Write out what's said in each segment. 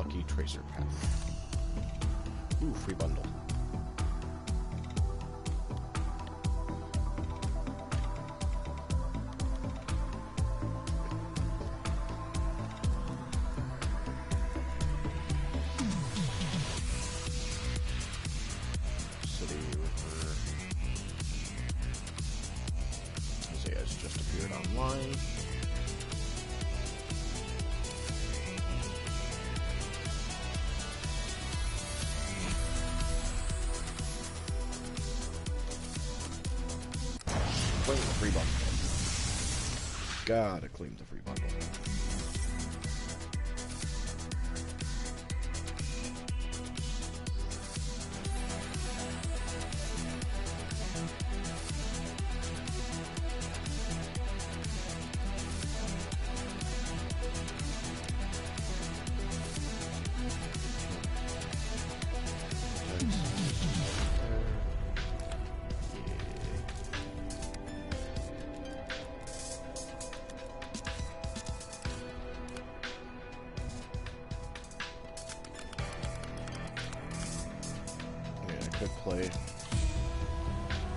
Lucky Tracer Path. Ooh, free bundle. City River. Isaiah has just appeared online. Claim the free bundle. Gotta claim the free bundle. Could play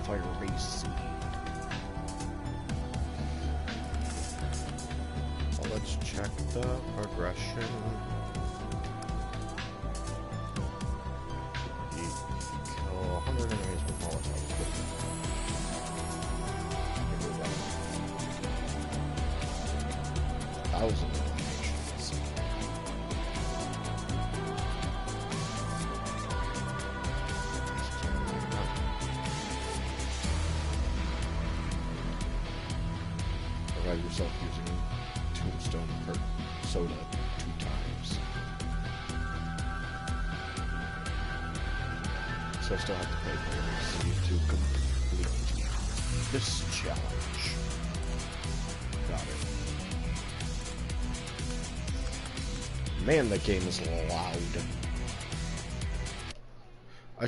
Fire Race. Well, let's check the progression. You kill 100 enemies with Molotov. 1,000 eliminations. Revive yourself using Tombstone or Soda 2 times. So I still have to play Fire Race to complete this challenge. Got it. Man, the game is loud. I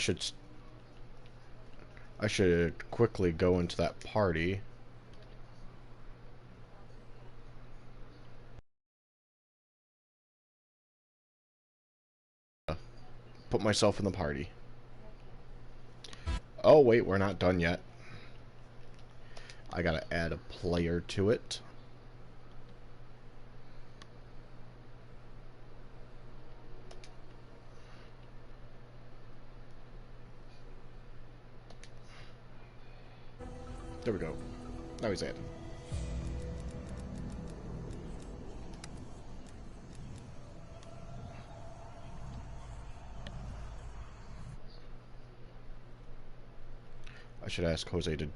should quickly go into that party. Put myself in the party. Oh wait, we're not done yet. I gotta add a player to it. There we go. Now he's added. I should ask Jose to...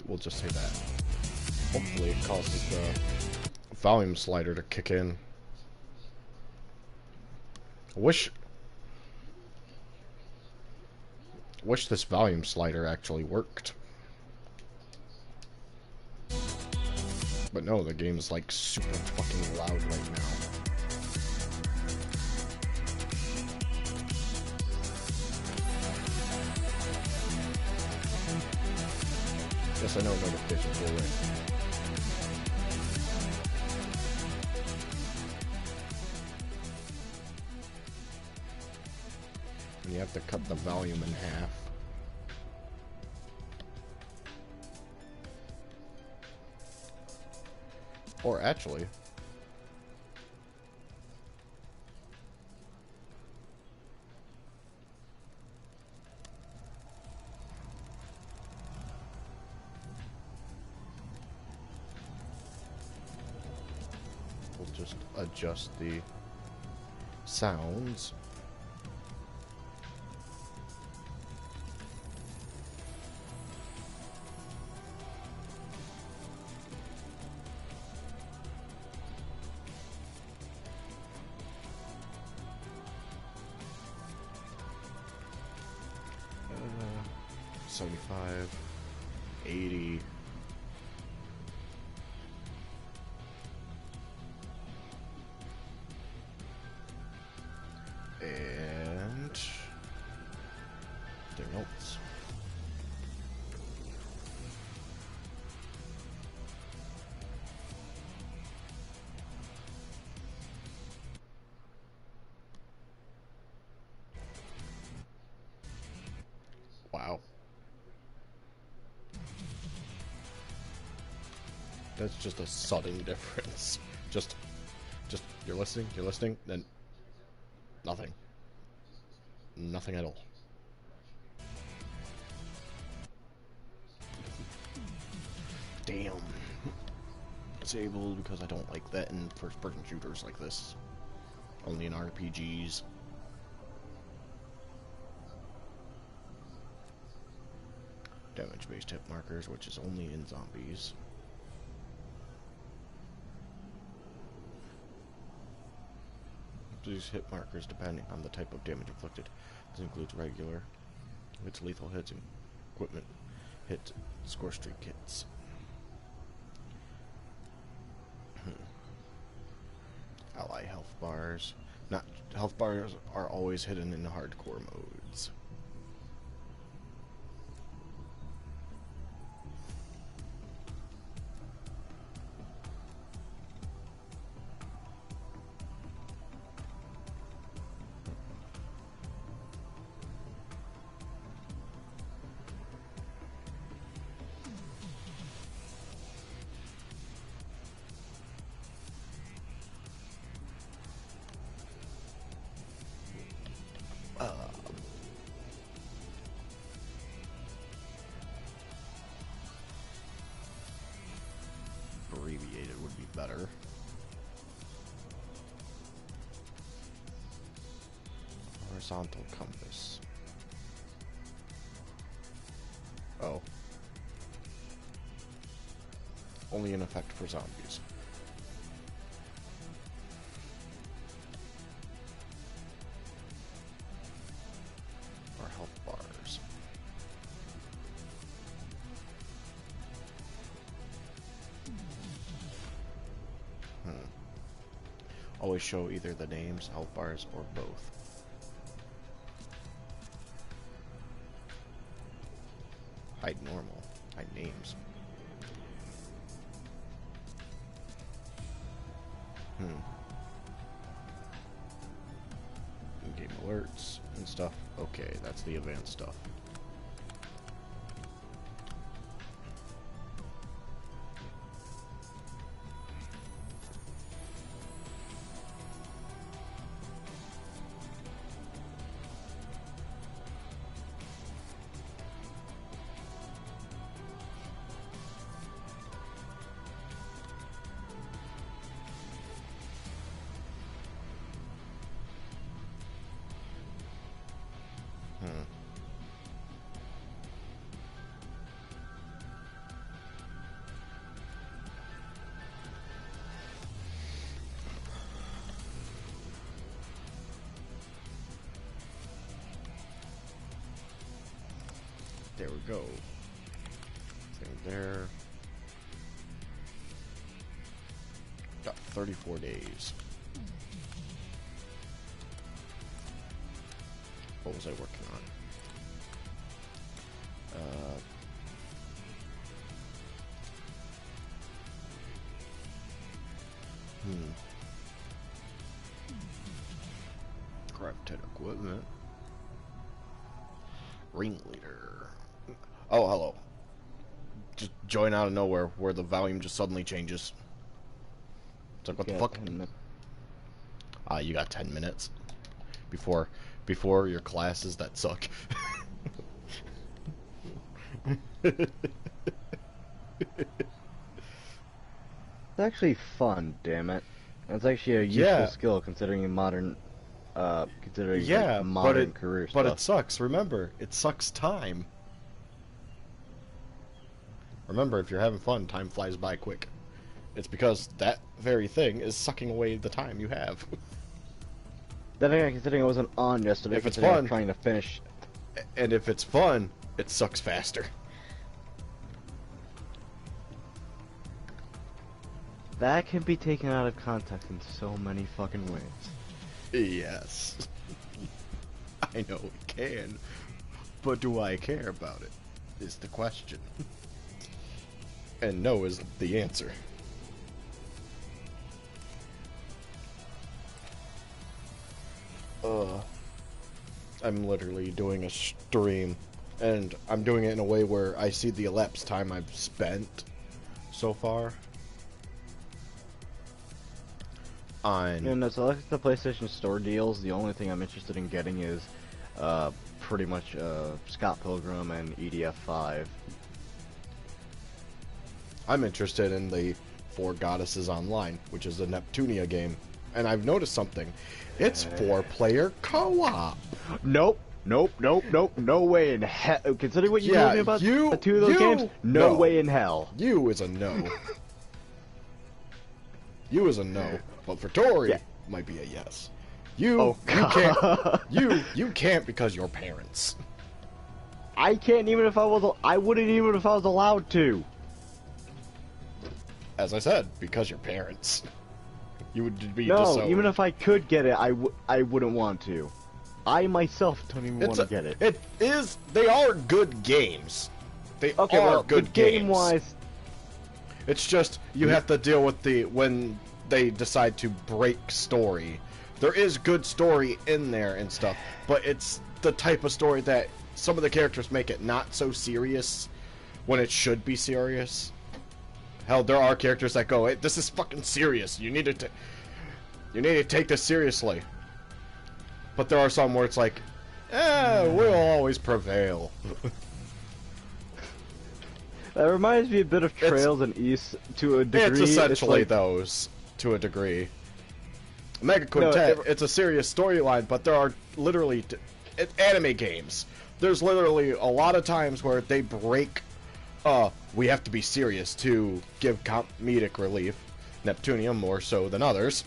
We'll just say that. Hopefully it causes the volume slider to kick in. I wish this volume slider actually worked. But no, the game's like super fucking loud right now. Yes, I know notifications go away. And you have to cut the volume in half. Or actually... we'll just adjust the sounds. 75, 80. And their notes. Wow. That's just a sudden difference. Just you're listening, then nothing. Nothing at all. Damn. Disabled because I don't like that in first-person shooters like this. Only in RPGs. Damage-based hit markers, which is only in zombies. These hit markers depending on the type of damage inflicted. This includes regular hits, lethal hits, and equipment hit score streak hits. Ally health bars. Not health bars are always hidden in the hardcore modes. Abbreviated would be better. Horizontal compass. Oh. Only in effect for zombies. Or health bars. Always show either the names, health bars, or both. Hide normal. Hide names. In-game alerts and stuff. Okay, that's the advanced stuff. There we go. Thing there. Got 34 days. What was I working on? Crafted equipment. Ringleader. Oh, hello. Just join out of nowhere where the volume just suddenly changes. It's like, what the fuck? You got 10 minutes before your classes that suck. It's actually fun, damn it. It's actually a useful skill considering modern modern career stuff. But it sucks. Remember, it sucks time. Remember, if you're having fun, time flies by quick. It's because that very thing is sucking away the time you have. Then again, considering I wasn't on yesterday, if it's fun, I'm trying to finish. And if it's fun, it sucks faster. That can be taken out of context in so many fucking ways. Yes. I know it can. But do I care about it? Is the question. And no is the answer. I'm literally doing a stream, and I'm doing it in a way where I see the elapsed time I've spent so far on... Yeah, no, so like the PlayStation Store deals, the only thing I'm interested in getting is pretty much Scott Pilgrim and EDF 5. I'm interested in the Four Goddesses Online, which is a Neptunia game. And I've noticed something. It's 4-player co-op. Nope. No way in hell. Considering what you told me about the two of those games, no way in hell. You is a no. You is a no. But for Tori, might be a yes. You can't. You can't because you're parents. I can't even if I was. I wouldn't even if I was allowed to. As I said, because you're parents. You would be no, disowned. even if I could get it, I wouldn't want to. I myself don't even want to get it. It is. They are good games. They okay, are well, good game games. wise. It's just you have to deal with when they decide to break story. There is good story in there and stuff, but it's the type of story that some of the characters make it not so serious when it should be serious. Hell, there are characters that go, hey, this is fucking serious. You need to take this seriously. But there are some where it's like, we'll always prevail. That reminds me a bit of Trails and East to a degree. It's essentially those, to a degree. Mega Quintet, it's a serious storyline, but there are literally... It's anime games. There's literally a lot of times where they break... we have to be serious to give comedic relief. Neptunia more so than others.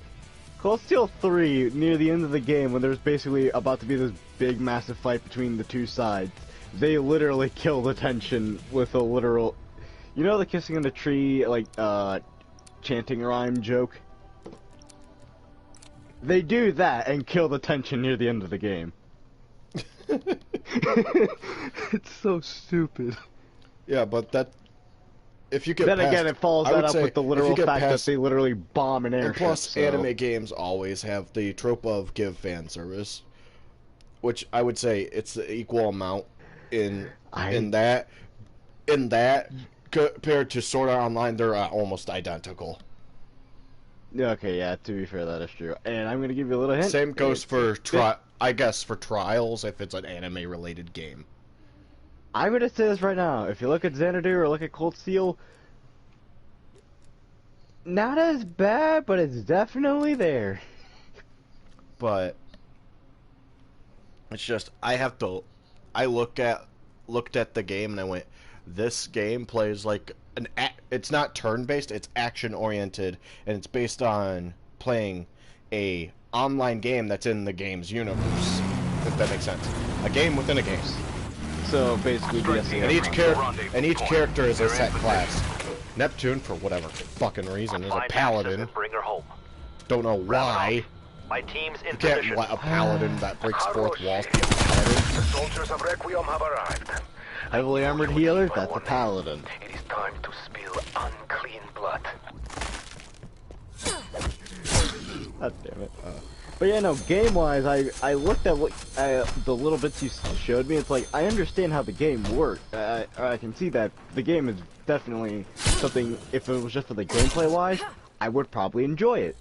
Cold Steel 3, near the end of the game, when there's basically about to be this big, massive fight between the two sides, they literally kill the tension with a literal... You know the kissing in the tree, like, chanting rhyme joke? They do that and kill the tension near the end of the game. It's so stupid. Yeah, but that... If you get then past, again, it follows that up with the literal fact that they literally bomb an airship. And plus, so. anime games always have the trope of give fan service, which I would say it's the equal amount in that compared to Sword Art Online. They're almost identical. Okay, yeah. To be fair, that is true. And I'm gonna give you a little hint. Same goes for I guess for Trials if it's an anime related game. I'm gonna say this right now. If you look at Xanadu or look at Cold Steel, not as bad, but it's definitely there. But it's just I looked at the game and I went, this game plays like it's not turn-based, it's action-oriented, and it's based on playing a online game that's in the game's universe. If that makes sense, a game within a game. So basically, and each character is a set class. Neptune, for whatever fucking reason, is a paladin. Bring her home. Don't know why. My team's in You can't position. let a paladin that breaks fourth walls be a paladin. The soldiers of Requiem have arrived. Heavily armored healer, that's a paladin. It is time to spill unclean blood. God damn it. But yeah, no, game-wise, I looked at what the little bits you showed me. It's like, I understand how the game works. I can see that the game is definitely something, if it was just for the gameplay-wise, I would probably enjoy it.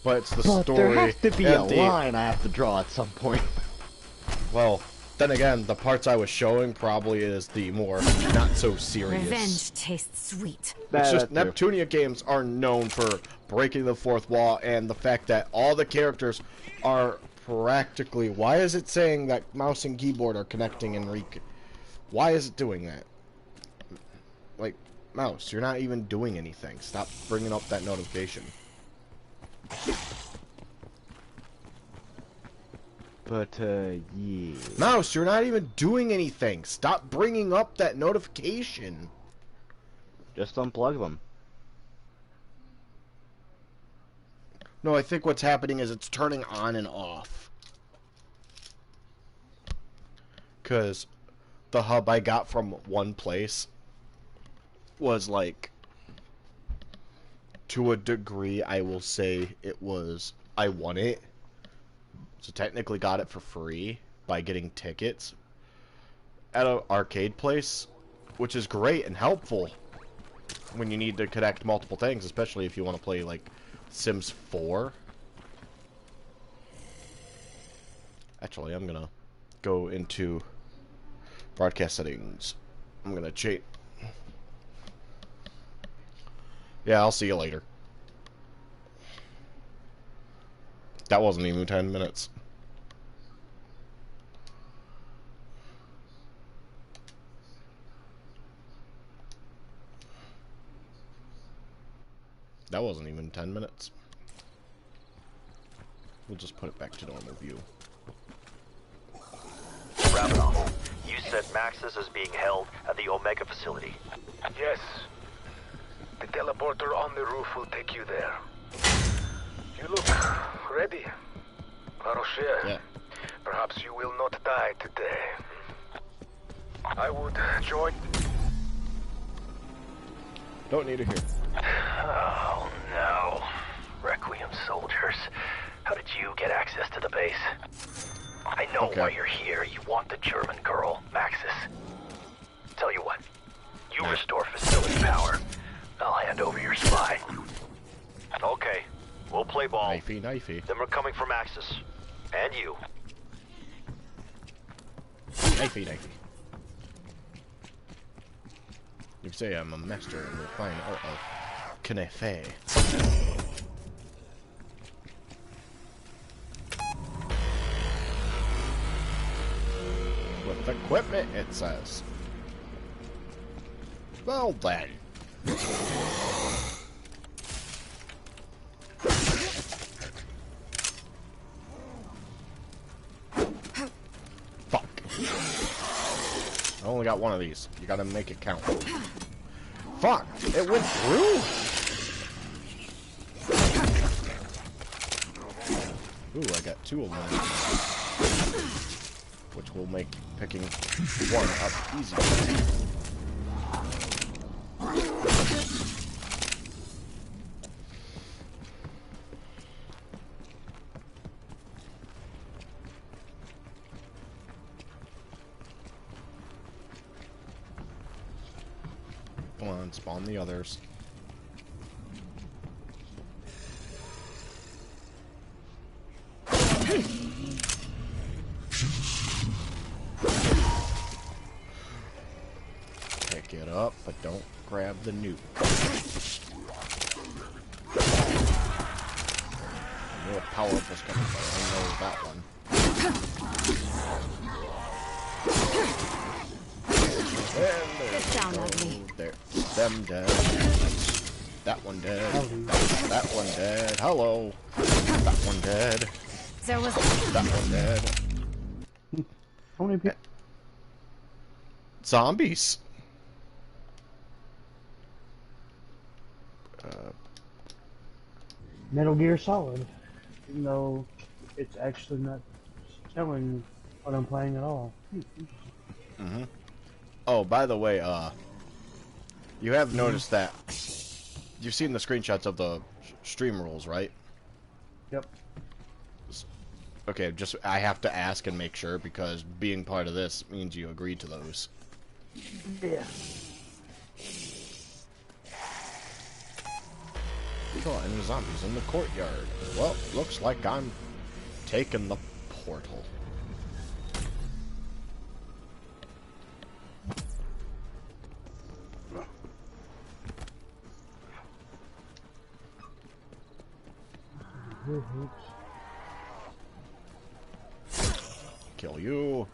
But it's the but story. There has to be a line I have to draw at some point. Well, then again, the parts I was showing probably is the more not so serious. Revenge tastes sweet. It's just Neptunia games are known for breaking the fourth wall and the fact that all the characters are practically... Why is it saying that mouse and keyboard are connecting and Why is it doing that? Like, mouse, you're not even doing anything. Stop bringing up that notification. But, yeah. Mouse, you're not even doing anything. Stop bringing up that notification. Just unplug them. No, I think what's happening is it's turning on and off. Because the hub I got from one place was like, to a degree, I will say it was, I won it. So technically got it for free by getting tickets at an arcade place, which is great and helpful when you need to connect multiple things, especially if you want to play like Sims 4. Actually, I'm gonna go into broadcast settings. I'm gonna cheat. Yeah, I'll see you later. That wasn't even 10 minutes. That wasn't even 10 minutes. We'll just put it back to normal view. Ravenel, you said Maxis is being held at the Omega facility. Yes. The teleporter on the roof will take you there. You look ready. Laroche, Yeah. perhaps you will not die today. I would join... Don't need to hear. Oh no. Requiem soldiers. How did you get access to the base? I know Okay. why you're here. You want the German girl, Maxis. Tell you what. You restore facility power. I'll hand over your spy. Okay. We'll play ball. Knifey, knifey. Then we're coming for Maxis. And you. Knifey, knifey. You say I'm a master in the fine art of knife. With equipment, it says. Well then. Fuck. I only got one of these. You gotta make it count. Fuck! It went through! Ooh, I got 2 of them. Which will make picking one up easier. Come on, spawn the others. Pick it up, but don't grab the nuke. I knew a power-up was coming, but I didn't know that one. And Get down, lovely. there. Them dead. That one dead. That one dead. Hello. That one dead. There was That one dead. How many people? Zombies. Metal Gear Solid. Even though it's actually not showing what I'm playing at all. Mm-hmm. Oh, by the way, you have noticed that you've seen the screenshots of the stream rules, right? Yep. Okay, just I have to ask and make sure because being part of this means you agreed to those. Yeah. Kill any zombies in the courtyard. Well, looks like I'm taking the portal. Kill you.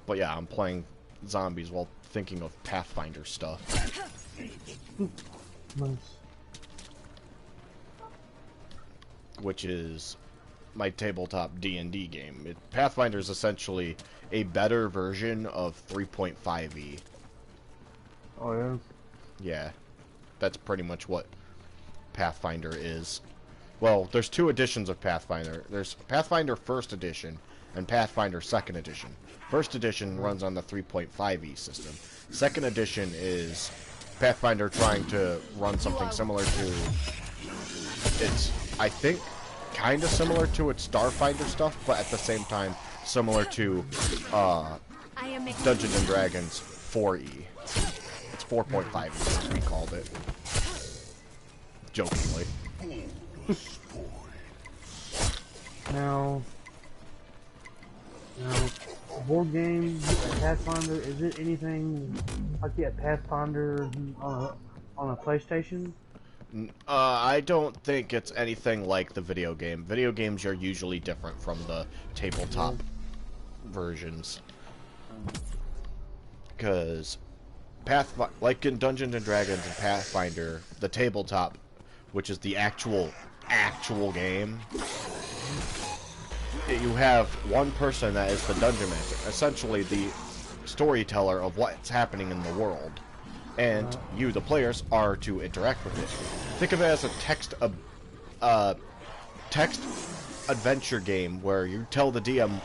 But yeah, I'm playing zombies while thinking of Pathfinder stuff. Nice. which is my tabletop D&D game. Pathfinder is essentially a better version of 3.5e. Oh yeah. Yeah, that's pretty much what Pathfinder is. Well, there's two editions of Pathfinder. There's Pathfinder First Edition and Pathfinder Second Edition. First Edition runs on the 3.5e system. Second Edition is Pathfinder trying to run something similar to... It's, I think, kind of similar to its Starfinder stuff, but at the same time similar to Dungeons & Dragons 4e. It's 4.5e, as we called it. Jokingly. Now, board game, Pathfinder, is it anything like that Pathfinder on a PlayStation? I don't think it's anything like the video game. Video games are usually different from the tabletop versions. Because, like in Dungeons & Dragons and Pathfinder, the tabletop, which is the actual game, you have one person that is the dungeon master, essentially the storyteller of what's happening in the world, and you, the players, are to interact with it. Think of it as a text adventure game where you tell the DM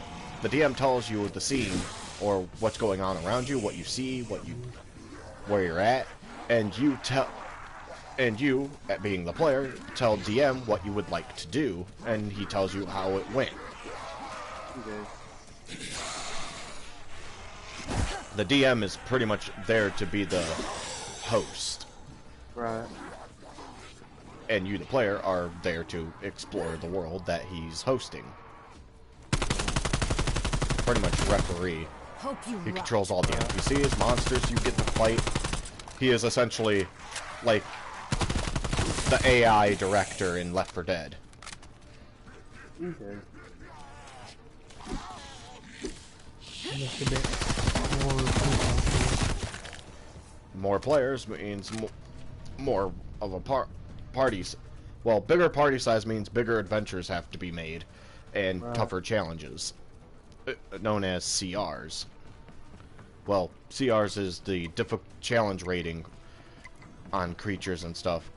tells you the scene or what's going on around you, what you see, where you're at, and you, being the player, tell DM what you would like to do, and he tells you how it went. Okay. The DM is pretty much there to be the host. Right. And you, the player, are there to explore the world that he's hosting. Pretty much referee. He controls all the NPCs, monsters you get to fight. He is essentially like the AI director in Left 4 Dead. Okay. Just a bit More players means more of a parties. Well, bigger party size means bigger adventures have to be made and tougher challenges, known as CRs. Well, CRs is the challenge rating on creatures and stuff,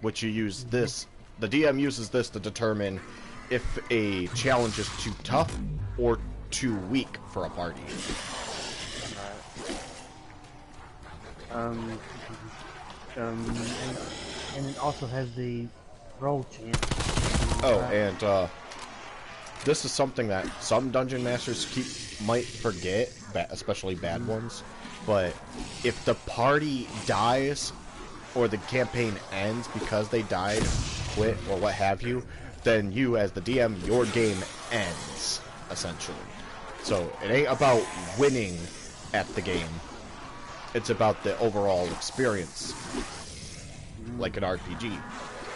which you use this. The DM uses this to determine if a challenge is too tough or too weak for a party. and it also has the roll chance. Oh, and this is something that some dungeon masters might forget, especially bad ones. But if the party dies or the campaign ends because they died, quit, or what have you, then you, as the DM, your game ends, essentially. So it ain't about winning at the game. It's about the overall experience, like an RPG.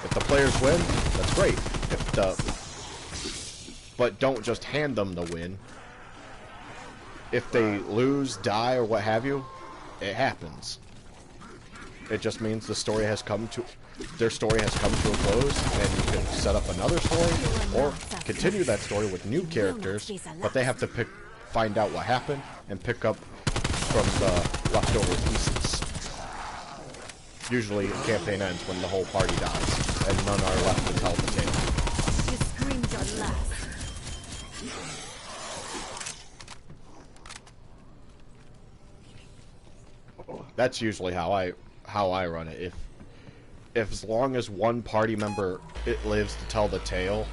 If the players win, that's great. But don't just hand them the win. If they lose, die, or what have you, it happens. It just means their story has come to a close, and you can set up another story, or continue that story with new characters, but they have to find out what happened, and pick up from the leftover pieces. Usually, a campaign ends when the whole party dies, and none are left to tell the tale. You screamed your last. That's usually how I run it. If as long as one party member lives to tell the tale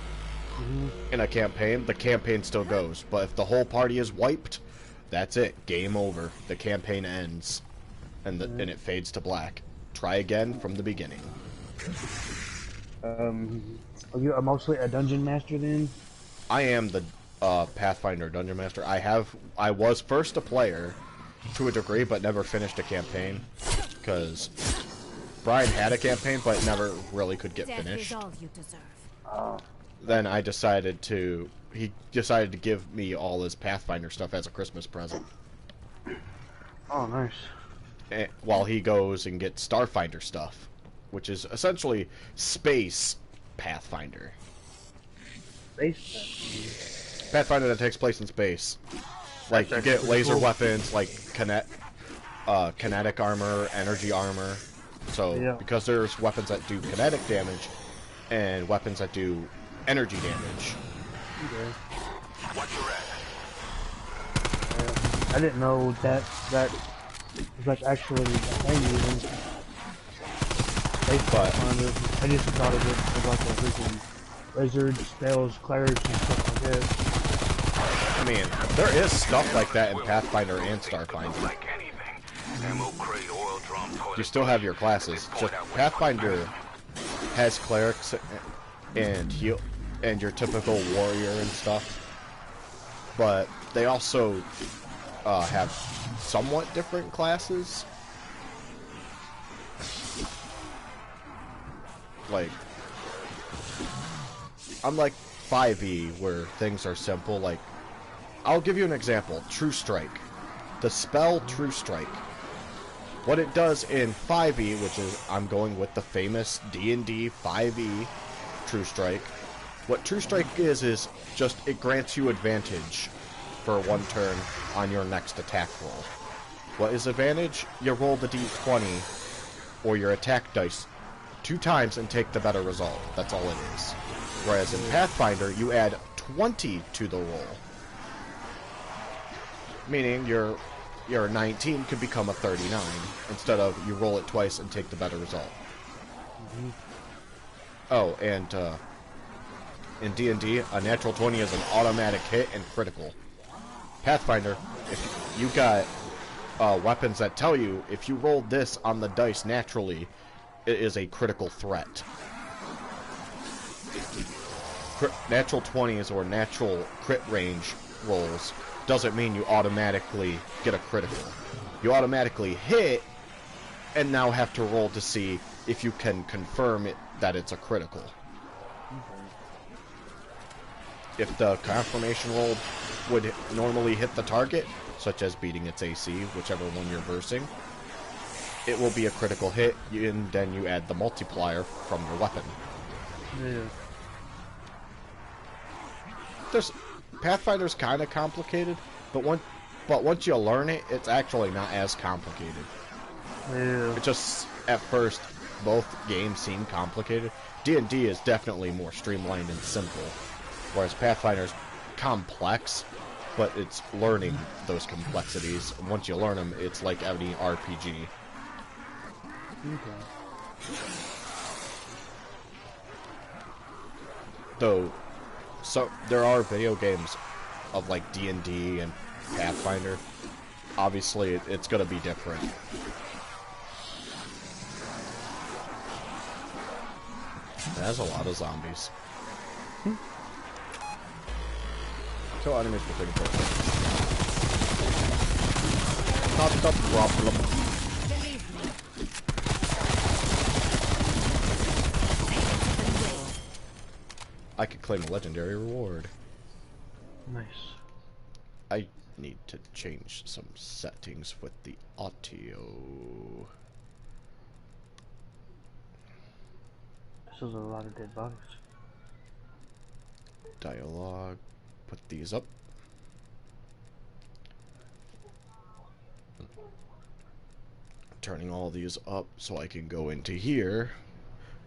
in a campaign, the campaign still goes. But if the whole party is wiped, that's it. Game over. The campaign ends, and it fades to black. Try again from the beginning. Are you mostly a dungeon master then? I am the Pathfinder Dungeon Master. I was first a player to a degree, but never finished a campaign because Brian had a campaign, but never really could get finished. All you deserve. Then he decided to give me all his Pathfinder stuff as a Christmas present. Oh, nice. While he goes and gets Starfinder stuff, which is essentially space Pathfinder. Space Pathfinder that takes place in space. Like, you get laser weapons, like kinetic armor, energy armor. So, because there's weapons that do kinetic damage, and weapons that do energy damage. Okay. Watch your I didn't know that was like actually a thing even. Space Pathfinder. I just thought of it as like a freaking wizard, spells, clerics, and stuff like that. I mean, there is stuff like that in Pathfinder and Starfinder. like anything. Ammo crate, oil drum, toilet. You still have your classes. Just Pathfinder has clerics and heal and your typical warrior and stuff. But they also have somewhat different classes. Like, unlike 5e where things are simple, like, I'll give you an example. True Strike. The spell True Strike. What it does in 5e, which is, I'm going with the famous D&D 5e True Strike. What True Strike is just, it grants you advantage for one turn on your next attack roll. What is advantage? You roll the d20 or your attack dice 2 times and take the better result. That's all it is. Whereas in Pathfinder, you add 20 to the roll. Meaning your 19 could become a 39 instead of you roll it twice and take the better result. Oh, and in D&D, a natural 20 is an automatic hit and critical. Pathfinder, if you got weapons that tell you if you rolled this on the dice naturally, it is a critical threat. Natural 20s or natural crit range rolls doesn't mean you automatically get a critical. You automatically hit and now have to roll to see if you can confirm it that it's a critical. If the confirmation roll would normally hit the target, such as beating its AC, whichever one you're versing, it will be a critical hit, and then you add the multiplier from your weapon. Yeah. Pathfinder's kind of complicated, but once you learn it, it's actually not as complicated. Yeah. It just, at first, both games seem complicated. D&D is definitely more streamlined and simple, whereas Pathfinder's complex, but it's learning those complexities. Once you learn them, it's like any RPG. Okay. Though, so there are video games of like D&D and Pathfinder. Obviously, it's gonna be different. There's a lot of zombies. So enemies will take it. Not the problem. I could claim a legendary reward. Nice. I need to change some settings with the audio. This is a lot of dead bodies. Dialogue. Put these up. Turning all these up so I can go into here.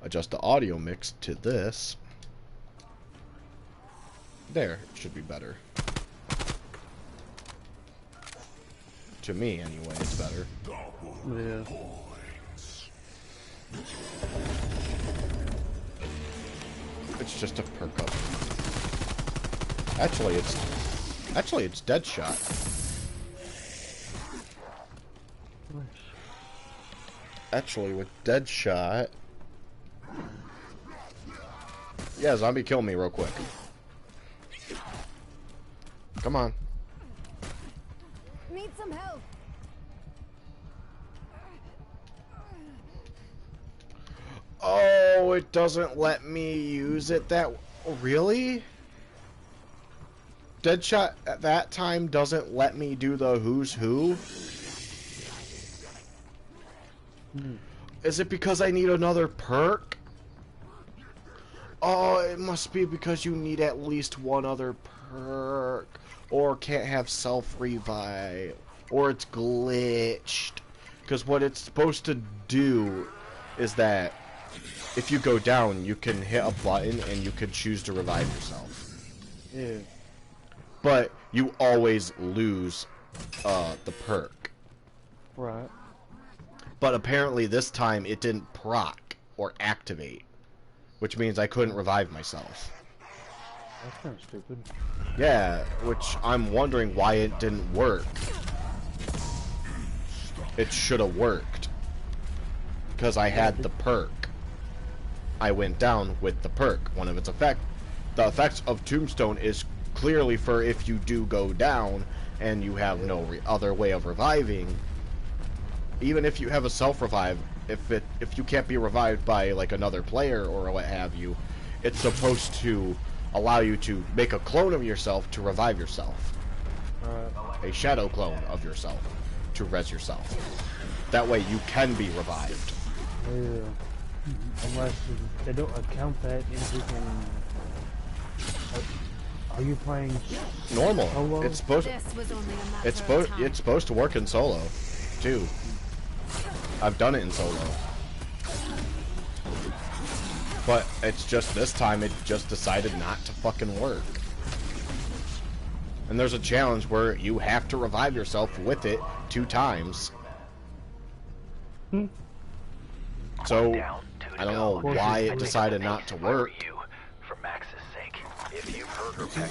Adjust the audio mix to this. There, it should be better. To me, anyway, it's better. Yeah. It's just a perk up. Actually, it's Deadshot. Nice. Actually, with Deadshot... Yeah, zombie, kill me real quick. Come on. Need some help. Oh, it doesn't let me use it that... Really? Deadshot at that time doesn't let me do the who's who? Is it because I need another perk? oh, it must be because you need at least one other perk, or can't have self-revive, or it's glitched. Because what it's supposed to do is that if you go down, you can hit a button and you can choose to revive yourself. Yeah. But you always lose the perk. Right. But apparently this time it didn't proc or activate, which means I couldn't revive myself. That's kind of stupid. Yeah, which I'm wondering why it didn't work. It should have worked. Because I had the perk. I went down with the perk. One of its effects. The effects of Tombstone is clearly for if you do go down and you have no other way of reviving. Even if you have a self-revive, if you can't be revived by like another player or what have you, it's supposed to allow you to make a clone of yourself to revive yourself. A shadow clone of yourself to res yourself. That way you can be revived. Yeah. Unless they don't account that in freaking... Are you playing normal? solo? It's supposed. This was only a matter It's of time. supposed to work in solo, too. I've done it in solo. But it's just this time it just decided not to fucking work. And there's a challenge where you have to revive yourself with it 2 times. So I don't know why it decided not to work. For Max's sake, if you've heard her, Peck,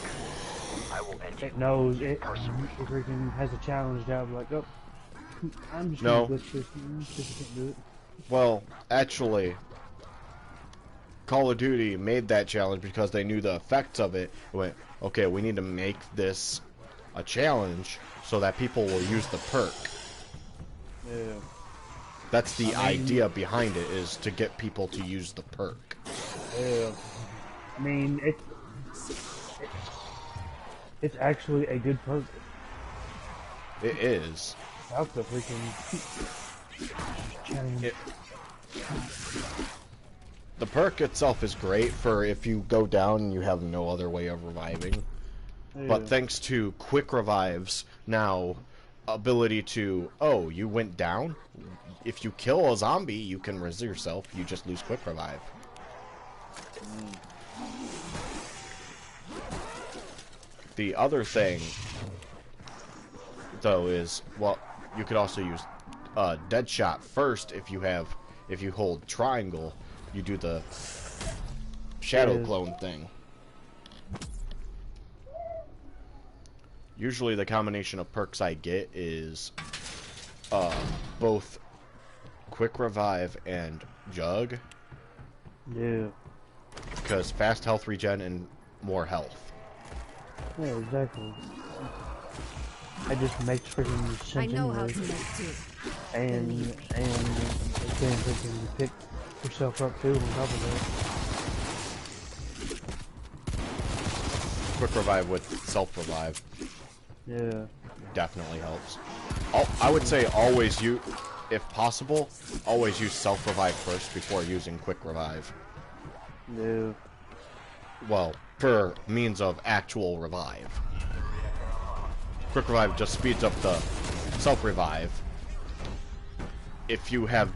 I will end you. It knows it freaking has a challenge down, like, oh, I'm just No. gonna glitch this and see if I can do it. Well, actually, Call of Duty made that challenge because they knew the effects of it. They went, okay, we need to make this a challenge so that people will use the perk. Yeah. That's the idea behind it, is to get people to use the perk. Yeah. I mean, it's actually a good perk. It is. Without the freaking challenge. The perk itself is great for if you go down and you have no other way of reviving. Yeah. But thanks to quick revives, now, ability to, oh, you went down? If you kill a zombie, you can res yourself, you just lose quick revive. The other thing, though, is, well, you could also use Deadshot first if you hold triangle, you do the shadow clone thing. Usually the combination of perks I get is both quick revive and jug. Yeah. Because fast health regen and more health. Yeah, exactly. It just makes freaking sense I know how anyway. to make do. And again, freaking pick yourself up too on top of Quick revive with self revive that. Yeah. definitely helps. I would say always use, if possible, always use self revive first before using quick revive. Yeah. Well, for means of actual revive. Quick revive just speeds up the self revive. If you have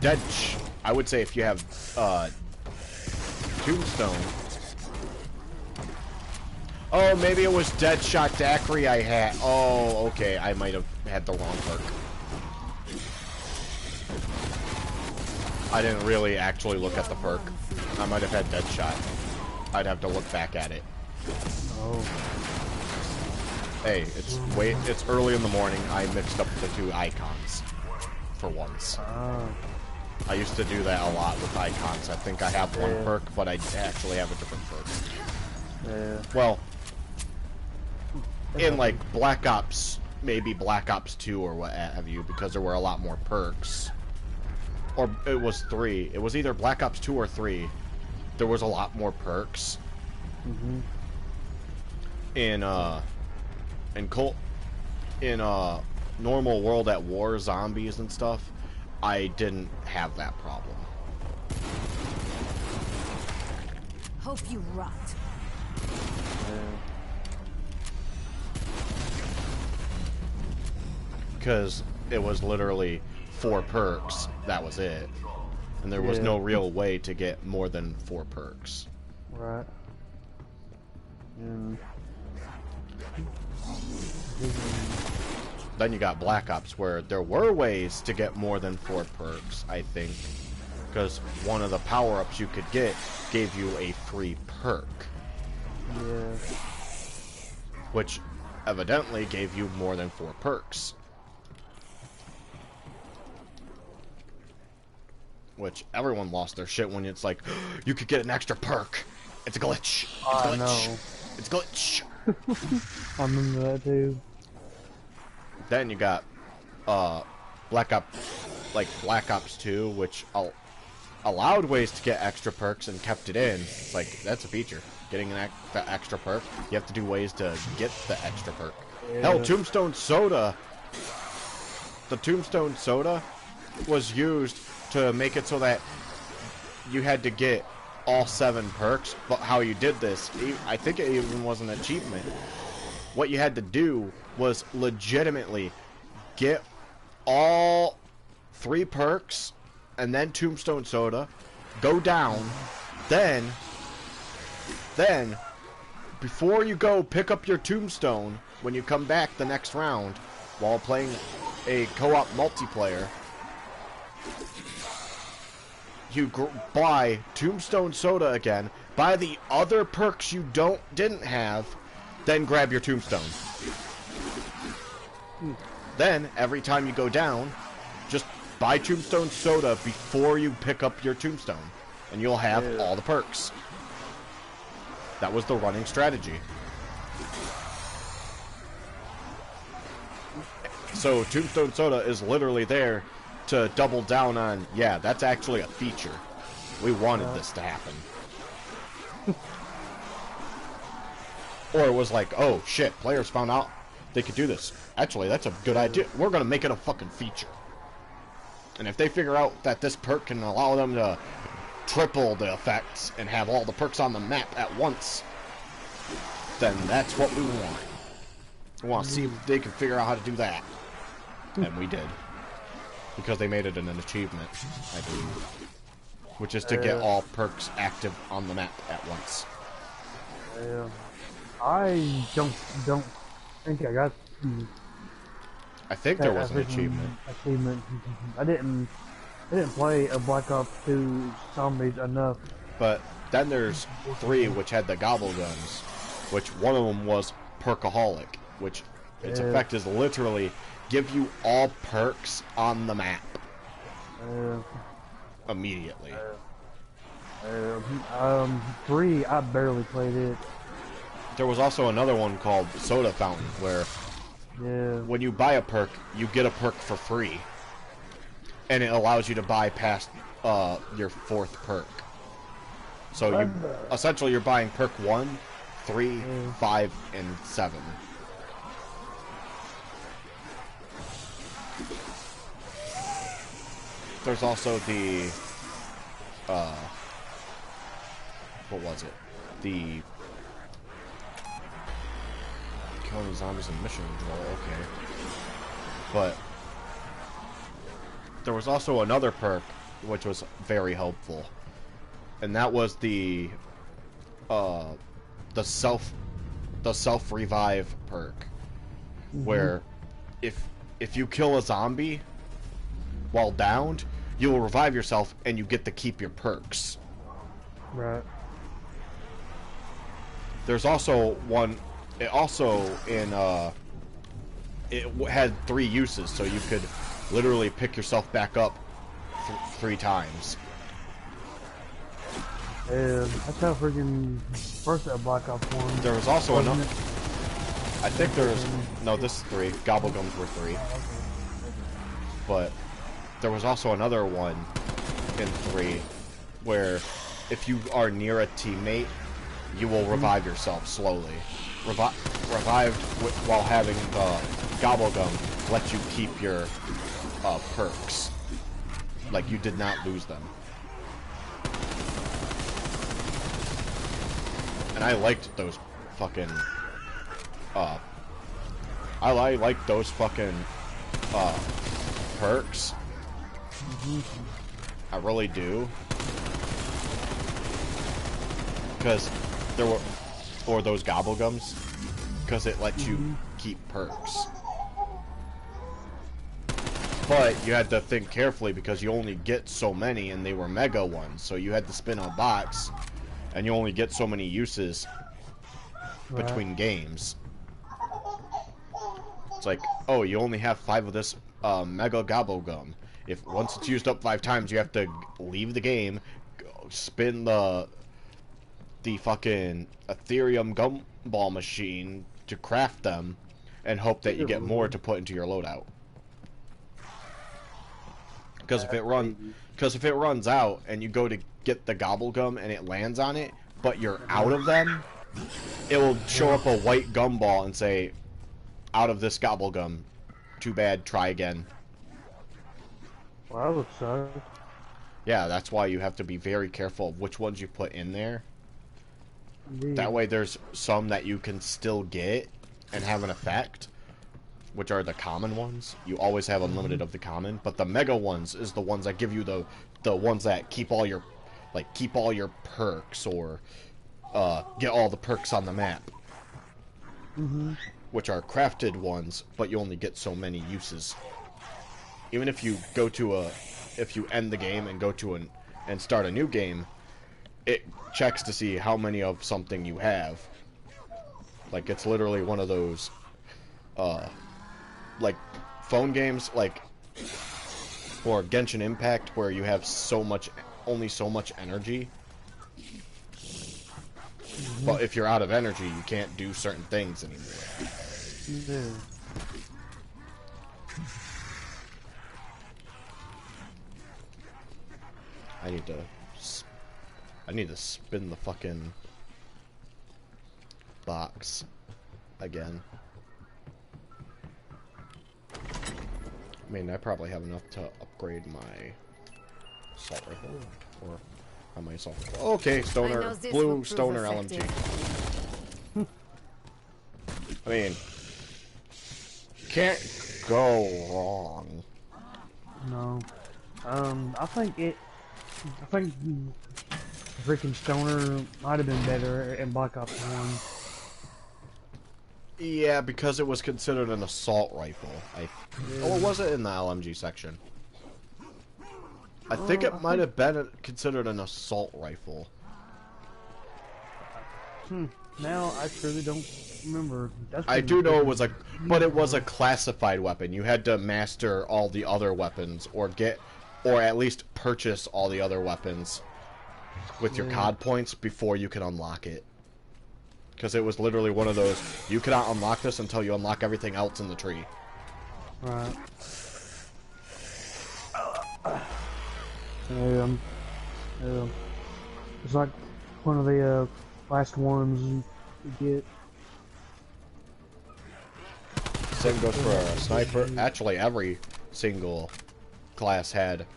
I would say if you have Tombstone. Oh, maybe it was Deadshot Daiquiri I had. Oh, okay, I might have had the wrong perk. I didn't really actually look at the perk. I might have had Deadshot. I'd have to look back at it. Oh. Hey, it's early in the morning. I mixed up the 2 icons for once. I used to do that a lot with icons. I think I have one perk, but I actually have a different perk. Yeah. Well, in like Black Ops, maybe Black Ops 2 or what have you, because there were a lot more perks. Or it was 3. It was either Black Ops 2 or 3. There was a lot more perks. Mhm. In normal World at War zombies and stuff, I didn't have that problem. hope you rot. Because it was literally 4 perks, that was it. And there was no real way to get more than 4 perks. Right. And then you got Black Ops, where there were ways to get more than 4 perks, I think. Because one of the power-ups you could get gave you a free perk. Yeah. Which evidently gave you more than 4 perks. Which everyone lost their shit when it's like, you could get an extra perk. It's a glitch. It's a glitch. No. It's a glitch. I remember that too. Then you got Black Ops 2, which allowed ways to get extra perks and kept it in. It's like, that's a feature. Getting the extra perk, you have to do ways to get the extra perk. Yeah. Hell, Tombstone Soda. The Tombstone Soda was used to make it so that you had to get all 7 perks, but how you did this, I think it even was an achievement. What you had to do was legitimately get all 3 perks and then Tombstone Soda, go down, then before you go pick up your Tombstone when you come back the next round while playing a co-op multiplayer, you buy Tombstone Soda again, buy the other perks you didn't have, then grab your Tombstone. Then, every time you go down, just buy Tombstone Soda before you pick up your Tombstone, and you'll have all the perks. That was the running strategy. So, Tombstone Soda is literally there to double down on, yeah, that's actually a feature. We wanted this to happen. Or it was like, oh shit, players found out they could do this. Actually, that's a good idea. We're gonna make it a fucking feature. And if they figure out that this perk can allow them to triple the effects and have all the perks on the map at once, then that's what we want. We want to see if they can figure out how to do that. And we did. Because they made it an achievement, I believe. Which is to get all perks active on the map at once. I don't think I got. I think there was an achievement. I didn't play a Black Ops 2 Zombies enough. But then there's 3 which had the gobble guns, which one of them was Perkaholic, which its effect is literally give you all perks on the map immediately. 3, I barely played it. There was also another one called Soda Fountain, where when you buy a perk, you get a perk for free. And it allows you to buy past your 4th perk. So you essentially you're buying perk 1, 3, 5, and 7. There's also the what was it? The killing zombies in mission control, okay. But there was also another perk which was very helpful. And that was the self revive perk. Where if you kill a zombie while downed, you will revive yourself and you get to keep your perks. Right. There's also one. It also it had 3 uses, so you could literally pick yourself back up 3 times. That's how freaking first that Black Ops 1. There was also another. I think there's no. This is 3. Gobblegums were 3. But there was also another one in 3 where if you are near a teammate, you will revive yourself slowly. Revived while having the Gobblegum lets you keep your perks. Like you did not lose them. And I liked those fucking, I like those fucking, perks. I really do. Because there were, or those gobblegums, because it lets you keep perks. But you had to think carefully because you only get so many, and they were mega ones, so you had to spin a box, and you only get so many uses between games. It's like, oh, you only have 5 of this mega gobblegum. If once it's used up 5 times, you have to leave the game, spin the fucking Ethereum gumball machine to craft them, and hope that you get more to put into your loadout. Because if it runs out and you go to get the gobblegum and it lands on it, but you're out of them, it will show up a white gumball and say, "Out of this gobblegum. Too bad. Try again." Well, that would suck. Yeah, that's why you have to be very careful of which ones you put in there. Indeed. That way there's some that you can still get and have an effect, which are the common ones. You always have unlimited of the common, but the mega ones is the ones that give you the ones that keep all your perks, or get all the perks on the map. Which are crafted ones, but you only get so many uses. Even if you go to if you end the game and go to and start a new game, it checks to see how many of something you have. Like, it's literally one of those like phone games, like, or Genshin Impact, where you have only so much energy. But if you're out of energy, you can't do certain things anymore. Yeah. I need to spin the fucking box again. I mean, I probably have enough to upgrade my assault rifle, or how my assault rifle. Okay, stoner, blue stoner LMG. I mean, can't go wrong. No. I think freaking stoner might have been better in Black Ops 1. Yeah, because it was considered an assault rifle. Or was it in the LMG section? I think it might have been considered an assault rifle. Now I truly don't remember. I do know it was but it was a classified weapon. You had to master all the other weapons, or at least purchase all the other weapons with your COD points before you could unlock it. Because it was literally one of those, you cannot unlock this until you unlock everything else in the tree. Right. It's like one of the last ones you get. Same goes for a sniper. Actually, every single class had,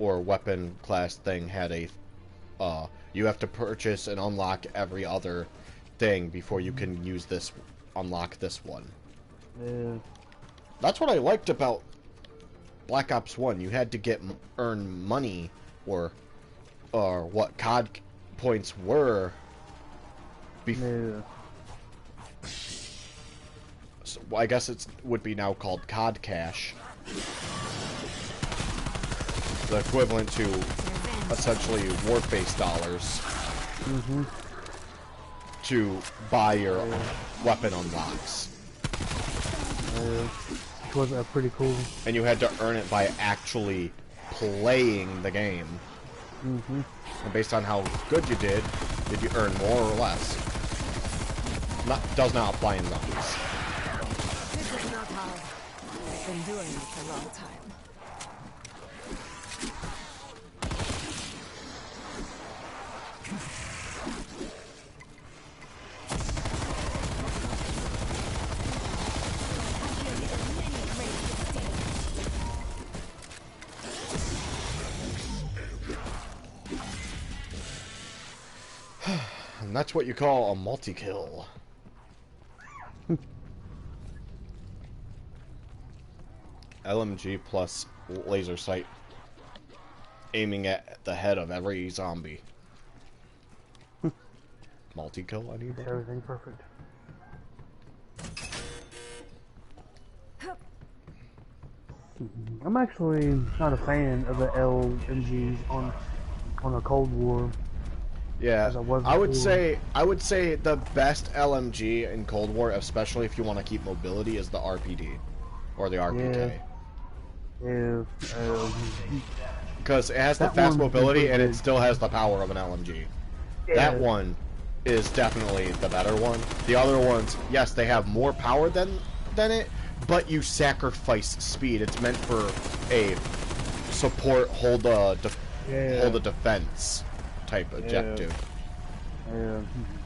or weapon class thing had a, you have to purchase and unlock every other thing before you can use unlock this one. Yeah. That's what I liked about Black Ops 1. You had to earn money, or what COD points were. Yeah. So, well, I guess it would be now called COD Cash. The equivalent to essentially Warface dollars. To buy your weapon unlocks. Which was pretty cool. And you had to earn it by actually playing the game. And based on how good you did you earn more or less? Does not apply in zombies. This is not hard. I've been doing it a long time. that's what you call a multi-kill. LMG plus laser sight, aiming at the head of every zombie. Multi-kill, anybody? Everything perfect. I'm actually not a fan of the LMGs on a Cold War. Yeah, I would say the best LMG in Cold War, especially if you want to keep mobility, is the RPD or the RPK. Yeah. Because it has the fast mobility and it still has the power of an LMG. Yeah. That one is definitely the better one. The other ones, yes, they have more power than it, but you sacrifice speed. It's meant for a support, hold a defense type objective. Yeah.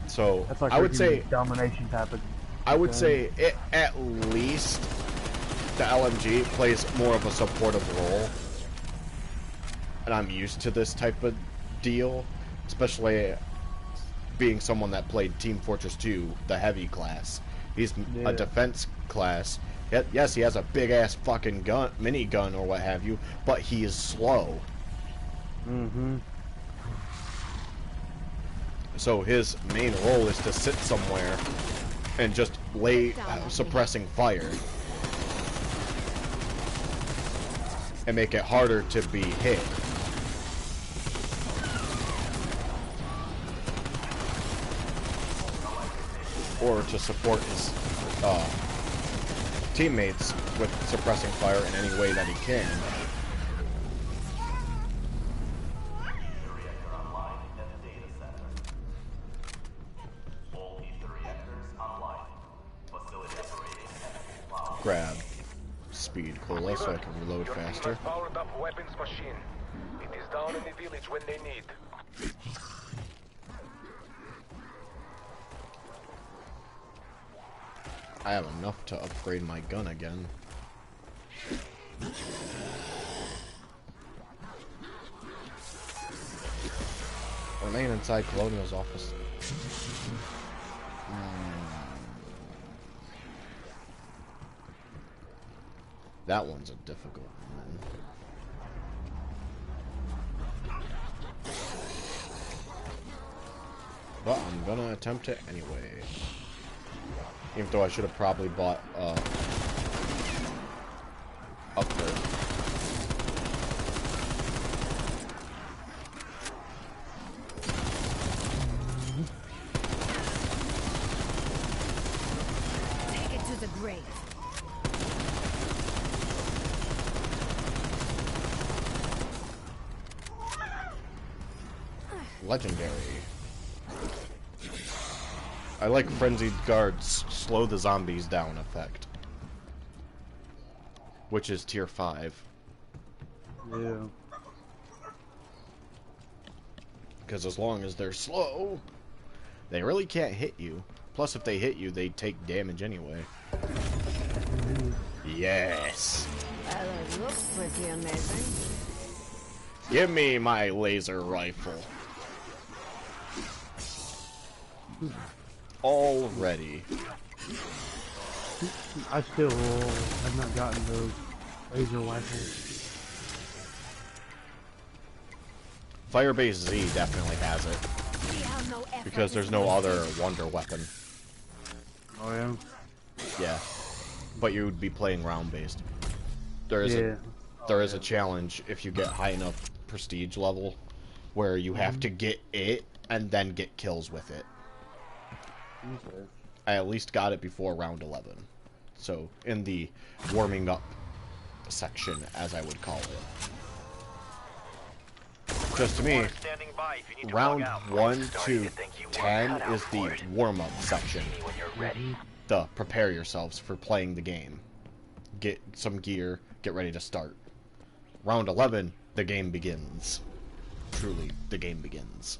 So That's like I would say domination type of. I would say it, at least the LMG plays more of a supportive role, and I'm used to this type of deal, especially being someone that played Team Fortress 2, the heavy class. He's a defense class. Yes, he has a big ass fucking gun, mini gun or what have you, but he is slow. Mm-hmm. So his main role is to sit somewhere and just lay suppressing fire and make it harder to be hit. Or to support his teammates with suppressing fire in any way that he can. Grab speed cola so I can reload faster. Powered up weapons machine. It is down in the village when they need. I have enough to upgrade my gun again. Remain inside Colonial's office. That one's a difficult one. But I'm gonna attempt it anyway. Even though I should have probably bought upgrade. Take it to the grave. Legendary. I like Frenzied Guard's slow the zombies down effect, which is tier 5. Yeah. Because as long as they're slow, they really can't hit you. Plus, if they hit you, they take damage anyway. Yes! Well, it looks pretty amazing. Give me my laser rifle. Already. I still have not gotten those laser rifles. Firebase Z definitely has it. Because there's no other wonder weapon. Oh yeah? Yeah. But you would be playing round-based. There is a challenge if you get high enough prestige level where you have to get it and then get kills with it. Okay. I at least got it before round 11. So, in the warming up section, as I would call it. Because to me, round 1 to 10 is the warm-up section. The prepare yourselves for playing the game. Get some gear, get ready to start. Round 11, the game begins. Truly, the game begins.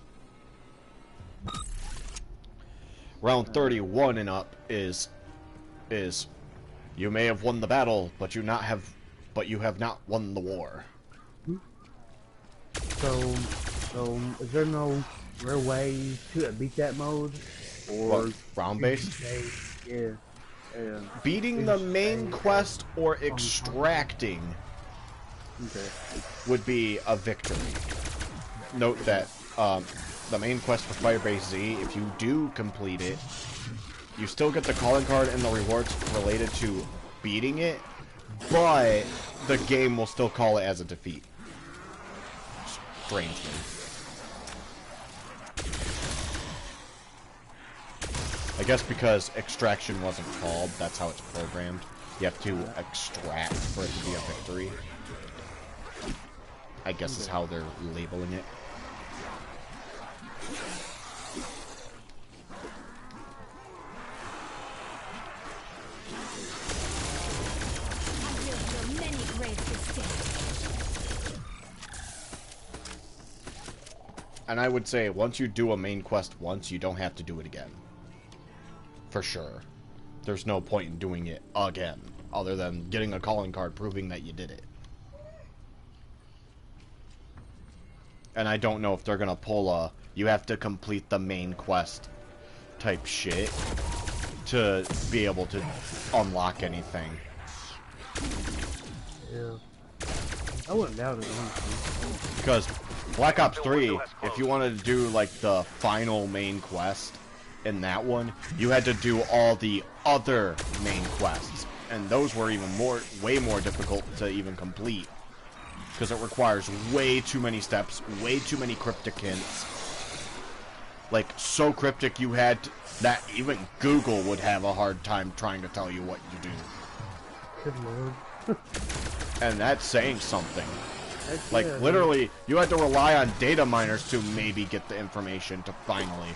Round 31 and up is you may have won the battle, but you have not won the war. So is there no there ways to beat that mode? Or round-based? Yeah. Beating the main quest or extracting would be a victory. Note that the main quest for Firebase Z, if you do complete it, you still get the calling card and the rewards related to beating it, but the game will still call it as a defeat. Strangely. I guess because extraction wasn't called, that's how it's programmed. You have to extract for it to be a victory. I guess is how they're labeling it. And I would say, once you do a main quest once, you don't have to do it again. For sure. There's no point in doing it again, other than getting a calling card proving that you did it. And I don't know if they're gonna pull a, you have to complete the main quest type shit to be able to unlock anything. Yeah. I wouldn't doubt it, honestly. Because Black Ops 3, if you wanted to do like the final main quest in that one, you had to do all the other main quests, and those were even way more difficult to even complete because it requires way too many steps, way too many cryptic hints. Like, so cryptic you had that even Google would have a hard time trying to tell you what you do. Good lord. And that's saying something. Like, literally, you had to rely on data miners to maybe get the information to finally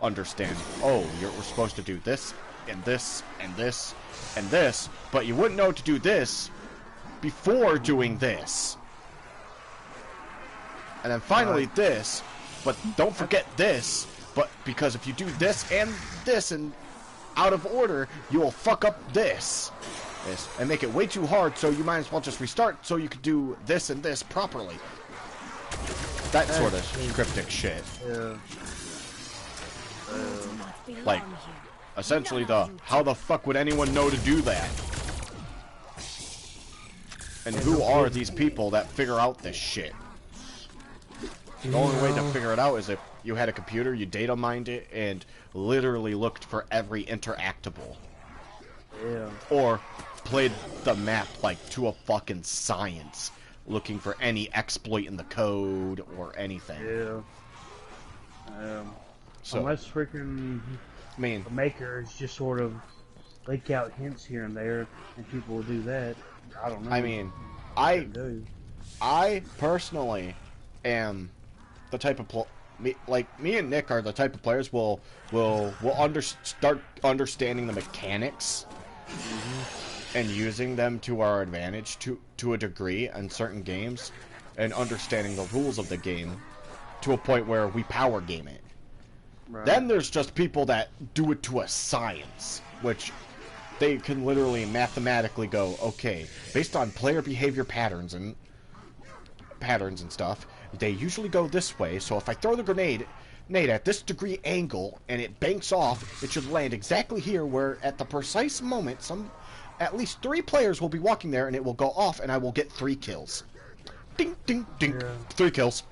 understand, oh, we're supposed to do this, and this, and this, and this, but you wouldn't know to do this before doing this. And then finally this, but don't forget this, but because if you do this and out of order, you will fuck up this. And make it way too hard, so you might as well just restart so you could do this and this properly. That sort of cryptic shit. Yeah. Like, essentially how the fuck would anyone know to do that? And who are these people that figure out this shit? The only way to figure it out is if you had a computer, you data mined it, and literally looked for every interactable. Yeah. Or played the map like to a fucking science, looking for any exploit in the code or anything. Yeah. So, unless freaking the makers just sort of leak out hints here and there, and people will do that. I don't know. I mean, I personally am the type of me and Nick are the type of players will start understanding the mechanics and using them to our advantage to a degree in certain games, and understanding the rules of the game to a point where we power game it. Right. Then there's just people that do it to a science, which they can literally mathematically go, okay, based on player behavior patterns and stuff, they usually go this way, so if I throw the grenade at this degree angle and it banks off, it should land exactly here, where at the precise moment at least 3 players will be walking there and it will go off and I will get 3 kills. Ding, ding, ding. Yeah. 3 kills.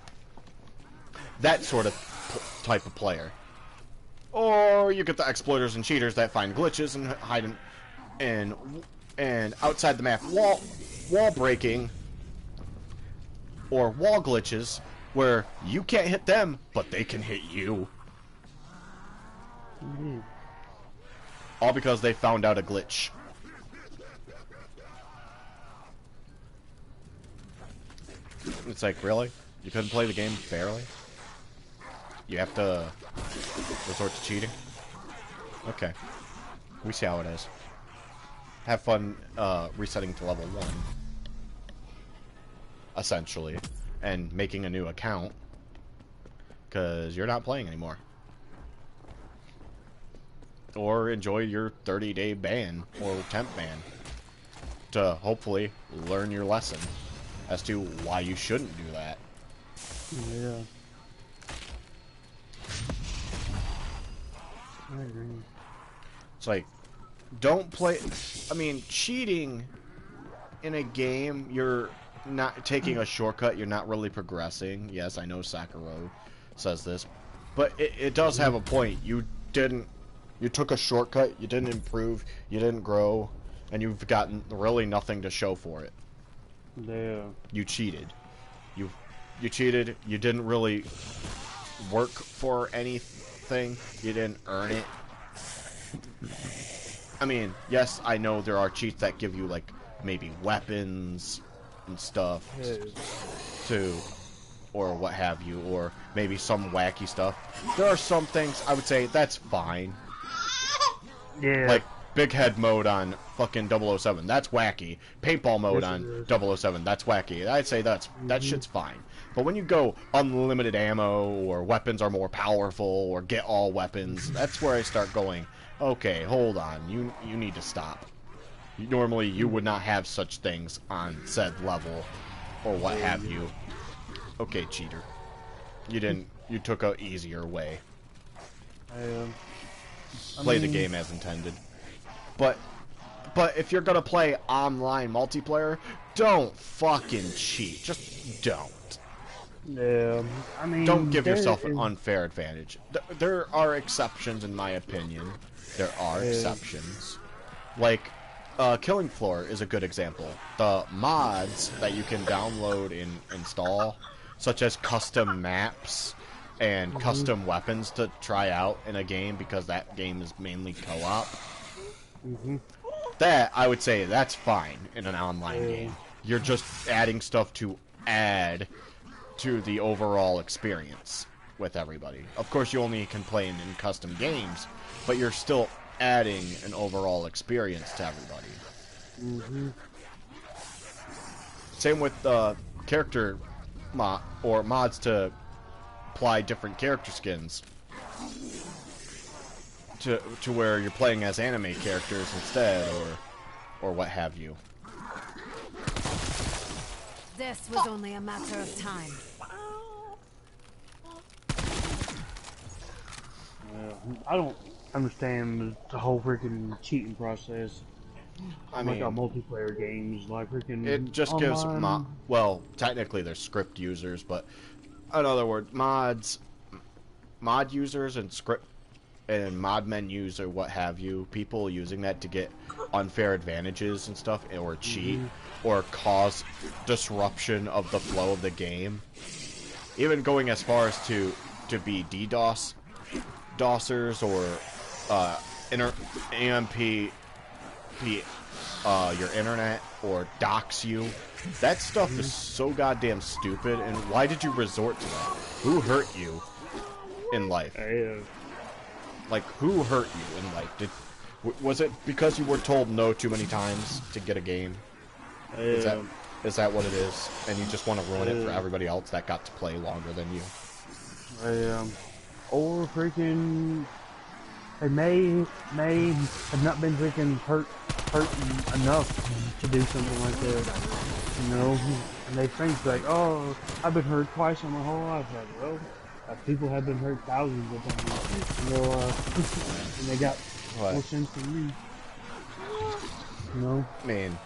That sort of type of player. Or you get the exploiters and cheaters that find glitches and hide in and outside the map wall breaking or wall glitches where you can't hit them, but they can hit you. Mm-hmm. All because they found out a glitch. It's like, really? You couldn't play the game fairly? You have to resort to cheating? Okay. We see how it is. Have fun resetting to level 1. Essentially. And making a new account. Because you're not playing anymore. Or enjoy your 30-day ban or temp ban. To hopefully learn your lesson as to why you shouldn't do that. Yeah. I agree. It's like, don't play... I mean, cheating in a game, you're not taking a shortcut, you're not really progressing. Yes, I know Sakura says this, but it does have a point. You took a shortcut, you didn't improve, you didn't grow, and you've gotten really nothing to show for it. Yeah. You cheated. You cheated, you didn't really work for anything, you didn't earn it. I mean, yes, I know there are cheats that give you, like, maybe weapons and stuff too, or what have you, or maybe some wacky stuff. There are some things I would say that's fine. Yeah. Like big head mode on fucking 007, that's wacky. Paintball mode Yes, on 007, that's wacky. I'd say that shit's fine. But when you go unlimited ammo, or weapons are more powerful, or get all weapons, that's where I start going, okay, hold on, you need to stop. Normally, you would not have such things on said level, or what have you. Okay, cheater. You took a easier way. Play the game as intended. But if you're gonna play online multiplayer, don't fucking cheat. Just don't. Yeah, I mean... Don't give yourself an unfair advantage. There are exceptions, in my opinion. There are exceptions. Like... Killing Floor is a good example. The mods that you can download and install, such as custom maps and custom weapons to try out in a game, because that game is mainly co-op. That, I would say, that's fine in an online game. You're just adding stuff to add to the overall experience with everybody. Of course, you only can play in custom games, but you're still adding an overall experience to everybody. Same with character mods to apply different character skins to where you're playing as anime characters instead, or what have you. This was only a matter of time. I don't understand the whole freaking cheating process. I like mean, on multiplayer games, like freaking. it just gives well, technically they're script users, but in other words, mod users and script and mod menus or what have you, people using that to get unfair advantages and stuff, or cheat, or cause disruption of the flow of the game. Even going as far as to be DDoSers or AMP your internet, or dox you. That stuff is so goddamn stupid, and why did you resort to that? Who hurt you in life? Like, who hurt you in life? Was it because you were told no too many times to get a game? Is that what it is? And you just want to ruin it for everybody else that got to play longer than you? Or freaking, they may have not been freaking hurt enough to do something like that, you know. And they think like, oh, I've been hurt twice in my whole life. Like, well, people have been hurt thousands of times, you know. And they got more sense than me, you know. I mean,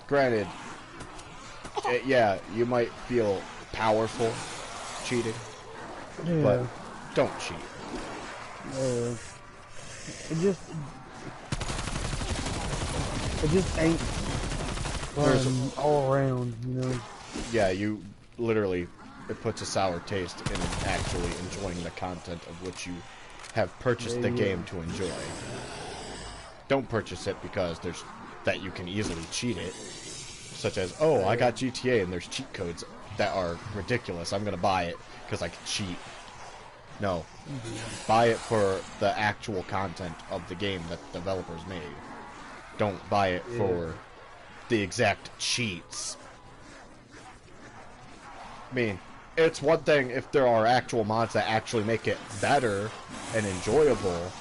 granted, yeah, you might feel powerful cheating, but don't cheat. It just ain't fun all around, you know. Yeah, you literally, it puts a sour taste in actually enjoying the content of which you have purchased the game to enjoy. Don't purchase it because that you can easily cheat it, such as, oh, I got GTA and there's cheat codes that are ridiculous, I'm gonna buy it because I can cheat. No. Buy it for the actual content of the game that the developers made. Don't buy it for the exact cheats. I mean, it's one thing if there are actual mods that actually make it better and enjoyable,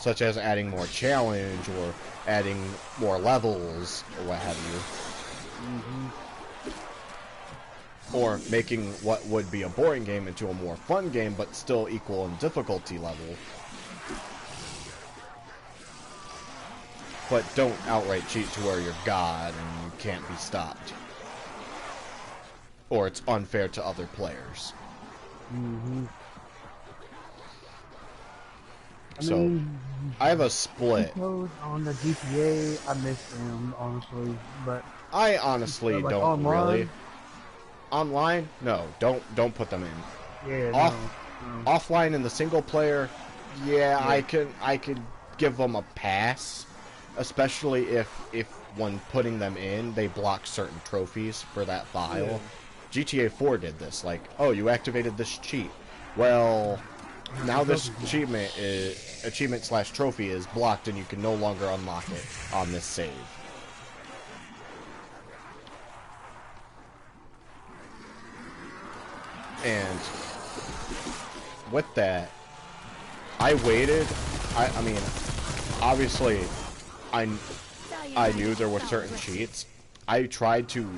such as adding more challenge or adding more levels or what have you. Or making what would be a boring game into a more fun game, but still equal in difficulty level. but don't outright cheat to where you're God and you can't be stopped. Or it's unfair to other players. Mm-hmm. So, I have a split. On the GTA, I miss them, honestly, but I honestly like don't online? really. Online? No, don't put them in. Yeah, no. Offline in the single player, yeah. I could give them a pass, especially if when putting them in, they block certain trophies for that file. Yeah. GTA 4 did this, like, oh, you activated this cheat. Well, now this achievement/trophy is blocked and you can no longer unlock it on this save. And with that, I waited. I mean, obviously, I knew there were certain cheats. I tried to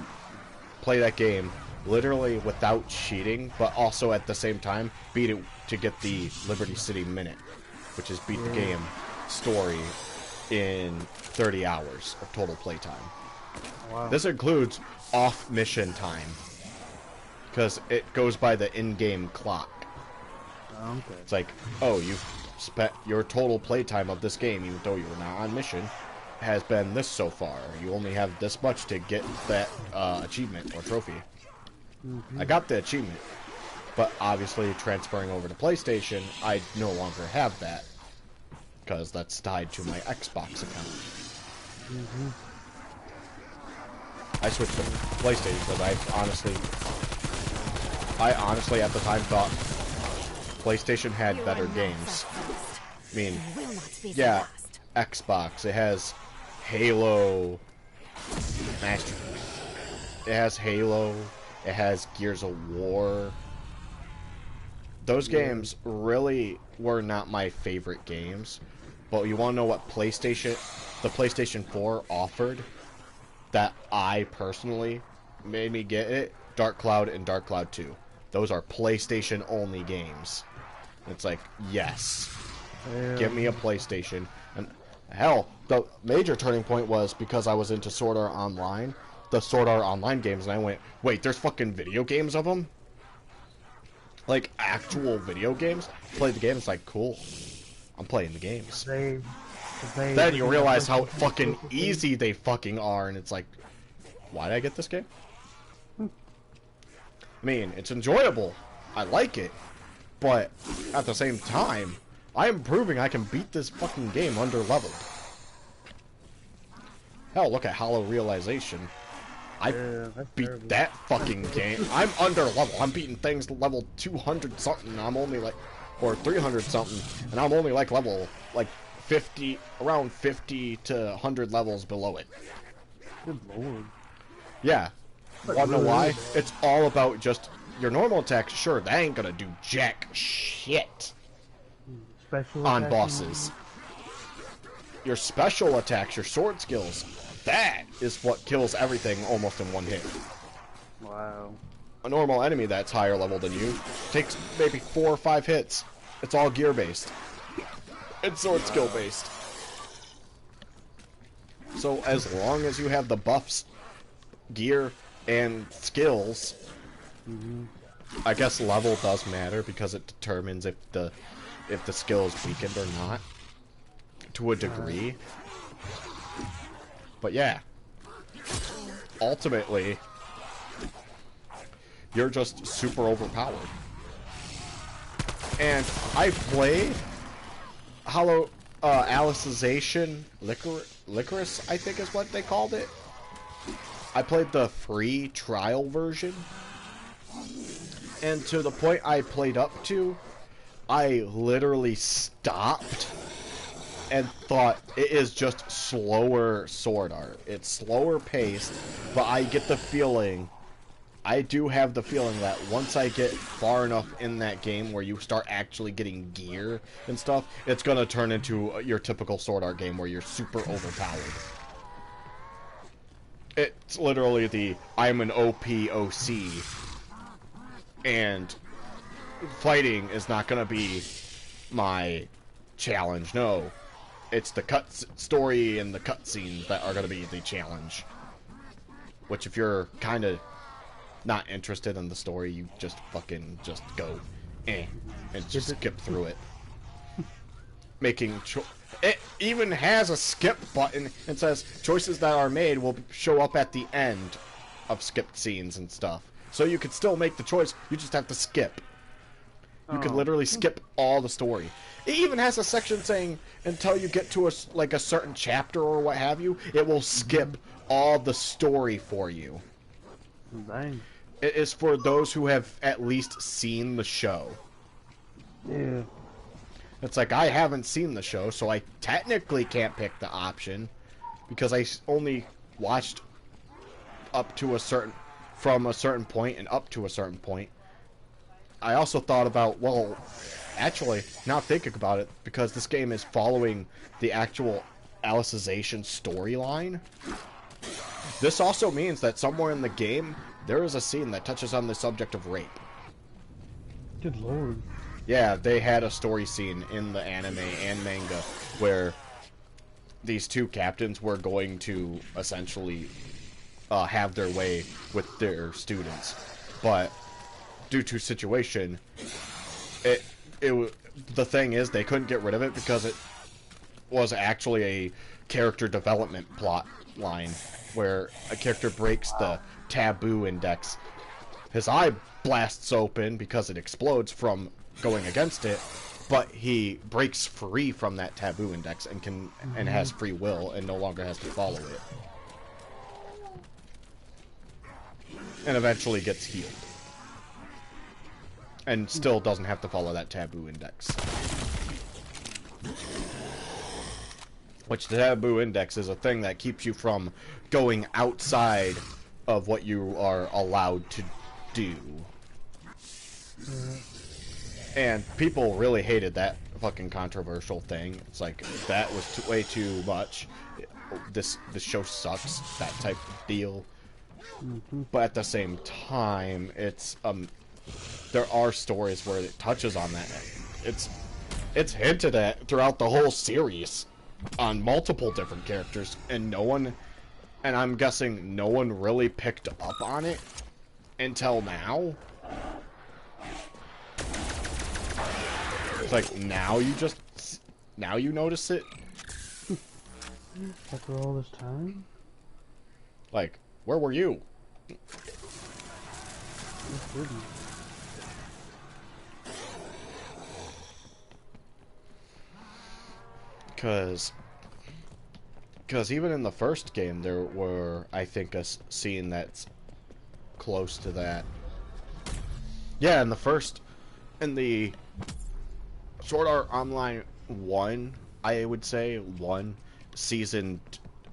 play that game literally without cheating, but also at the same time beat it to get the Liberty City Minute, which is beat the game story in 30 hours of total playtime. Wow. This includes off-mission time, because it goes by the in-game clock. Okay. It's like, oh, you've spent your total playtime of this game, even though you were not on mission, has been this so far. You only have this much to get that achievement or trophy. I got the achievement, but obviously transferring over to PlayStation, I no longer have that, because that's tied to my Xbox account. I switched to PlayStation because I honestly at the time thought PlayStation had better games. I mean, yeah, Xbox, it has Halo, it has Halo, it has Gears of War. Those games really were not my favorite games, but you want to know what the PlayStation 4 offered that I personally made me get it? Dark Cloud and Dark Cloud 2. Those are PlayStation only games. It's like, yes, give me a PlayStation. And hell, the major turning point was because I was into Sword Art Online, the Sword Art Online games, and I went, wait, there's fucking video games of them? Like, actual video games? Play the game, it's like, cool. I'm playing the games. Then you realize how fucking easy they fucking are, and it's like, why did I get this game? I mean, it's enjoyable. I like it. But, at the same time, I am proving I can beat this fucking game under-leveled. Hell, look at Hollow Realization. I beat that fucking game. I'm under-leveled. I'm beating things level 200-something, and I'm only like... Or 300-something, and I'm only like level, like, 50... Around 50 to 100 levels below it. Good lord. Yeah. Wanna know why? It's all about just... Your normal attacks, sure, that ain't gonna do jack shit Special on attack bosses. Your special attacks, your sword skills, that is what kills everything almost in one hit. Wow. A normal enemy that's higher level than you takes maybe 4 or 5 hits. It's all gear based. It's sword skill based. So as long as you have the buffs, gear, and skills, I guess level does matter because it determines if the skill is weakened or not, to a degree. But yeah, ultimately, you're just super overpowered. And I played Alicization Licorice, I think is what they called it. I played the free trial version. And to the point I played up to, I literally stopped and thought it is just slower sword art. It's slower paced, but I get the feeling, I do have the feeling that once I get far enough in that game where you start actually getting gear and stuff, it's gonna turn into your typical sword art game where you're super overpowered. It's literally the, I'm an OP-OC, and fighting is not gonna be my challenge. No, it's the story and the cutscenes that are going to be the challenge. Which, if you're kind of not interested in the story, you just fucking just go, and just skip through it. It even has a skip button and says choices that are made will show up at the end of skipped scenes and stuff. So you could still make the choice, you just have to skip. You could literally skip all the story. It even has a section saying until you get to a certain chapter or what have you, it will skip all the story for you. Dang. It is for those who have at least seen the show. Yeah. It's like, I haven't seen the show, so I technically can't pick the option because I only watched from a certain point and up to a certain point. I also thought about, well, actually, now thinking about it, because this game is following the actual Alicization storyline, this also means that somewhere in the game, there is a scene that touches on the subject of rape. Good lord. Yeah, they had a story scene in the anime and manga where these two captains were going to essentially have their way with their students, but due to situation, the thing is they couldn't get rid of it because it was actually a character development plot line where a character breaks the taboo index. His eye blasts open because it explodes from going against it, but he breaks free from that taboo index and has free will and no longer has to follow it. And eventually gets healed. And still doesn't have to follow that taboo index. Which the taboo index is a thing that keeps you from going outside of what you are allowed to do. And people really hated that fucking controversial thing. It's like, that was way too much. This show sucks. That type of deal. But at the same time, it's there are stories where it touches on that. It's hinted at throughout the whole series on multiple different characters, and I'm guessing no one really picked up on it until now. It's like, now you notice it? After all this time? Like, where were you? Because even in the first game, there were, I think, a scene that's close to that. Yeah, in the Sword Art Online 1, I would say, 1, Season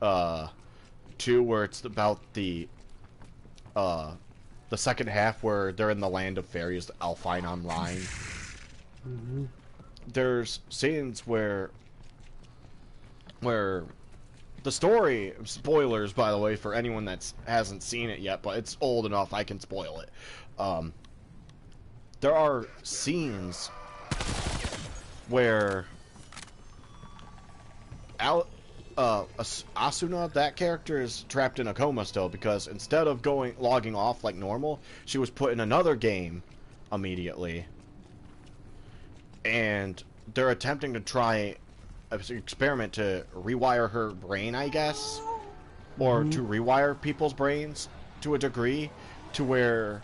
2, where it's about the second half where they're in the Land of Fairies, Alpine Online. There's scenes where the story, spoilers by the way for anyone that hasn't seen it yet, but it's old enough I can spoil it. There are scenes where Asuna, that character, is trapped in a coma still because instead of logging off like normal, she was put in another game immediately. And they're attempting to try an experiment to rewire her brain, I guess, or to rewire people's brains to a degree to where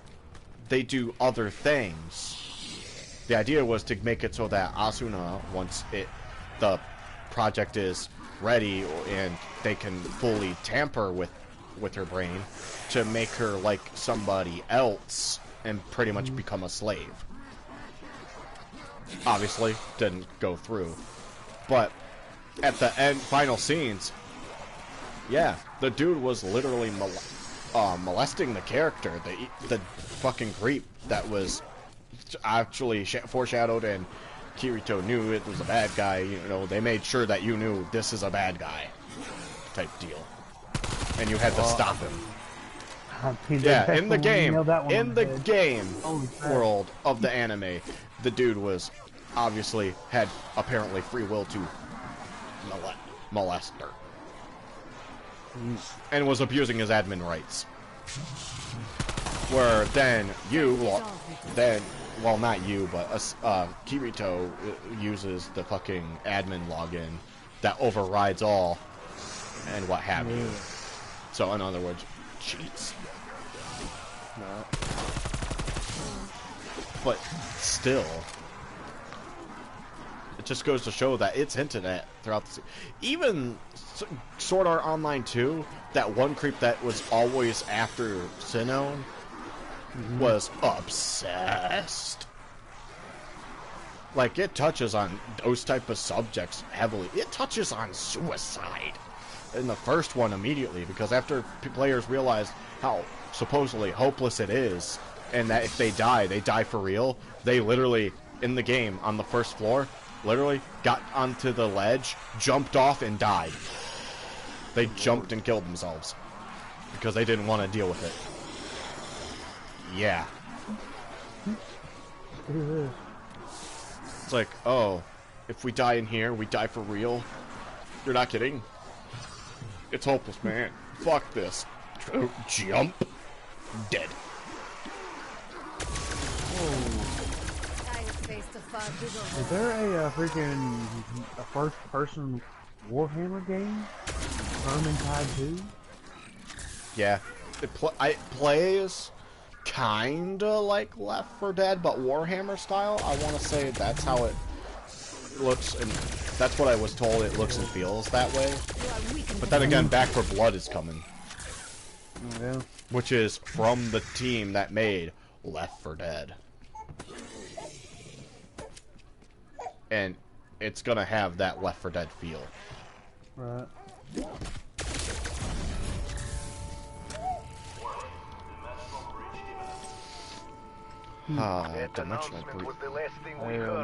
they do other things. The idea was to make it so that Asuna, once the project is ready and they can fully tamper with her brain, to make her like somebody else and pretty much become a slave. Obviously, didn't go through. But at the end, final scenes, yeah, the dude was literally molesting the character, the fucking creep that was actually foreshadowed, and Kirito knew it was a bad guy. You know, they made sure that you knew this is a bad guy type deal, and you had to stop him. Yeah, in the game world of the anime, the dude was obviously had apparently free will to molester. And was abusing his admin rights. Where then well, not you, but Kirito uses the fucking admin login that overrides all and what have you. So, in other words, cheats. But still, it just goes to show that it's hinted at throughout the even Sword Art Online 2, that one creep that was always after Sinnoh was obsessed. Like, it touches on those type of subjects heavily. It touches on suicide in the first one immediately, because after players realized how supposedly hopeless it is, and that if they die for real, they literally, in the game, on the first floor, literally got onto the ledge, jumped off, and died. They jumped and killed themselves because they didn't want to deal with it. Yeah. It's like, oh, if we die in here, we die for real? You're not kidding? It's hopeless, man. Fuck this. Jump. Dead. Is there a freaking first-person Warhammer game? Vermintide 2? Yeah. It plays kinda like Left 4 Dead, but Warhammer style. I want to say that's how it looks, and that's what I was told it looks and feels that way. But then again, Back 4 Blood is coming. Yeah. Which is from the team that made Left 4 Dead. And it's gonna have that Left 4 Dead feel. Right. Dimensional breach.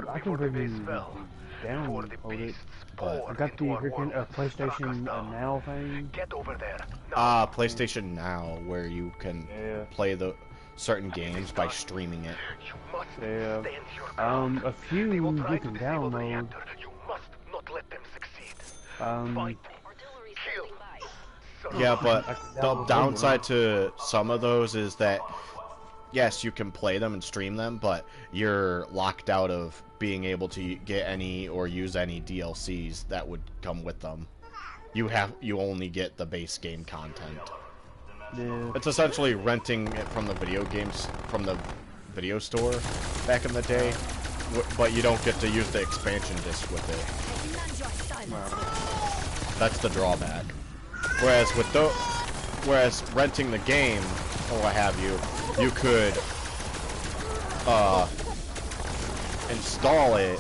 I can bring download it. I got the freaking PlayStation Now thing. PlayStation Now, where you can play the certain games by streaming it. Yeah. A few you can download. Yeah, but the downside to some of those is that, yes, you can play them and stream them, but you're locked out of being able to get any or use any DLCs that would come with them. You only get the base game content. Yeah. It's essentially renting it from the video store back in the day, but you don't get to use the expansion disc with it. That's the drawback. Whereas renting the game or what have you, you could install it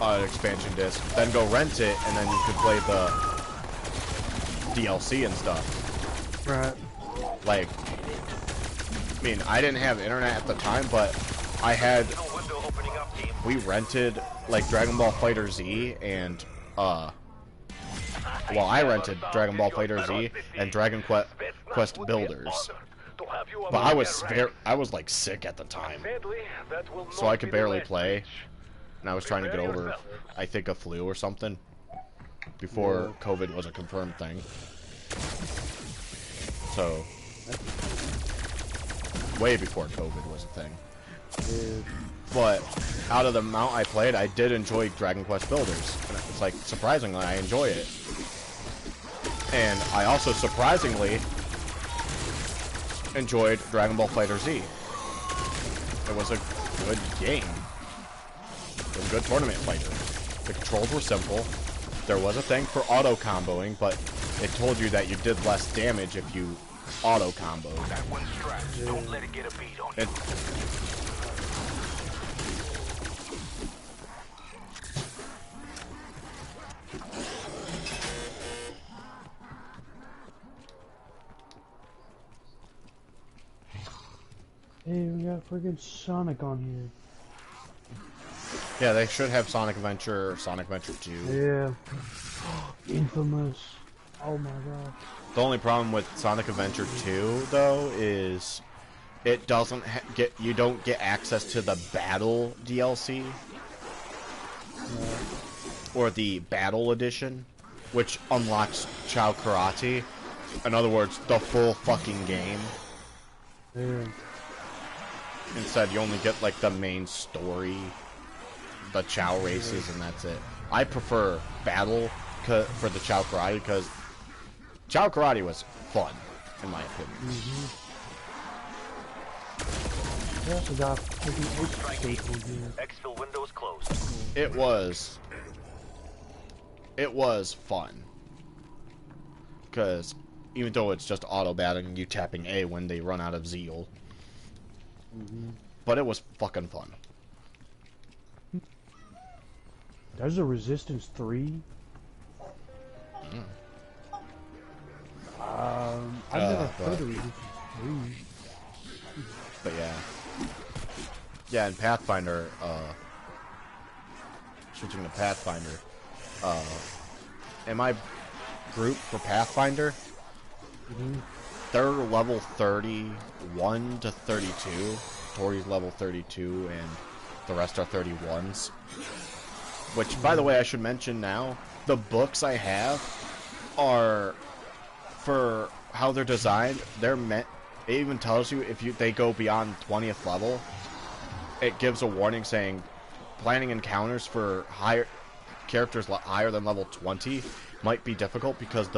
on an expansion disc, then go rent it, and then you could play the DLC and stuff. Right. Like, I mean, I didn't have internet at the time, but we rented, like, Dragon Ball Fighter Z and, I rented Dragon Ball Fighter Z and Dragon Quest Builders. But I was like sick at the time, so I could barely play, and I was trying to get over, I think, a flu or something before COVID was a confirmed thing. So, way before COVID was a thing. But out of the amount I played, I did enjoy Dragon Quest Builders. And it's like, surprisingly, I enjoy it. And I also surprisingly enjoyed Dragon Ball Fighter Z. It was a good game. It was a good tournament fighter. The controls were simple. There was a thing for auto-comboing, but it told you that you did less damage if you auto-comboed. Don't let it get a beat on you. Hey, we got friggin' Sonic on here. Yeah, they should have Sonic Adventure or Sonic Adventure 2. Yeah. Infamous. Oh my god. The only problem with Sonic Adventure 2, though, is it doesn't you don't get access to the battle DLC. or the Battle Edition, which unlocks Chao Karate. In other words, the full fucking game. Yeah. Instead, you only get like the main story, the Chao races, and that's it. I prefer Battle for the Chao Karate because Chao Karate was fun, in my opinion. I also got freaking staple here. Exfil windows closed. It was fun. Because even though it's just auto battling, you tapping A when they run out of zeal. But it was fucking fun. There's a Resistance 3. I've never heard of Resistance 3. But yeah. Yeah, and Pathfinder, switching to Pathfinder, in my group for Pathfinder, they're level 31 to 32. Tori's level 32, and the rest are 31s. Which, by the way, I should mention now, the books I have are, for how they're designed, they're meant, it even tells you if they go beyond 20th level, it gives a warning saying, planning encounters for characters higher than level 20 might be difficult because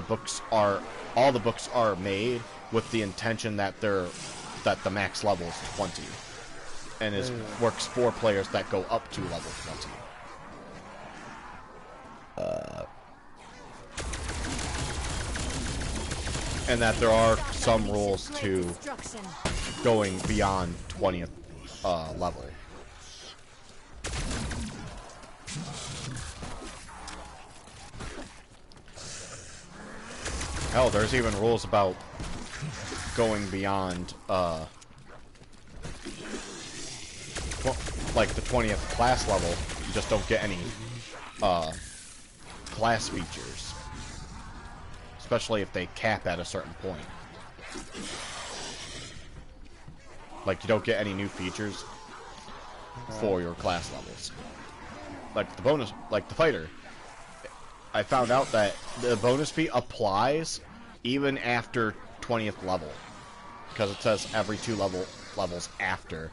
all the books are made with the intention that the max level is 20, and works for players that go up to level 20. And that there are some rules to going beyond 20th level. Hell, there's even rules about going beyond, like the 20th class level. You just don't get any, class features. Especially if they cap at a certain point. Like, you don't get any new features for your class levels. Like the bonus, like the fighter. I found out that the bonus feat applies even after 20th level, because it says every 2 levels after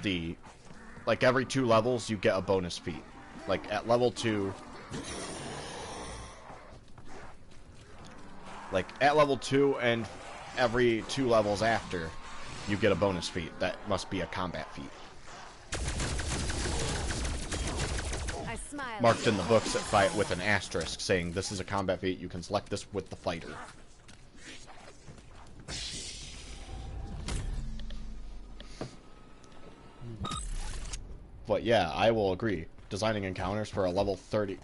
the, like every 2 levels you get a bonus feat. Like at level 2, and every 2 levels after you get a bonus feat. That must be a combat feat. Marked in the books with an asterisk saying this is a combat feat. You can select this with the fighter. But yeah, I will agree. Designing encounters for a level 30,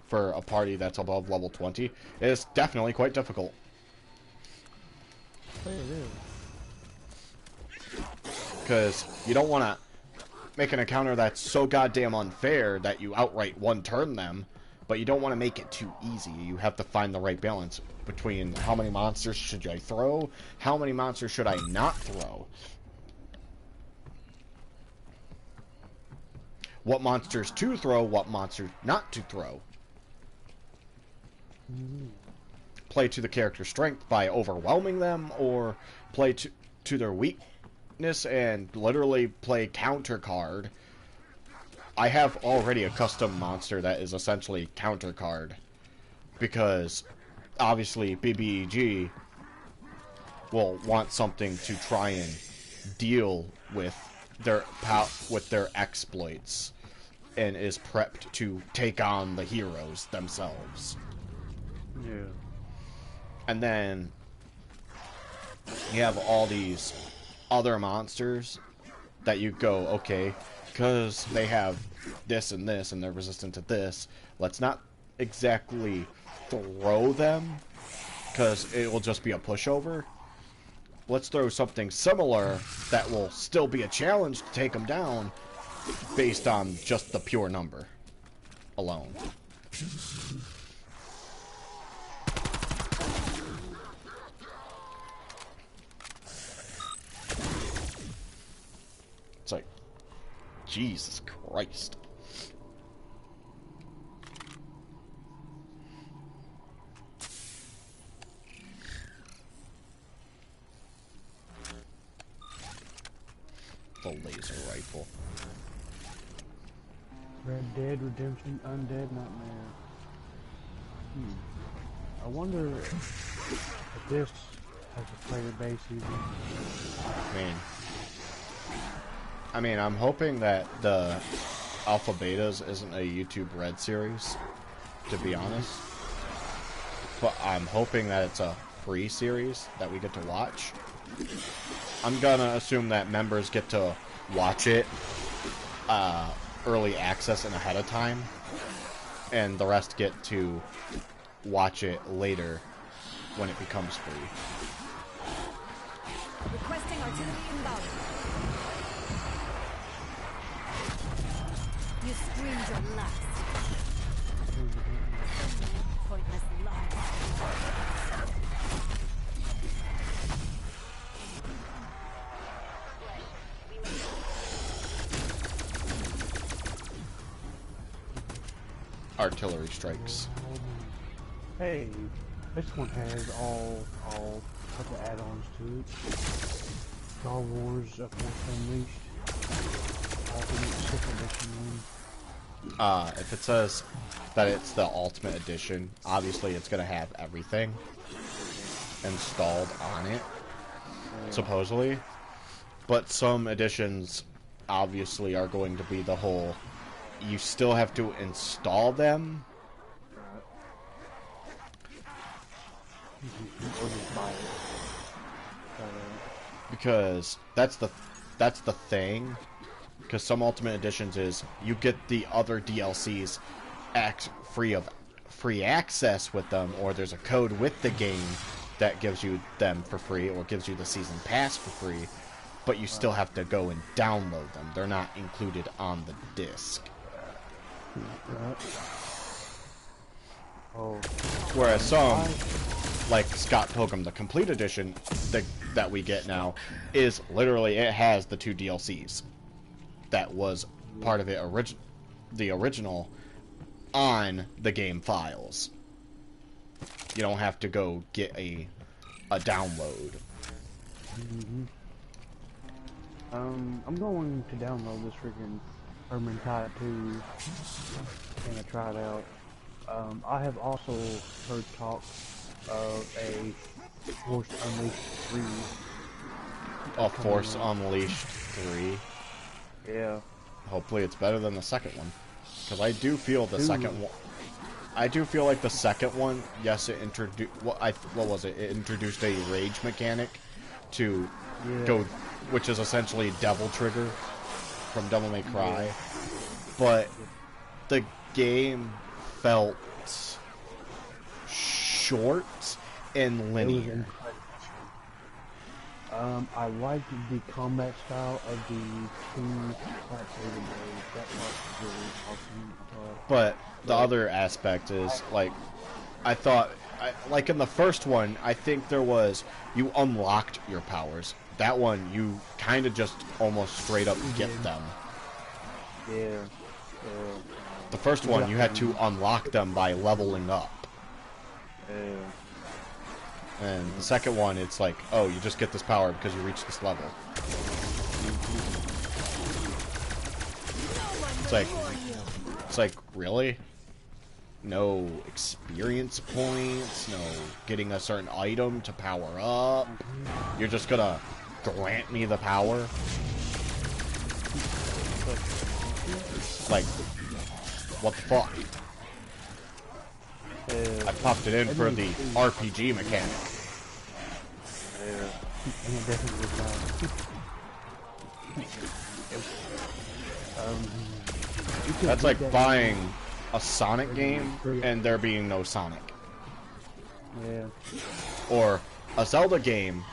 for a party that's above level 20, is definitely quite difficult. Because you don't want to make an encounter that's so goddamn unfair that you outright one-turn them, but you don't want to make it too easy. You have to find the right balance between how many monsters should I throw, how many monsters should I not throw, what monsters to throw, what monsters not to throw. Play to the character's strength by overwhelming them, or play to their weakness and literally play counter card. I have already a custom monster that is essentially counter card, because obviously BBEG will want something to try and deal with their exploits, and is prepped to take on the heroes themselves. Yeah. And then you have all these other monsters that you go, okay, because they have this and this and they're resistant to this, let's not exactly throw them because it will just be a pushover. Let's throw something similar that will still be a challenge to take them down based on just the pure number alone. It's like, Jesus Christ. the laser rifle. Red Dead Redemption Undead Nightmare. I wonder if this has a player base even. I mean, I'm hoping that the Alpha Betas isn't a YouTube Red series, to be honest. But I'm hoping that it's a free series that we get to watch. I'm gonna assume that members get to watch it early access and ahead of time, and the rest get to watch it later when it becomes free. Requesting artillery inbound. You screamed your last. Pointless lies. Artillery strikes. Hey, this one has all of the add-ons to it. Star Wars, Force Unleashed, Ultimate 6th Edition one. If it says that it's the Ultimate Edition, obviously it's gonna have everything installed on it, supposedly. But some editions obviously are going to be the whole, you still have to install them. Because that's the thing. Because some Ultimate Editions is you get the other DLCs free access with them, or there's a code with the game that gives you them for free, or gives you the season pass for free, but you still have to go and download them. They're not included on the disc. Whereas some, like Scott Pilgrim the Complete Edition that we get now, is literally, it has the 2 DLCs that was part of it the original on the game files. You don't have to go get a download. I'm going to download this freaking Tide 2 and try it out. I have also heard talk of a Force Unleashed 3. A Force Unleashed 3. Yeah. Hopefully it's better than the second one. Because I do feel the second one... I do feel like the second one, yes, it introduced... what was it? It introduced a rage mechanic to go... which is essentially Devil Trigger from Devil May Cry. But the game felt short and linear. I liked the combat style of the 2 lightsaber blades. That was really awesome. But the other aspect is, like, I thought, like in the first one, I think there was, you unlocked your powers. That one, you kind of just almost straight up get them. Yeah. The first one, you had to unlock them by leveling up. And the second one, it's like, oh, you just get this power because you reach this level. It's like, really? No experience points, no getting a certain item to power up. You're just gonna grant me the power? Like, what the fuck? I popped it in for the RPG mechanic. That's like buying a Sonic game and there being no Sonic. Yeah. Or a Zelda game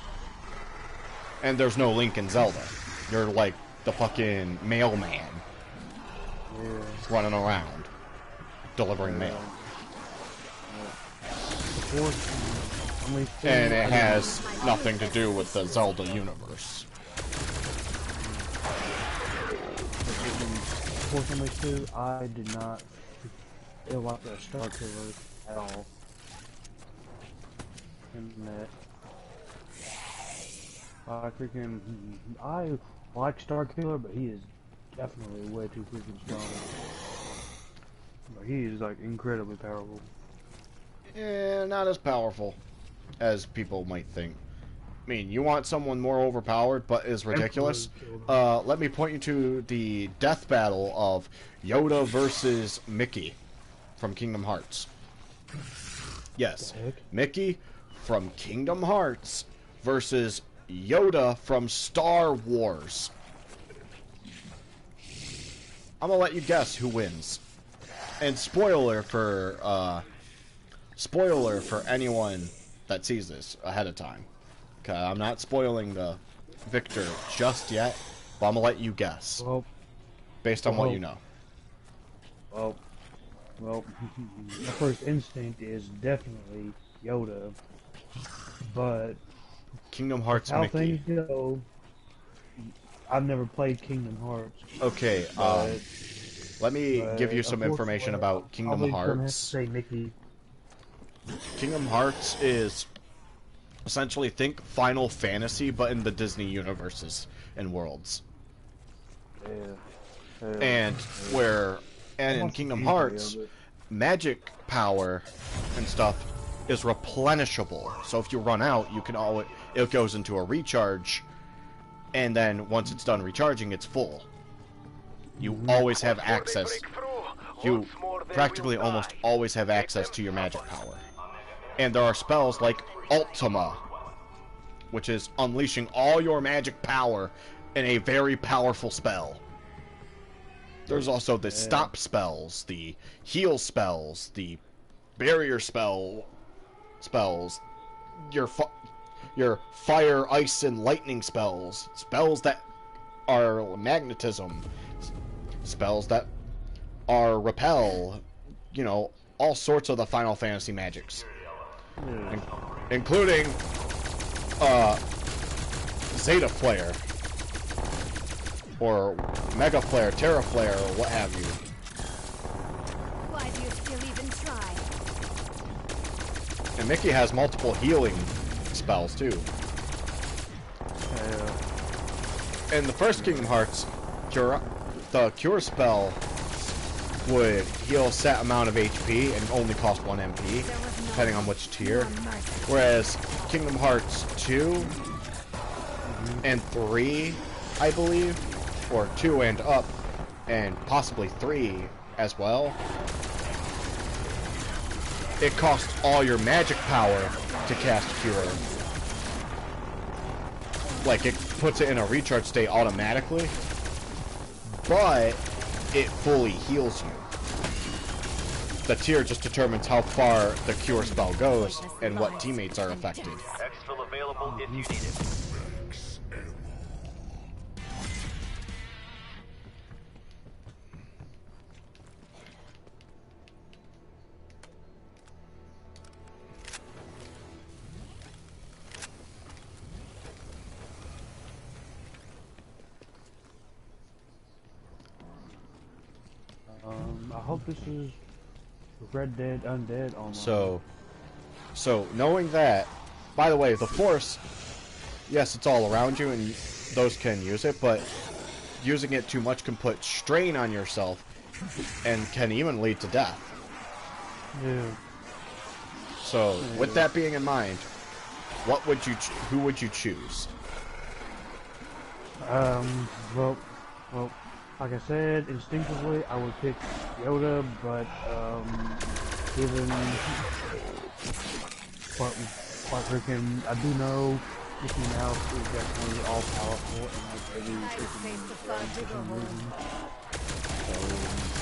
and there's no Link in Zelda. You're like the fucking mailman running around delivering mail. And it has nothing to do with the Zelda universe. Fortunately, I did not feel like the Star Killer at all. In that, freaking, I like Star Killer, but he is definitely way too freaking strong. But he is like incredibly powerful. Yeah, not as powerful as people might think. I mean, you want someone more overpowered but is ridiculous? Let me point you to the death battle of Yoda versus Mickey from Kingdom Hearts. Yes, Mickey from Kingdom Hearts versus Yoda from Star Wars. I'm gonna let you guess who wins. And spoiler for anyone that sees this ahead of time. Okay, I'm not spoiling the victor just yet, but I'm gonna let you guess. Well, based on what you know. Well, my first instinct is definitely Yoda, but Kingdom Hearts how Mickey. things go, I've never played Kingdom Hearts. Okay, let me give you some information about Kingdom Hearts. Say Mickey. Kingdom Hearts is essentially, think Final Fantasy, but in the Disney universes and worlds. And in Kingdom Hearts, magic power and stuff is replenishable. So if you run out, you can it goes into a recharge, and then once it's done recharging, it's full. You always have access. You practically almost always have access to your magic power. And there are spells like Ultima, which is unleashing all your magic power in a very powerful spell. There's also the stop spells, the heal spells, the barrier spells, your fire, ice, and lightning spells that are magnetism, spells that are repel, you know, all sorts of the Final Fantasy magics. Including Zeta Flare, or Mega Flare, Terra Flare, or what have you. Why do you still even try? And Mickey has multiple healing spells too. In the first Kingdom Hearts, the Cure spell would heal a set amount of HP and only cost 1 MP, depending on which tier. Whereas Kingdom Hearts 2 and 3, I believe, or 2 and up, and possibly 3 as well, it costs all your magic power to cast Cure. Like, it puts it in a recharge state automatically, but it fully heals you. The tier just determines how far the Cure spell goes and what teammates are affected. Exfil available if you need it. I hope this is Red Dead Undead online. So knowing that, by the way, the Force, yes, it's all around you and those can use it, but using it too much can put strain on yourself and can even lead to death. Yeah. So, with that being in mind, who would you choose? Well, like I said, instinctively I would pick Yoda, but given what freaking I do know, Mickey Mouse is definitely all powerful and has every freaking for some reason. So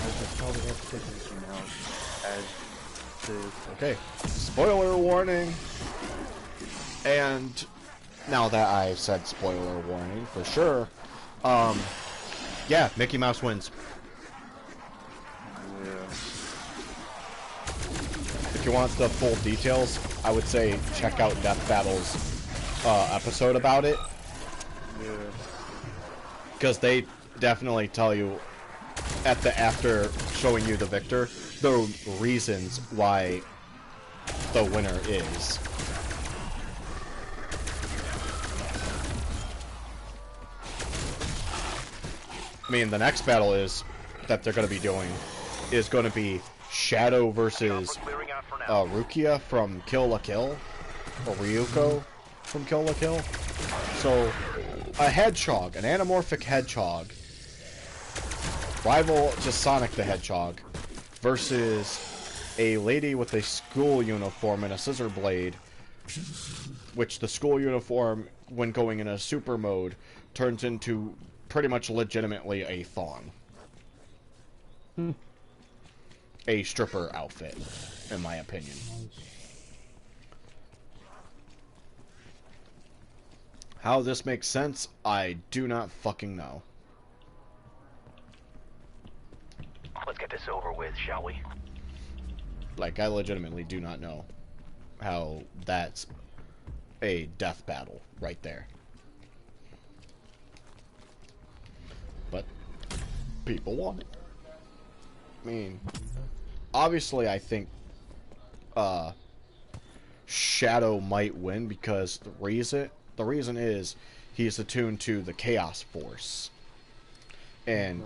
I just probably have to pick Mickey Mouse as the Okay, spoiler warning. And now that I've said spoiler warning for sure, yeah, Mickey Mouse wins. Yeah. If you want the full details, I would say check out Death Battle's episode about it. Yeah. Because they definitely tell you after showing you the victor, the reasons why the winner is. I mean, the next battle is that they're going to be doing is going to be Shadow versus Rukia from Kill la Kill, or Ryuko from Kill la Kill. So, a hedgehog, an anamorphic hedgehog, rival to Sonic the Hedgehog, versus a lady with a school uniform and a scissor blade, which the school uniform, when going in a super mode, turns into pretty much legitimately a thong. A stripper outfit, in my opinion. How this makes sense, I do not fucking know. Let's get this over with, shall we? Like, I legitimately do not know how that's a death battle right there. But people want it. I mean, obviously I think Shadow might win because the reason is he's attuned to the Chaos Force. And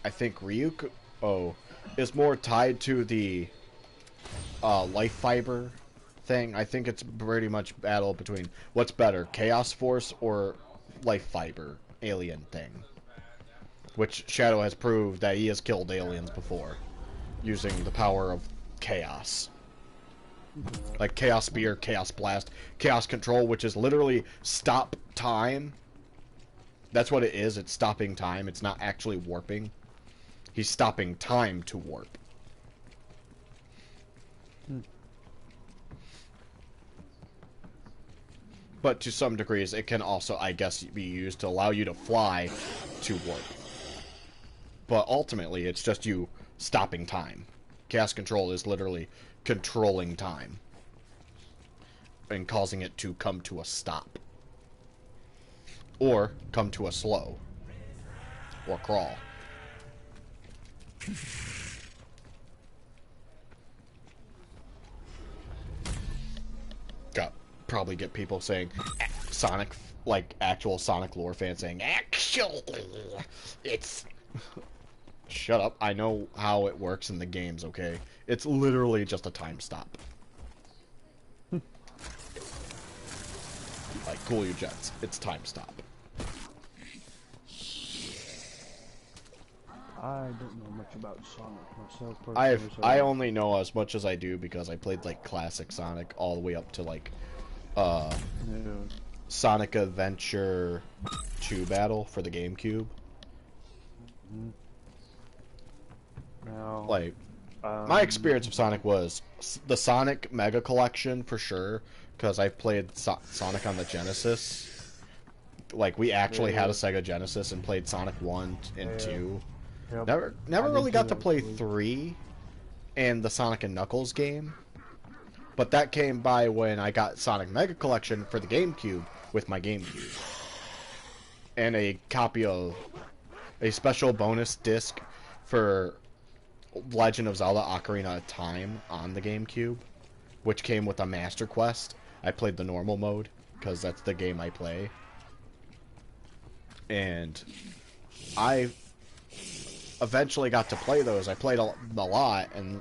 I think Ryuko is more tied to the life fiber thing. I think it's pretty much battle between what's better, Chaos Force or life fiber alien thing. Which Shadow has proved that he has killed aliens before using the power of chaos. Like Chaos Spear, Chaos Blast, Chaos Control, which is literally stop time. That's what it is. It's stopping time. It's not actually warping. He's stopping time to warp. But to some degrees, it can also, I guess, be used to allow you to fly to warp. But ultimately, it's just you stopping time. Chaos Control is literally controlling time and causing it to come to a stop. Or come to a slow. Or crawl. Probably get people saying Sonic, like actual Sonic lore fans saying, actually, it's... Shut up, I know how it works in the games, okay? It's literally just a time stop. Like, cool your jets, it's time stop. I don't know much about Sonic myself personally. I only know as much as I do because I played like classic Sonic all the way up to like Sonic Adventure 2 Battle for the GameCube. Now, like, my experience of Sonic was the Sonic Mega Collection for sure, because I've played Sonic on the Genesis. Like, we actually had a Sega Genesis and played Sonic 1 and 2. Yep. Never really got to play 3 and the Sonic and Knuckles game. But that came by when I got Sonic Mega Collection for the GameCube with my GameCube. And a copy of a special bonus disc for Legend of Zelda Ocarina of Time on the GameCube, which came with a Master Quest. I played the normal mode, because that's the game I play. And I eventually got to play those. I played a lot, and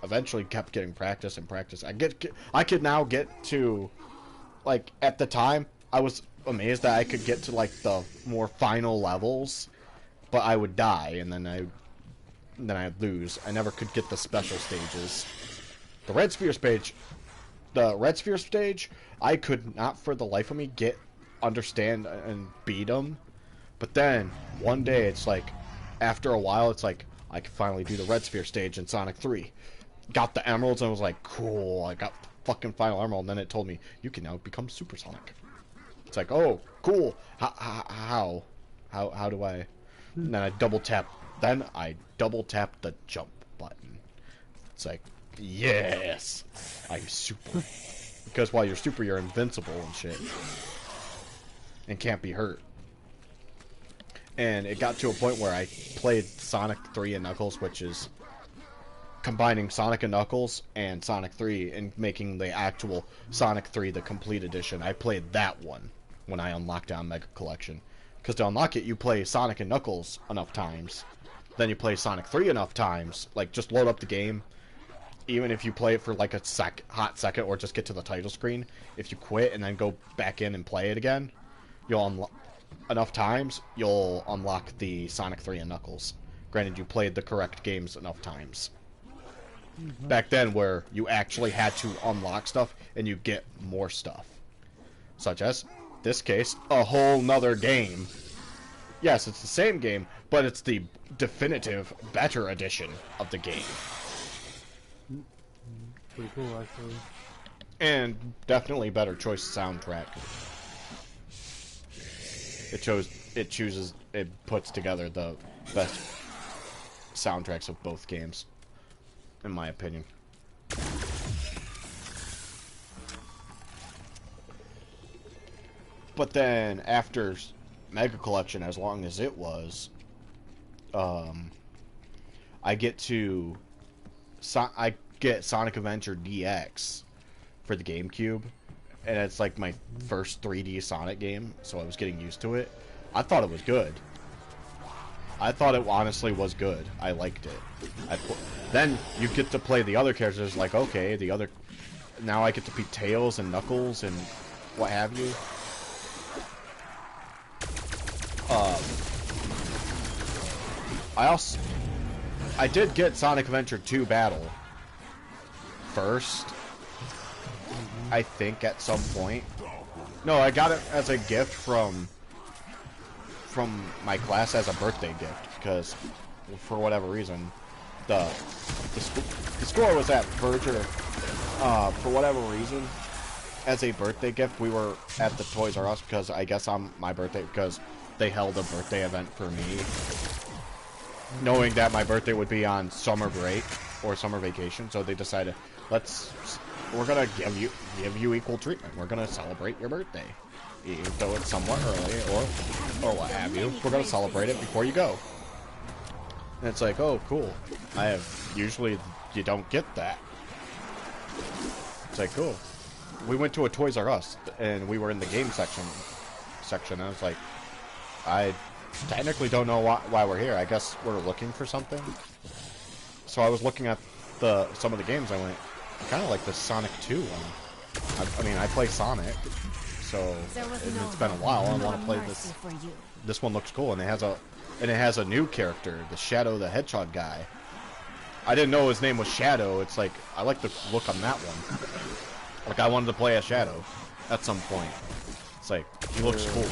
eventually kept getting practice and practice. I could now get to, like, at the time, I was amazed that I could get to, like, the more final levels, but I would die, and then I'd lose. I never could get the special stages. The Red Sphere stage, I could not for the life of me understand and beat them. But then, one day, it's like, after a while, it's like, I could finally do the Red Sphere stage in Sonic 3. Got the emeralds, and I was like, cool, I got fucking final emerald, and then it told me, you can now become Super Sonic. It's like, oh, cool, how do I... And then I double tap the jump button. It's like, yes, I'm super. Because while you're super, you're invincible and shit. And can't be hurt. And it got to a point where I played Sonic 3 and Knuckles, which is combining Sonic and Knuckles and Sonic 3 and making the actual Sonic 3 the complete edition. I played that one when I unlocked down Mega Collection, Because to unlock it, you play Sonic and Knuckles enough times. Then you play Sonic 3 enough times. Like, just load up the game. Even if you play it for like a hot second or just get to the title screen, if you quit and then go back in and play it again, you'll unlock enough times, you'll unlock the Sonic 3 and Knuckles. Granted, you played the correct games enough times. Back then, where you actually had to unlock stuff and you get more stuff. Such as, this case, a whole nother game. Yes, it's the same game, but it's the definitive, better edition of the game. Pretty cool, actually. And definitely better choice soundtrack. It puts together the best soundtracks of both games, in my opinion. But then after Mega Collection, as long as it was, I get Sonic Adventure DX for the GameCube, and it's like my first 3D Sonic game, so I was getting used to it. I thought it was good. I thought it honestly was good. I liked it. Then you get to play the other characters, like, okay, now I get to be Tails and Knuckles and what have you. I did get Sonic Adventure 2 Battle first, I think, at some point. No, I got it as a gift from my class as a birthday gift, because for whatever reason the score was at Verger. For whatever reason, as a birthday gift, we were at the Toys R Us, because I guess on my birthday, because they held a birthday event for me, knowing that my birthday would be on summer break or summer vacation. So they decided, we're gonna give you equal treatment. We're gonna celebrate your birthday, even though it's somewhat early or what have you. We're gonna celebrate it before you go. And it's like, oh, cool. Usually you don't get that. It's like, cool. We went to a Toys R Us and we were in the game section. And I was like, I technically don't know why we're here. I guess we're looking for something. So I was looking at some of the games. I went, I kind of like the Sonic 2 one. I mean, I play Sonic, so it's been a while. I want to play this. This one looks cool, and it has a new character, the Shadow the Hedgehog guy. I didn't know his name was Shadow. It's like, I like the look on that one. Like, I wanted to play as Shadow at some point. It's like, he looks cool.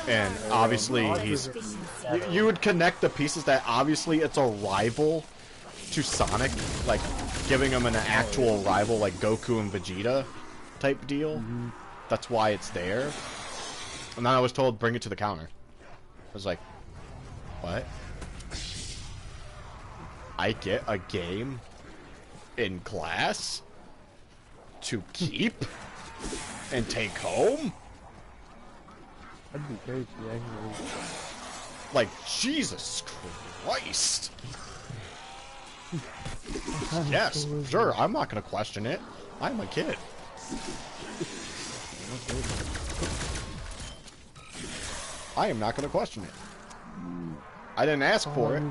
And obviously you would connect the pieces that obviously it's a rival to Sonic, like giving him an actual rival like Goku and Vegeta type deal. That's why it's there. And then I was told, bring it to the counter. I was like, what? I get a game in class to keep and take home? That'd be crazy, actually. Like, Jesus Christ. Yes, sure, I'm not gonna question it. I'm a kid. I am not gonna question it. I didn't ask for it.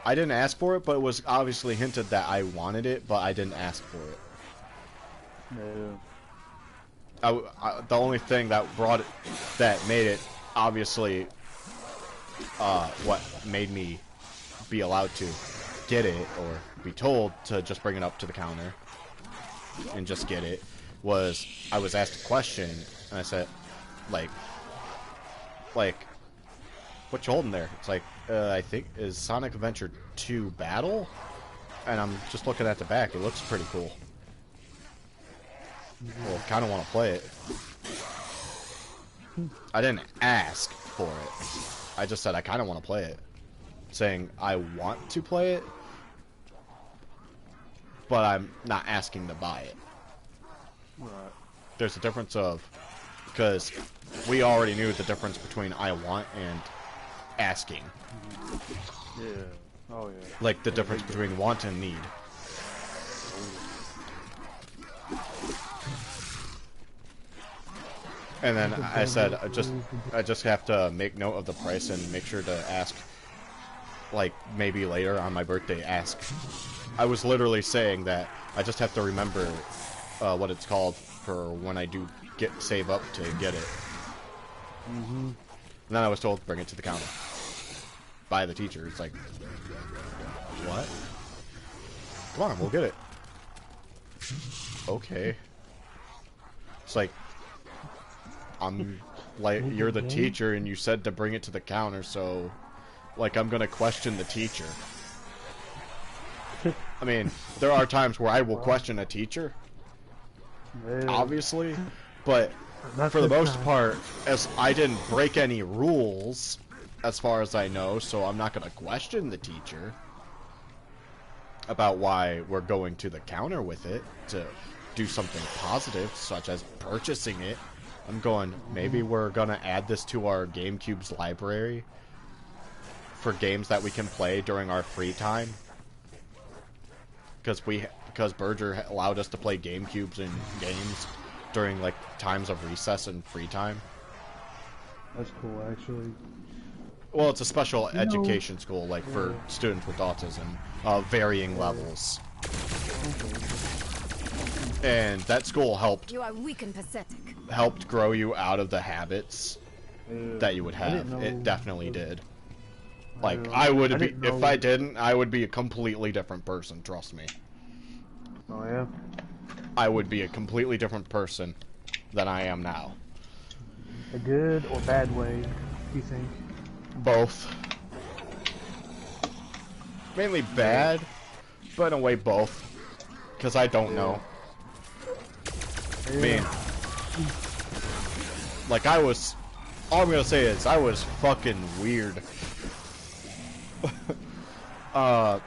I didn't ask for it, but it was obviously hinted that I wanted it, but I didn't ask for it. No. The only thing that made it obviously what made me be allowed to get it or be told to just bring it up to the counter and just get it was I was asked a question and I said like what you holding there? It's like I think is Sonic Adventure 2 Battle, and I'm just looking at the back. It looks pretty cool. Well, kind of want to play it. I didn't ask for it. I just said I kind of want to play it. Saying I want to play it, but I'm not asking to buy it. Right. There's a difference of, because we already knew the difference between I want and asking. Yeah. Oh yeah. Like the difference between want and need. And then I said, I just have to make note of the price and make sure to ask, like, maybe later on my birthday, ask. I was literally saying that I just have to remember what it's called for when I do save up to get it. And then I was told, bring it to the counter. By the teacher. It's like, what? Come on, we'll get it. Okay. It's like, you're the teacher and you said to bring it to the counter, so, like, I'm gonna question the teacher. I mean, there are times where I will question a teacher, obviously, but for the most part, as I didn't break any rules, as far as I know, so I'm not gonna question the teacher about why we're going to the counter with it to do something positive, such as purchasing it. I'm going, maybe we're gonna add this to our GameCube's library for games that we can play during our free time. Because Berger allowed us to play GameCubes and games during, like, times of recess and free time. That's cool, actually. Well, it's a special education school, like, for students with autism, varying levels. And that school helped. You are weak and pathetic. Helped grow you out of the habits that you would have. It definitely did. Like, I would be, if I didn't, I would be a completely different person, trust me. Oh, yeah? I would be a completely different person than I am now. A good or bad way, you think? Both. Mainly bad, but in a way both. Because I don't know. I mean, like, all I'm gonna say is, I was fucking weird. The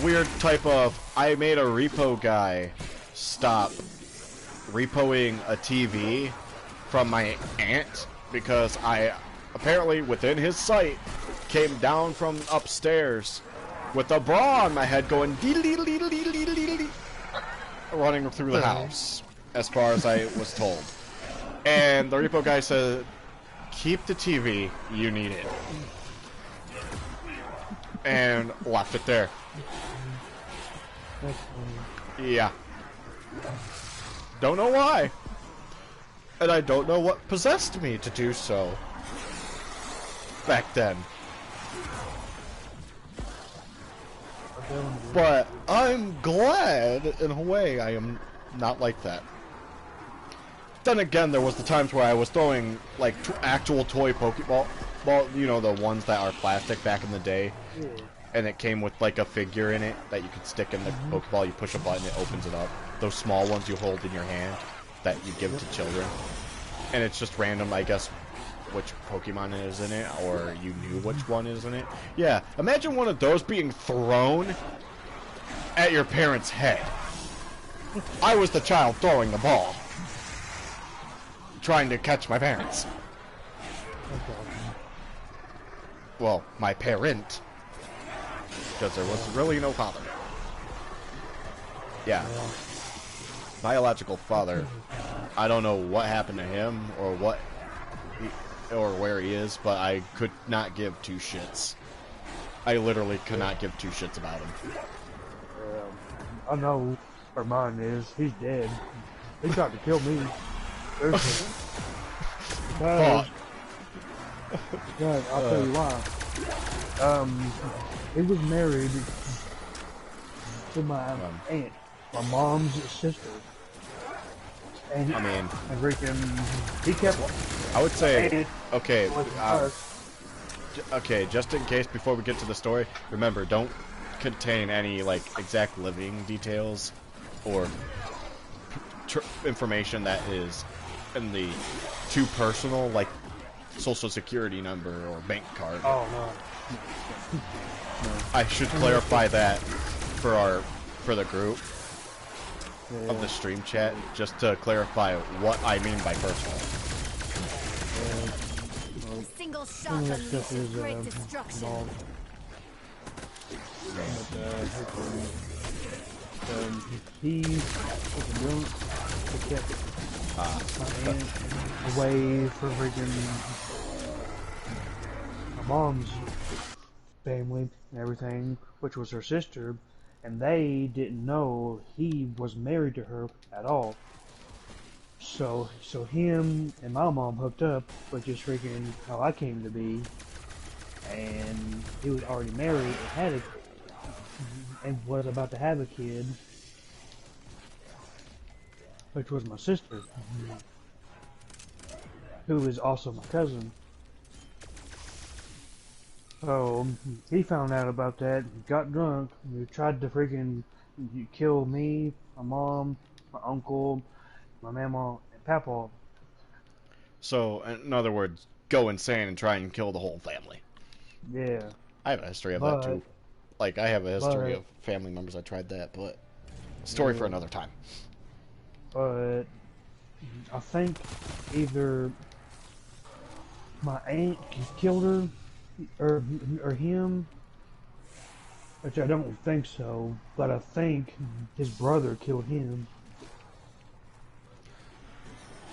weird type of, I made a repo guy stop repoing a TV from my aunt because I, apparently within his sight, came down from upstairs with a bra on my head going running through the house, as far as I was told. And the repo guy said, keep the TV, you need it. And left it there. Yeah. Don't know why. And I don't know what possessed me to do so. Back then. But I'm glad, in a way, I am not like that. Then again, there was the times where I was throwing, like, actual toy Pokeball, you know, the ones that are plastic back in the day. Yeah. And it came with, like, a figure in it that you could stick in the Pokeball. You push a button, it opens it up. Those small ones you hold in your hand that you give to children. And it's just random, I guess, which Pokemon is in it, or you knew which one is in it. Yeah, imagine one of those being thrown at your parents' head. I was the child throwing the ball, trying to catch my parents. Well, my parent, because there was really no father. Yeah. Biological father. I don't know what happened to him, or what, or where he is, but I could not give two shits. I literally could not give two shits about him. I know where mine is. He's dead. He tried to kill me. Fuck. God, I'll tell you why. He was married to my aunt, my mom's sister. And I mean, he kept. I would say, okay, okay, just in case, before we get to the story, remember, don't contain any, like, exact living details or information that is in the too personal, like social security number or bank card. Oh no. I should clarify that for the group of the stream chat, just to clarify what I mean by personal. A single shot unleashes great destruction. He was a young, my aunt away for freaking my mom's family and everything, which was her sister, and they didn't know he was married to her at all. So him and my mom hooked up, which is freaking how I came to be, and he was already married and was about to have a kid, which was my sister, who is also my cousin. So he found out about that, got drunk, and tried to freaking kill me, my mom, my uncle, my mama, and papa. So, in other words, go insane and try and kill the whole family. Yeah. I have a history of that too. Like, I have a history of family members that tried that, but story for another time. But I think either my aunt killed her or him, which I don't think so, but I think his brother killed him,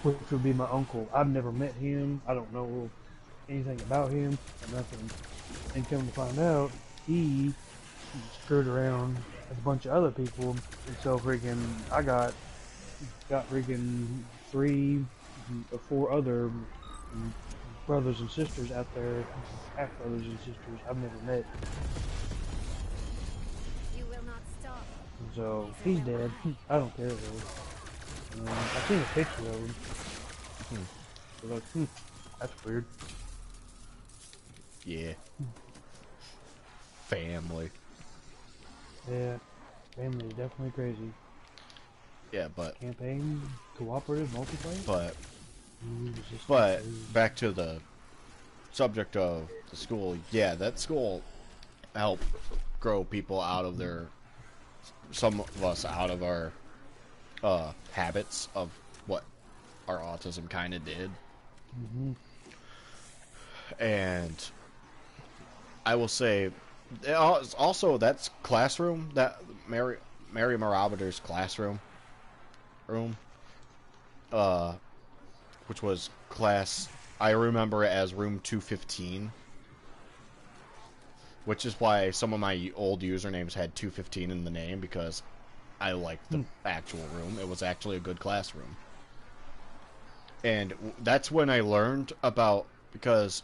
which would be my uncle. I've never met him. I don't know anything about him or nothing. And come to find out, he screwed around with a bunch of other people, and so freaking I got freaking 3 or 4 other brothers and sisters out there, half brothers and sisters I've never met. You will not stop. So he's dead. I don't care though. I've seen a picture of him. So like, that's weird. Yeah. Family. Yeah, family is definitely crazy. Yeah, but Campaign, cooperative, multiplayer. But back to the subject of the school. Yeah, that school helped grow people out of some of us out of our habits of what our autism kind of did. And I will say, also that's classroom, that Mary Marauders classroom which was class, I remember it as room 215, which is why some of my old usernames had 215 in the name, because I liked the actual room. It was actually a good classroom. And that's when I learned about, because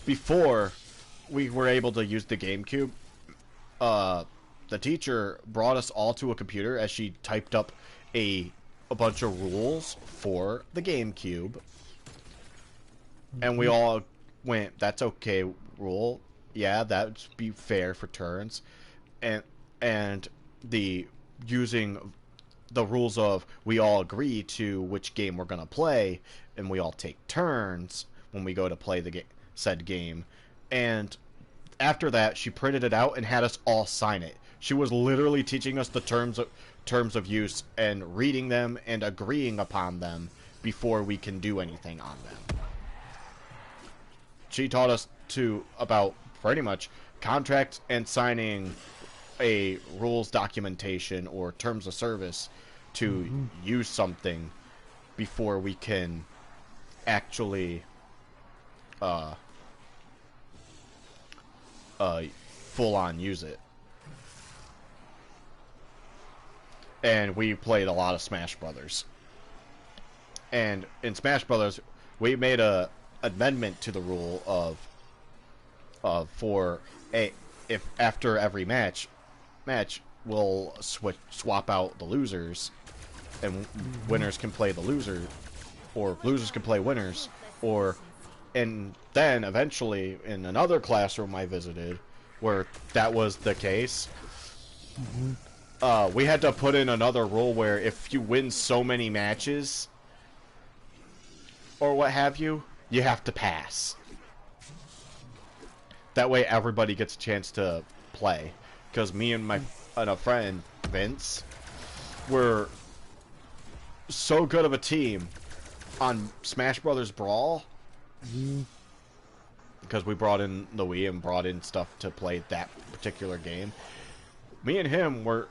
before we were able to use the GameCube, the teacher brought us all to a computer as she typed up a bunch of rules for the GameCube. And we all went, that's okay, rule. Yeah, that would be fair for turns. And the using the rules of we all agree to which game we're going to play, and we all take turns when we go to play the said game. And after that, she printed it out and had us all sign it. She was literally teaching us the terms of use and reading them and agreeing upon them before we can do anything on them. She taught us about pretty much contract and signing a rules documentation or terms of service to use something before we can actually full on use it. And we played a lot of Smash Brothers. And in Smash Brothers, we made a amendment to the rule of if after every match we'll swap out the losers, and winners can play the loser, or losers can play winners, and then eventually in another classroom I visited where that was the case, we had to put in another rule where if you win so many matches or what have you, you have to pass. That way everybody gets a chance to play. Because me and a friend, Vince, were so good of a team on Smash Brothers Brawl. Because we brought in the Wii and brought in stuff to play that particular game. Me and him were...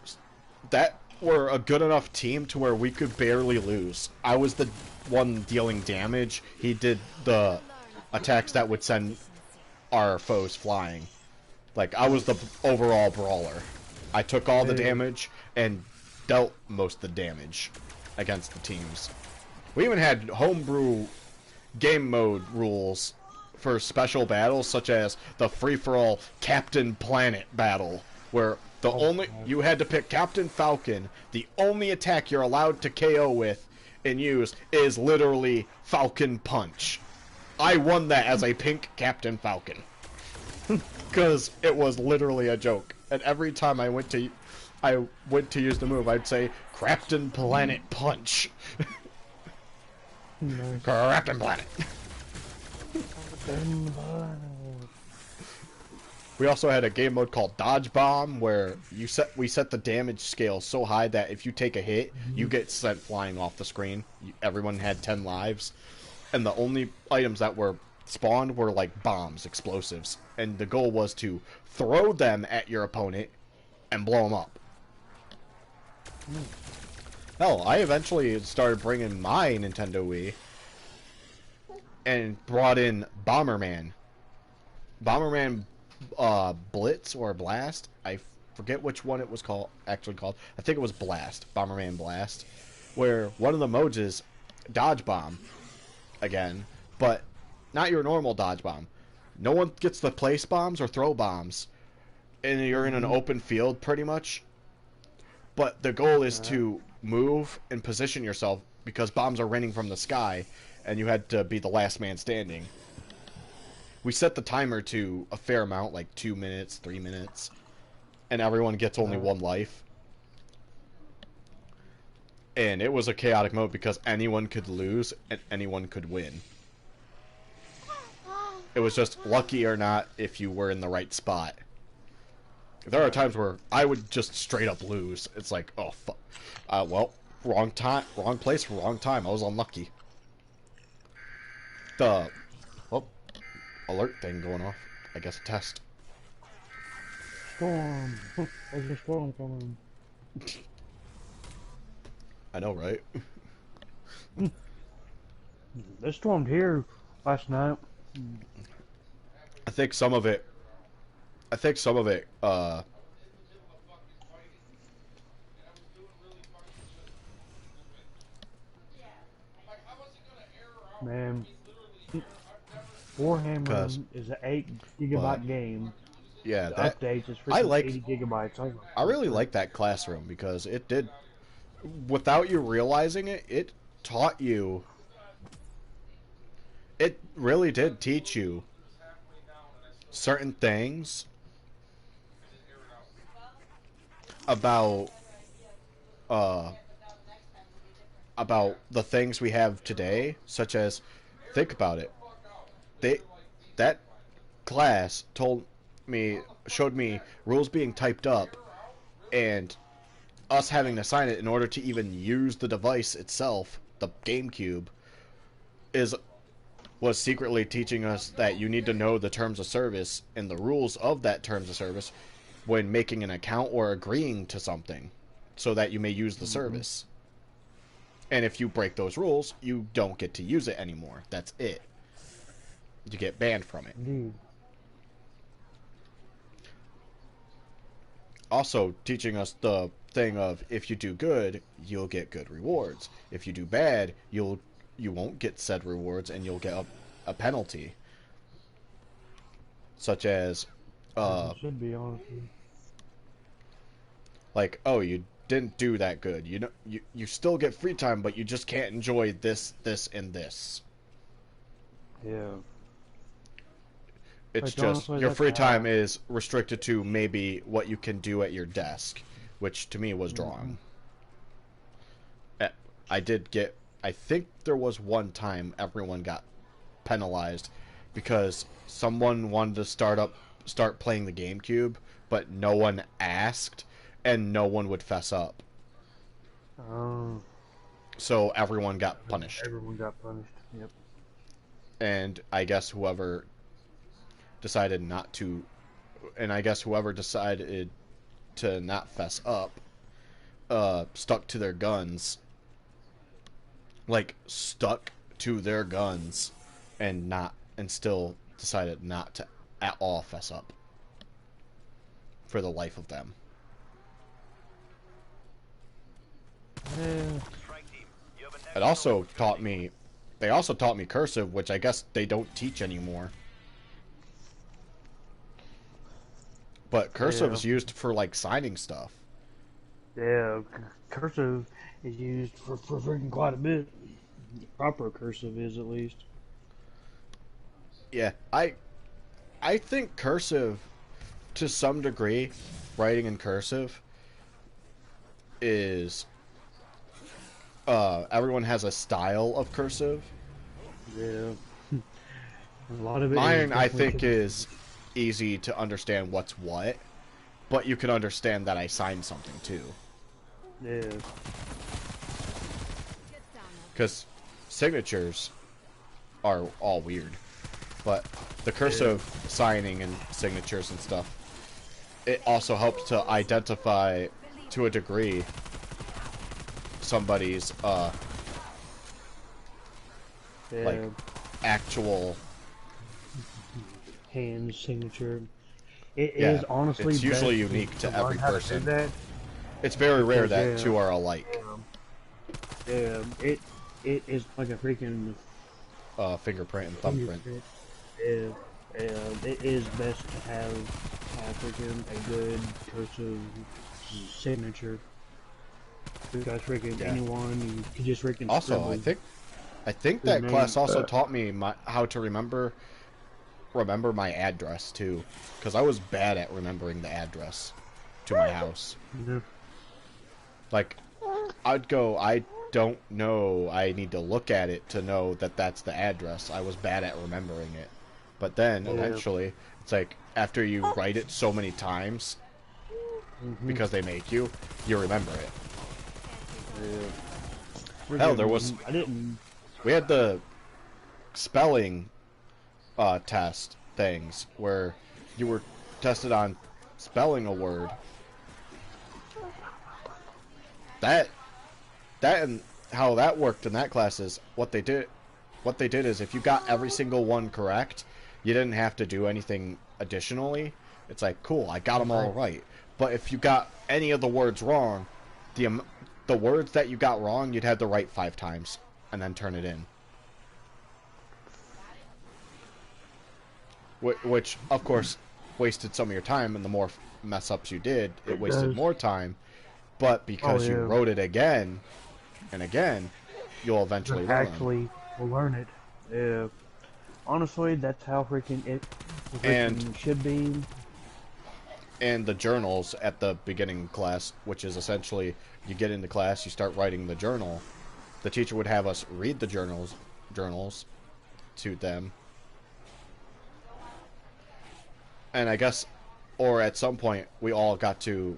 were a good enough team to where we could barely lose. I was the one dealing damage. He did the attacks that would send our foes flying. Like, I was the overall brawler. I took all the damage and dealt most of the damage against the teams. We even had homebrew game mode rules for special battles, such as the free-for-all Captain Planet battle, where you had to pick Captain Falcon. The only attack you're allowed to KO with and use is literally Falcon Punch. I won that as a pink Captain Falcon. Because it was literally a joke. And every time I went to use the move, I'd say, Captain Planet Punch. Nice. Captain Planet. We also had a game mode called Dodge Bomb, where we set the damage scale so high that if you take a hit, you get sent flying off the screen. Everyone had 10 lives, and the only items that were spawned were like bombs, explosives, and the goal was to throw them at your opponent and blow them up. Hell, I eventually started bringing my Nintendo Wii and brought in Bomberman. Blitz or Blast. I forget which one it was actually called. I think it was Blast. Bomberman Blast. Where one of the modes is Dodge Bomb. Again. But not your normal Dodge Bomb. No one gets to place bombs or throw bombs. And you're in an open field pretty much. But the goal is to move and position yourself because bombs are raining from the sky. And you had to be the last man standing. We set the timer to a fair amount, like 2 minutes, 3 minutes. And everyone gets only one life. And it was a chaotic mode because anyone could lose and anyone could win. It was just lucky or not if you were in the right spot. There are times where I would just straight up lose. It's like, oh, fuck. Well, wrong time, wrong place, wrong time. I was unlucky. Alert thing going off. I guess a test. Storm. There's a storm coming. I know, right? They stormed here last night. I think some of it, Man, Warhammer is an 8 gigabyte game. Yeah, The that updates is freaking 80 gigabytes. I really like that classroom because it did, without you realizing it, it taught you. It really did teach you certain things about the things we have today, such as, think about it. That class showed me rules being typed up and us having to sign it in order to even use the device itself, the GameCube, was secretly teaching us that you need to know the terms of service and the rules of that terms of service when making an account or agreeing to something so that you may use the service. And if you break those rules, you don't get to use it anymore. That's it. You get banned from it. Dude. Also teaching us the thing of, if you do good, you'll get good rewards. If you do bad, you won't get said rewards and you'll get a penalty. Such as should be honestly. Like, oh, you didn't do that good. You know, you still get free time, but you just can't enjoy this, and this. Yeah. It's like, just, your free time is restricted to maybe what you can do at your desk, which to me was drawing. I think there was one time everyone got penalized because someone wanted to start playing the GameCube, but no one asked, and no one would fess up. So everyone got punished. Everyone got punished, yep. And I guess whoever decided to not fess up stuck to their guns. Like, stuck to their guns and still decided not to at all fess up for the life of them. It also taught me, they also taught me cursive, which I guess they don't teach anymore. But cursive is used for, like, signing stuff. Yeah, cursive is used for freaking quite a bit. Proper cursive is, at least. Yeah, I think cursive, to some degree, writing in cursive is, everyone has a style of cursive. Yeah. A lot of it Mine, I think, is easy to understand what's what, but you can understand that I signed something, too. Yeah. Because signatures are all weird. But the cursive signing and signatures and stuff, it also helps to identify, to a degree, somebody's, like, actual hand signature. It is honestly it's usually unique to every person. It's very rare that two are alike. Yeah, it is like a freaking fingerprint and thumbprint. Yeah, it is best to have freaking a good cursive signature. Because freaking anyone, you can just freaking also, I think that class also taught me how to remember my address too, because I was bad at remembering the address to my house. Yeah. Like, I'd go, I don't know, I need to look at it to know that that's the address. I was bad at remembering it. But then, eventually, it's like, after you write it so many times, because they make you remember it. Yeah. Hell, there was... We had the spelling test things, where you were tested on spelling a word. That and how that worked in that class is, what they did is, if you got every single one correct, you didn't have to do anything additionally. It's like, cool, I got them all right. But if you got any of the words wrong, the words that you got wrong, you'd have to write 5 times and then turn it in. Which, of course, wasted some of your time, and the more mess-ups you did, it wasted more time. But because you wrote it again and again, you'll eventually learn it. Yeah. Honestly, that's how freaking it should be. And the journals at the beginning class, which is essentially, you get into class, you start writing the journal. The teacher would have us read the journals to them. And I guess, or at some point, we all got to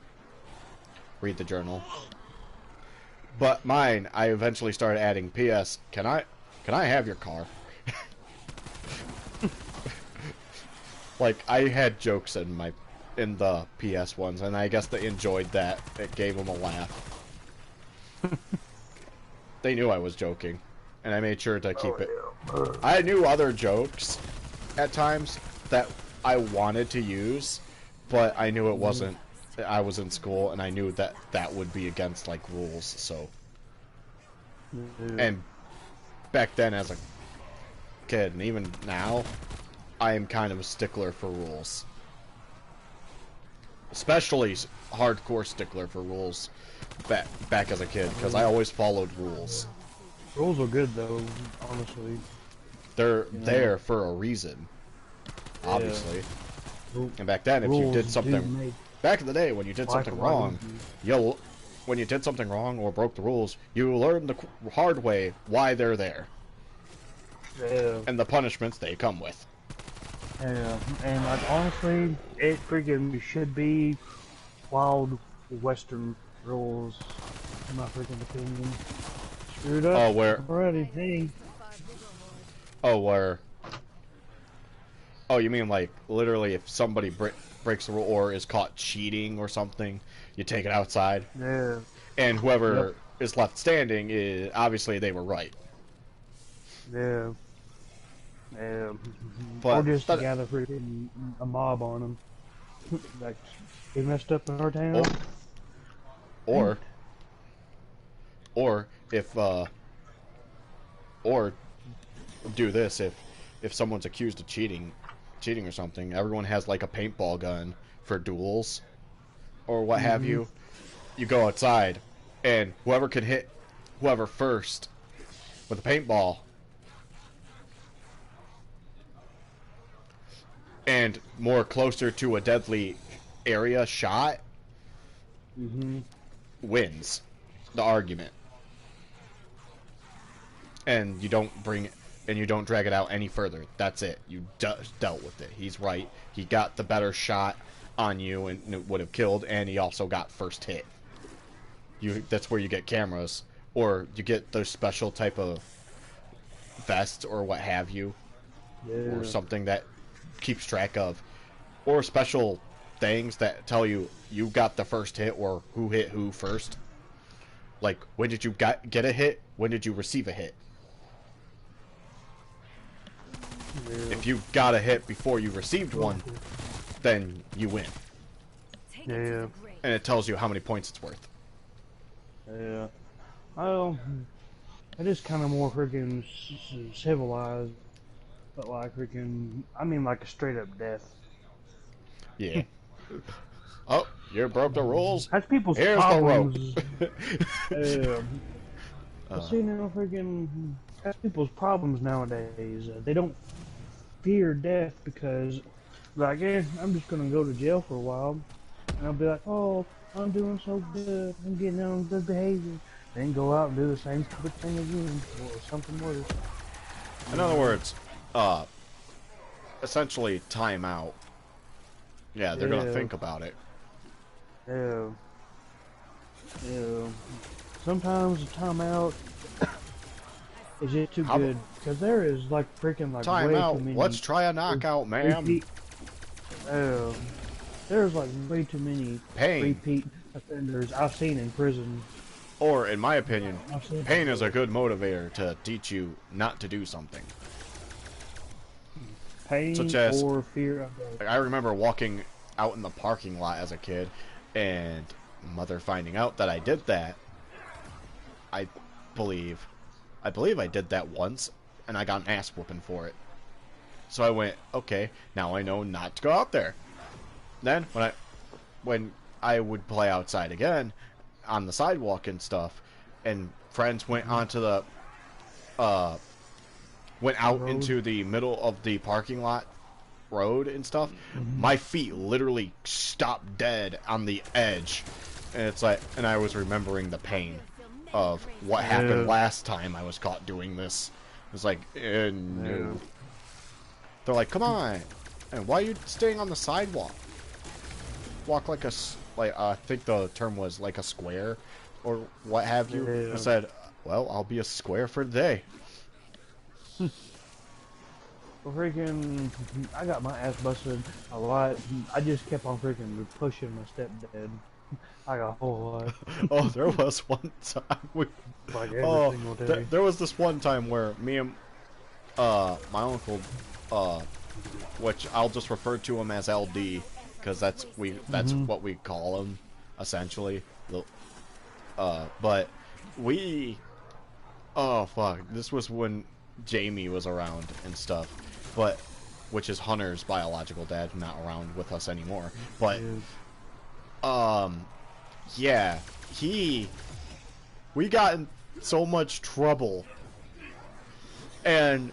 read the journal. But mine, I eventually started adding, P.S. Can I have your car? Like, I had jokes in the PS ones, and I guess they enjoyed that. It gave them a laugh. They knew I was joking, and I made sure to keep it. I knew other jokes at times that I wanted to use, but I knew it wasn't. I was in school, and I knew that would be against, like, rules, so. And back then, as a kid, and even now, I am kind of a stickler for rules. Especially hardcore stickler for rules back as a kid, because I always followed rules. Rules are good, though, honestly. They're there for a reason, obviously. And back then, if you did something... Back in the day, when you did something wrong, when you did something wrong or broke the rules, you learned the hard way why they're there. Yeah. And the punishments they come with. Yeah, and like, honestly, it freaking should be Wild Western rules, in my freaking opinion. Screwed up. Oh, where? Already, hey. Oh, where? Oh, you mean like literally if somebody breaks the rule or is caught cheating or something, you take it outside? Yeah. and whoever is left standing is obviously they were right. Yeah. Yeah. But or just to gather freaking a mob on them. Like, they messed up in our town. Or if or do this if someone's accused of cheating or something, everyone has like a paintball gun for duels or what have you. You go outside, and whoever can hit whoever first with a paintball and more closer to a deadly area shot wins the argument. And you don't drag it out any further. That's it. You dealt with it. He's right. He got the better shot on you and it would have killed, and he also got first hit. That's where you get cameras, or you get those special type of vests or what have you, or something that keeps track of, or special things that tell you got the first hit or who hit who first. Like, when did you get a hit? When did you receive a hit? If you got a hit before you received one, then you win. Yeah. And it tells you how many points it's worth. Yeah. Well, it is kind of more freaking civilized, but like freaking, I mean like a straight up death. Yeah. Oh, you broke the rules? That's people's Here's problems. the rope. See, now freaking, that's people's problems nowadays. They don't fear death because, like, I'm just gonna go to jail for a while, and I'll be like, oh, I'm doing so good, I'm getting on good behavior, then go out and do the same stupid thing again, or something worse. In other words, essentially time out. Yeah, they're gonna think about it. Yeah. Yeah. Sometimes the timeout is just too good, because there is like freaking like way timeout. too many. Let's try a knockout, ma'am. There's like way too many repeat offenders I've seen in prison. Or, in my opinion, pain is a good motivator to teach you not to do something. Pain such as, or fear of death. I remember walking out in the parking lot as a kid, and mother finding out that I did that. I believe I did that once, and I got an ass whooping for it. So I went, okay, now I know not to go out there. Then when I would play outside again on the sidewalk and stuff, and friends went onto the went out into the middle of the parking lot road and stuff, my feet literally stopped dead on the edge, and it's like, and I was remembering the pain of what happened last time I was caught doing this. It was like, no. They're like, come on, and why are you staying on the sidewalk? Walk like I think the term was like a square, or what have you. I said, well, I'll be a square for today. Well, freaking, I got my ass busted a lot. I just kept on freaking pushing my stepdad. I got a whole lot. Oh, there was one time like every single day. There was this one time where me and my uncle, which I'll just refer to him as LD, because that's what we call him essentially. But we, oh fuck, this was when Jamie was around and stuff, but which is Hunter's biological dad, not around with us anymore. But yeah, we got in so much trouble, and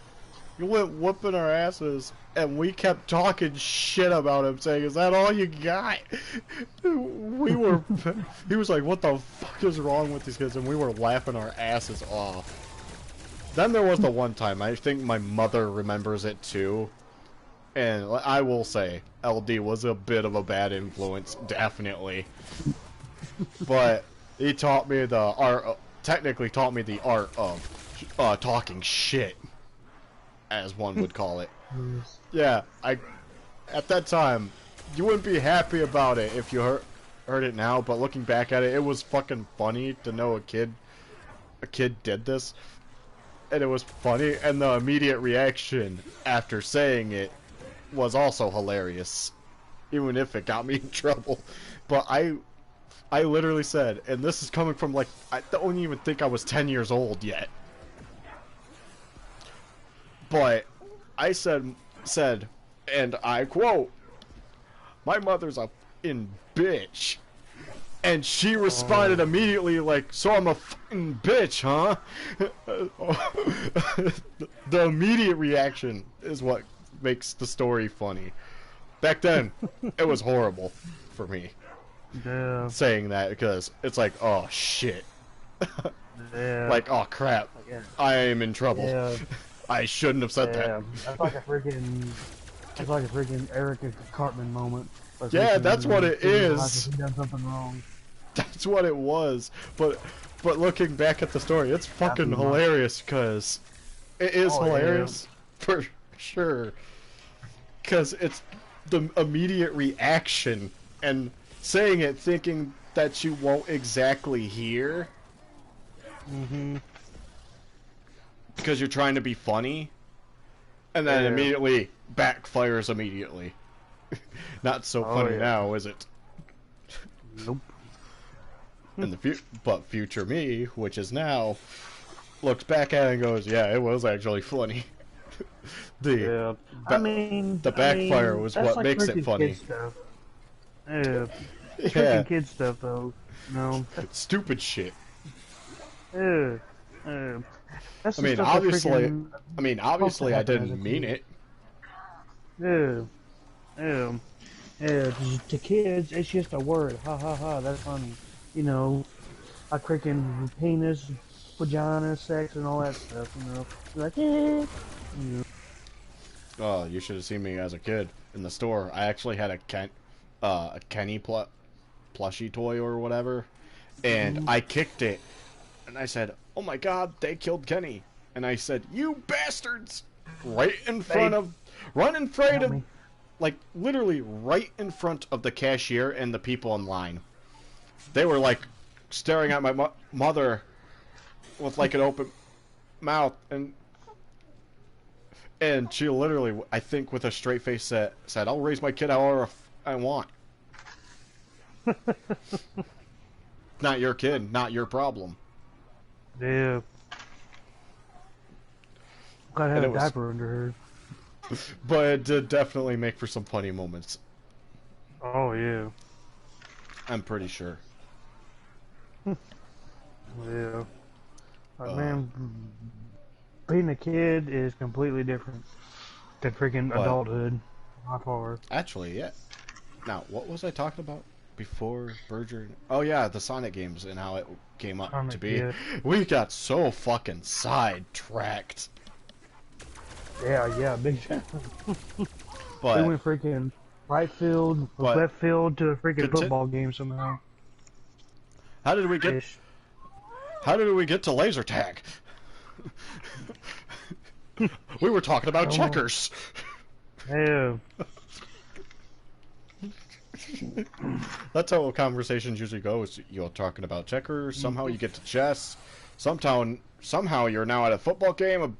he went whooping our asses, and we kept talking shit about him, saying, "Is that all you got?" He was like, "What the fuck is wrong with these kids?" And we were laughing our asses off. Then there was the one time, I think my mother remembers it too, and I will say, LD was a bit of a bad influence, definitely. But he taught me the art, technically taught me the art of talking shit, as one would call it. Yeah, at that time, you wouldn't be happy about it if you heard it now, but looking back at it, it was fucking funny to know a kid did this. And it was funny, and the immediate reaction after saying it was also hilarious. Even if it got me in trouble. But I literally said, and this is coming from, like, I don't even think I was 10 years old yet. But I said, and I quote, "My mother's a f***ing bitch." And she responded immediately like, "So I'm a f***ing bitch, huh?" The immediate reaction is what makes the story funny. Back then, it was horrible for me. Yeah. Saying that, because it's like, oh shit. Yeah. Like, oh crap. I am in trouble. Yeah. I shouldn't have said that. That's like a freaking Eric Cartman moment. Like Yeah, that's what it is. He done something wrong. That's what it was. But looking back at the story, it's fucking hilarious, because it is hilarious for sure. Because it's the immediate reaction and saying it thinking that you won't exactly hear. Mm-hmm. Because you're trying to be funny. And then immediately backfires immediately. Not so funny now, is it? Nope. And but future me, which is now, looks back at it and goes, "Yeah, it was actually funny." The backfire was what like makes it funny. Kid stuff. Yeah, freaking kid stuff though. No, stupid shit. That's I mean, obviously, I didn't mean it. Yeah. To kids, it's just a word. Ha ha ha. That's funny. You know, I freaking penis, vagina, sex, and all that stuff. You know, like You know. Oh, you should have seen me as a kid in the store. I actually had a Kenny plushie toy or whatever, and I kicked it, and I said, "Oh my God, they killed Kenny!" And I said, "You bastards!" Right in front of, like literally right in front of the cashier and the people in line. They were like staring at my mother with like an open mouth, and she literally, I think, with a straight face said, "I'll raise my kid however I want." Not your kid, not your problem. Yeah. Gotta have a diaper under her. But it did definitely make for some funny moments. Oh, yeah. I'm pretty sure. Yeah. Man, being a kid is completely different than freaking adulthood. By far. Actually, yeah. Now, what was I talking about before Berger? Oh yeah, the Sonic games and how it came up to be. Yeah. We got so fucking sidetracked. Yeah, big time. But we went freaking right field, left field to a freaking football game somehow. How did we get? How did we get to laser tag? We were talking about checkers. Yeah. That's how conversations usually go. Is you're talking about checkers. Somehow you get to chess. Somehow you're now at a football game.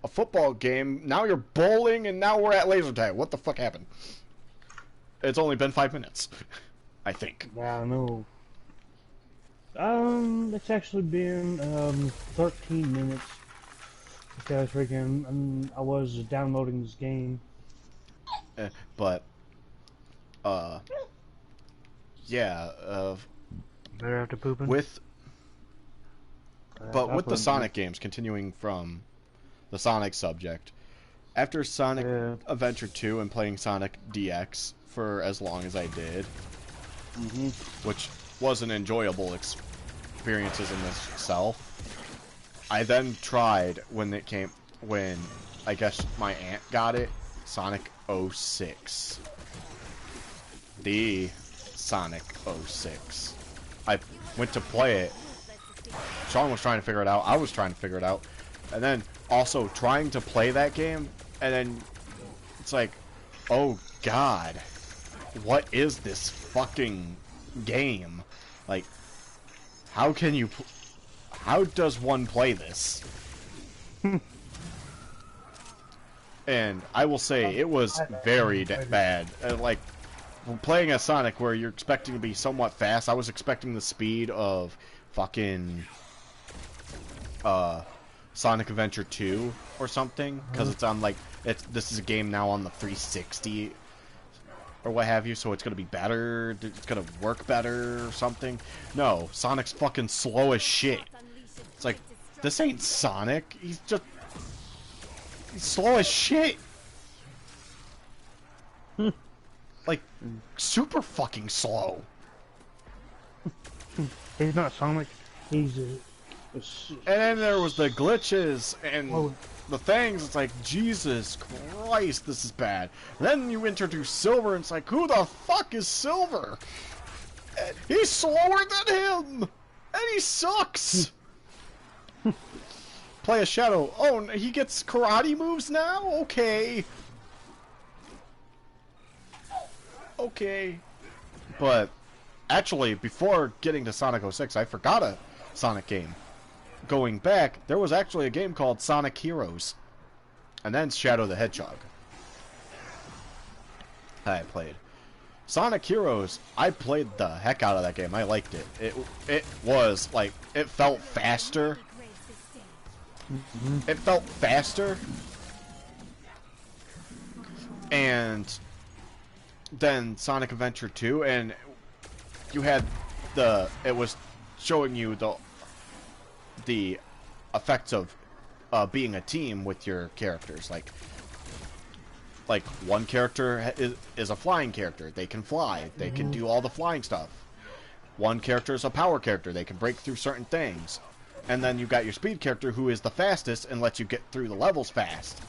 A football game. Now you're bowling, and now we're at laser tag. What the fuck happened? It's only been 5 minutes, I think. Yeah, I know. It's actually been 13 minutes because freaking I was downloading this game. Yeah. Better after pooping. With the Sonic games, continuing from the Sonic subject, after Sonic Adventure 2 and playing Sonic DX for as long as I did, which was an enjoyable experiences in itself, I then tried when I guess my aunt got it, Sonic 06. The Sonic 06. I went to play it. Sean was trying to figure it out. I was trying to figure it out. And then also trying to play that game, and then it's like, oh god, what is this fucking game. Like, how can you... How does one play this? And I will say, it was very bad. Like, playing as Sonic, where you're expecting to be somewhat fast, I was expecting the speed of fucking Sonic Adventure 2 or something, because it's on, like, this is a game now on the 360 or what have you, so it's gonna be better, it's gonna work better or something. No, Sonic's fucking slow as shit. It's like, this ain't Sonic, he's slow as shit. Like, super fucking slow. He's not Sonic. He's and then there was the glitches and the things. It's like, Jesus Christ, this is bad. And then you introduce Silver, and it's like, who the fuck is Silver? He's slower than him, and he sucks. Play a Shadow. Oh, he gets karate moves now? Okay. Okay. But, actually, before getting to Sonic 06, I forgot a Sonic game. Going back, there was actually a game called Sonic Heroes. And then Shadow the Hedgehog. I played. Sonic Heroes, I played the heck out of that game. I liked it. It was, like, it felt faster. It felt faster. And then Sonic Adventure 2, and you had it was showing you the effects of being a team with your characters. Like one character is a flying character. They can fly. They can do all the flying stuff. One character is a power character. They can break through certain things. And then you got your speed character, who is the fastest and lets you get through the levels fast.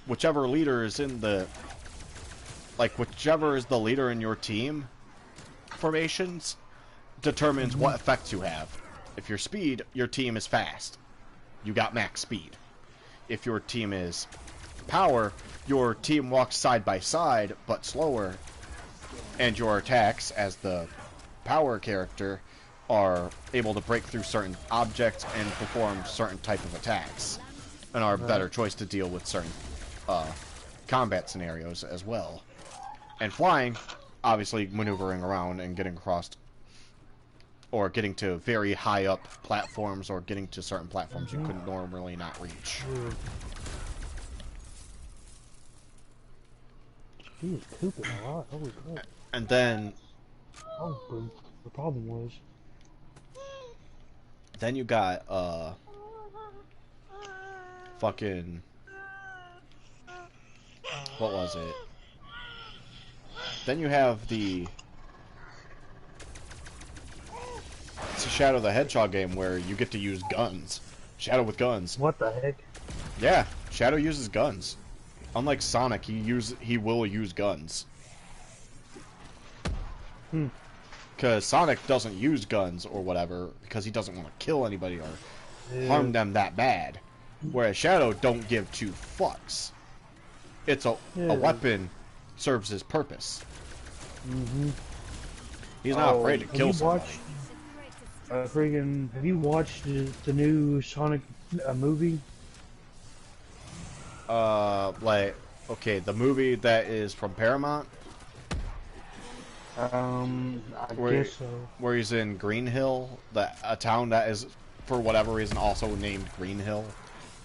Whichever leader is in the... Like, whichever is the leader in your team formations determines what effects you have. If you're speed, your team is fast. You got max speed. If your team is power, your team walks side by side, but slower. And your attacks, as the power character, are able to break through certain objects and perform certain type of attacks. And are a better choice to deal with certain combat scenarios as well. And flying, obviously maneuvering around and getting across, or getting to very high up platforms, or getting to certain platforms you couldn't normally not reach. He was pooping a lot. Holy crap. And then... Oh, the problem was... Then you got, fucking... What was it? Then you have the... It's a Shadow the Hedgehog game where you get to use guns. Shadow with guns. What the heck? Yeah, Shadow uses guns. Unlike Sonic, he will use guns. Because Sonic doesn't use guns or whatever because he doesn't want to kill anybody or harm them that bad. Whereas Shadow don't give two fucks. It's a weapon serves his purpose. He's not afraid to kill someone. Have you watched the new Sonic movie? Like, okay, the movie that is from Paramount? I guess so. Where he's in Green Hill, a town that is, for whatever reason, also named Green Hill.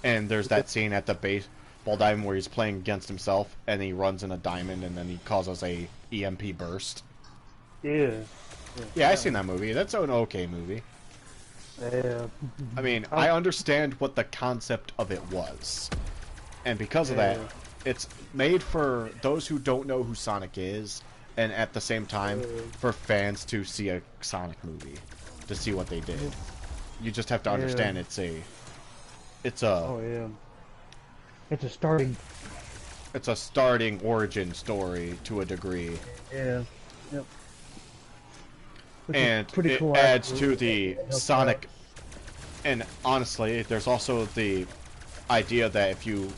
And there's that scene at the baseball diamond where he's playing against himself, and he runs in a diamond, and then he causes a EMP burst. Yeah, I've seen that movie. That's an okay movie. Yeah. I mean, I understand what the concept of it was. And because of that, it's made for those who don't know who Sonic is, and at the same time, for fans to see a Sonic movie, to see what they did. You just have to understand it's a It's a starting origin story to a degree. Yeah. Yep. And it cool adds to the Sonic. And honestly, there's also the idea that if you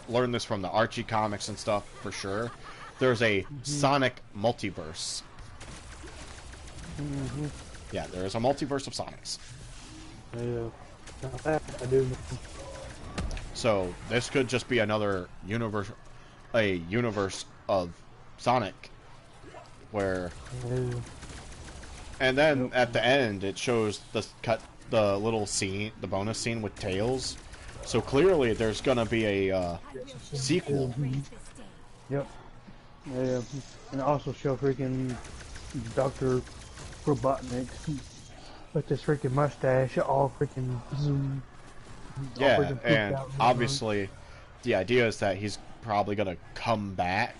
learn this from the Archie comics and stuff, for sure, there's a Sonic multiverse Yeah, there is a multiverse of Sonics. I do. So this could just be another universe, a universe of Sonic, where. And then at the end, it shows the little scene, the bonus scene with Tails. So clearly, there's gonna be a sequel. Yep. Yeah, and also show freaking Dr. Robotnik with this freaking mustache, all freaking zoom. Yeah, freaking and out obviously, the idea is that he's probably gonna come back.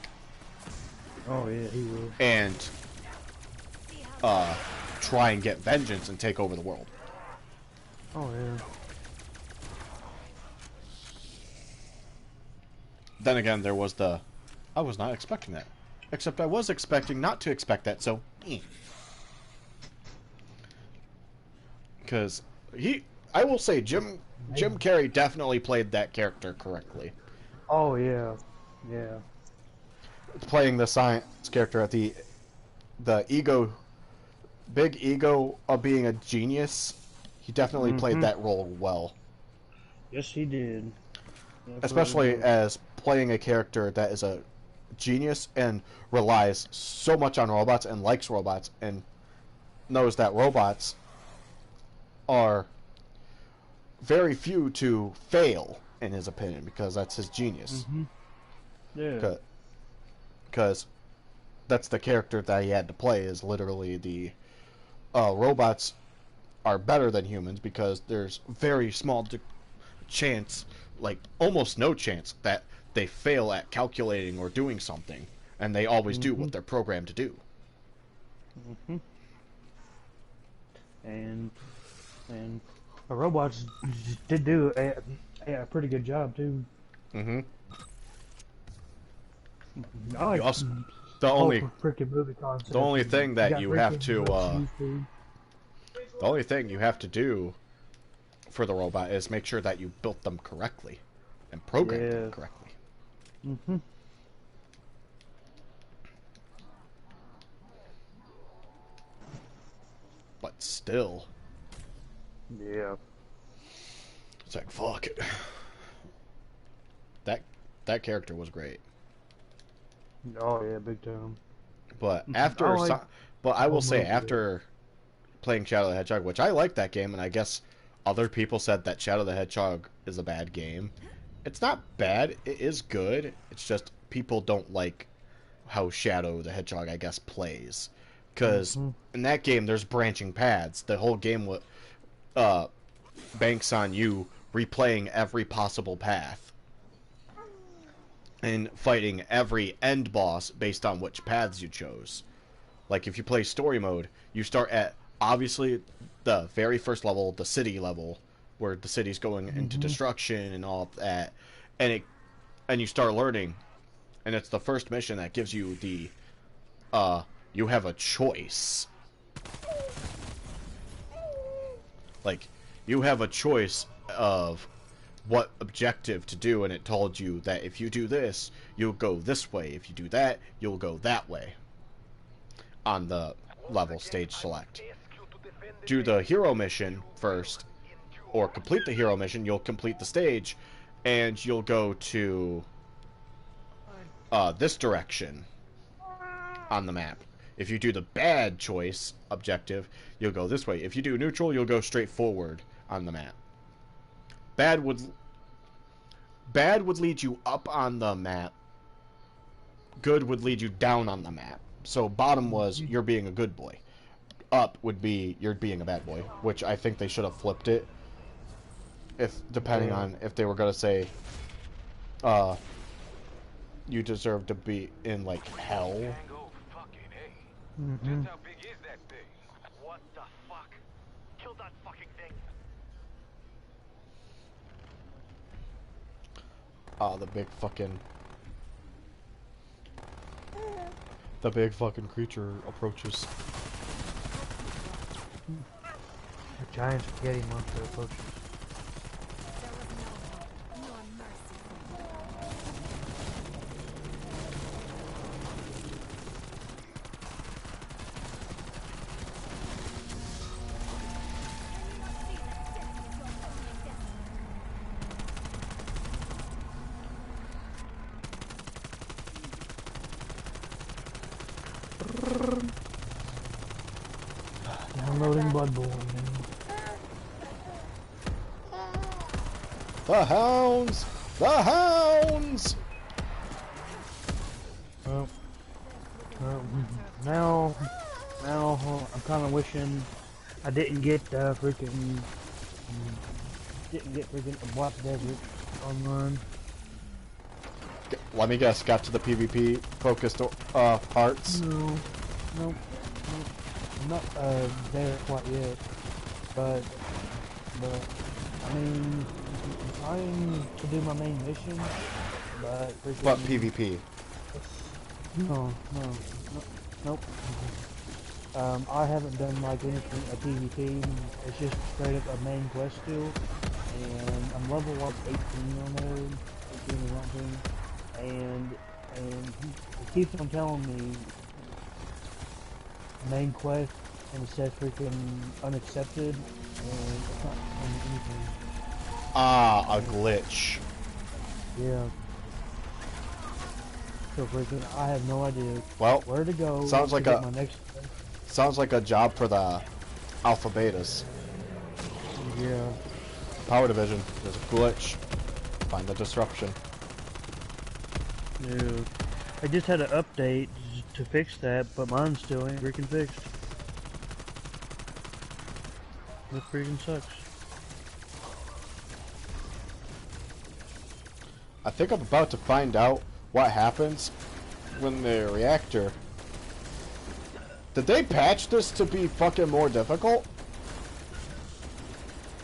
Oh yeah, he will. And try and get vengeance and take over the world. Oh yeah. Then again, there was the... I was not expecting that. Except I was expecting not to expect that, so... Because I will say, Jim Carrey definitely played that character correctly. Oh yeah. Yeah. Playing the science character at the ego... Big ego of being a genius, he definitely played that role well. Yes, he did. Especially as playing a character that is a genius and relies so much on robots and likes robots and knows that robots are very few to fail, in his opinion, because that's his genius. Yeah. Because that's the character that he had to play, is literally the robots are better than humans because there's very small chance, like almost no chance, that they fail at calculating or doing something, and they always do what they're programmed to do. And the robots did do a pretty good job too. I like The only freaking movie concept. the only thing that you have to the only thing you have to do for the robot is make sure that you built them correctly and programmed them correctly. But still, yeah. it's like, fuck it. That character was great. Oh yeah, big time. But after, but I will say, after playing Shadow the Hedgehog, which I like that game, and I guess other people said that Shadow the Hedgehog is a bad game. It's not bad. It is good. It's just people don't like how Shadow the Hedgehog, I guess, plays. Because in that game, there's branching paths. The whole game banks on you replaying every possible path and fighting every end boss based on which paths you chose. Like, if you play story mode, you start at, obviously, the very first level, the city level, where the city's going into destruction and all of that, and you start learning, and it's the first mission that gives you the, you have a choice. Like, you have a choice of what objective to do, and it told you that if you do this, you'll go this way. If you do that, you'll go that way. On the level stage select. Do the hero mission first, or complete the hero mission, you'll complete the stage, and you'll go to this direction on the map. If you do the bad choice objective, you'll go this way. If you do neutral, you'll go straight forward on the map. Bad would lead you up on the map. Good would lead you down on the map. So bottom was you're being a good boy. Up would be you're being a bad boy, which I think they should have flipped it. Depending on if they were gonna say, you deserve to be in like hell. Just how big is that thing? What the fuck? Kill that fucking thing. The big fucking creature approaches. A giant spaghetti monster approaches. Bloodborne, man. The hounds! The hounds! Well, now I'm kind of wishing I didn't get freaking a Black Desert online. Let me guess, got to the PvP focused parts? No, I'm not there quite yet, but I mean, I'm trying to do my main mission, but freaking... But PvP? Nope. I haven't done like anything a PvP. It's just straight up a main quest still, and I'm level like 18 on there, 18 or something, and it keeps on telling me main quest, and it says freaking unaccepted, and it's not telling me anything. Ah, a glitch. Yeah. So freaking, I have no idea where to go. Sounds like my next. Sounds like a job for the alpha betas. Yeah. Power division. There's a glitch. Find the disruption. Yeah. I just had an update to fix that, but mine still ain't freaking fixed. That freaking sucks. I think I'm about to find out what happens when the reactor... Did they patch this to be fucking more difficult?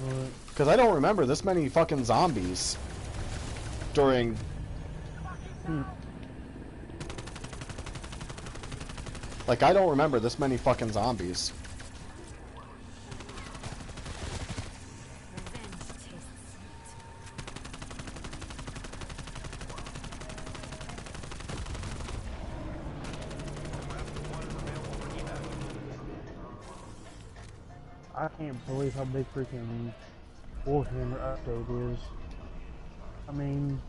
What? Because I don't remember this many fucking zombies during... Like, I don't remember this many fucking zombies. I can't believe how big freaking Warhammer update is. I mean,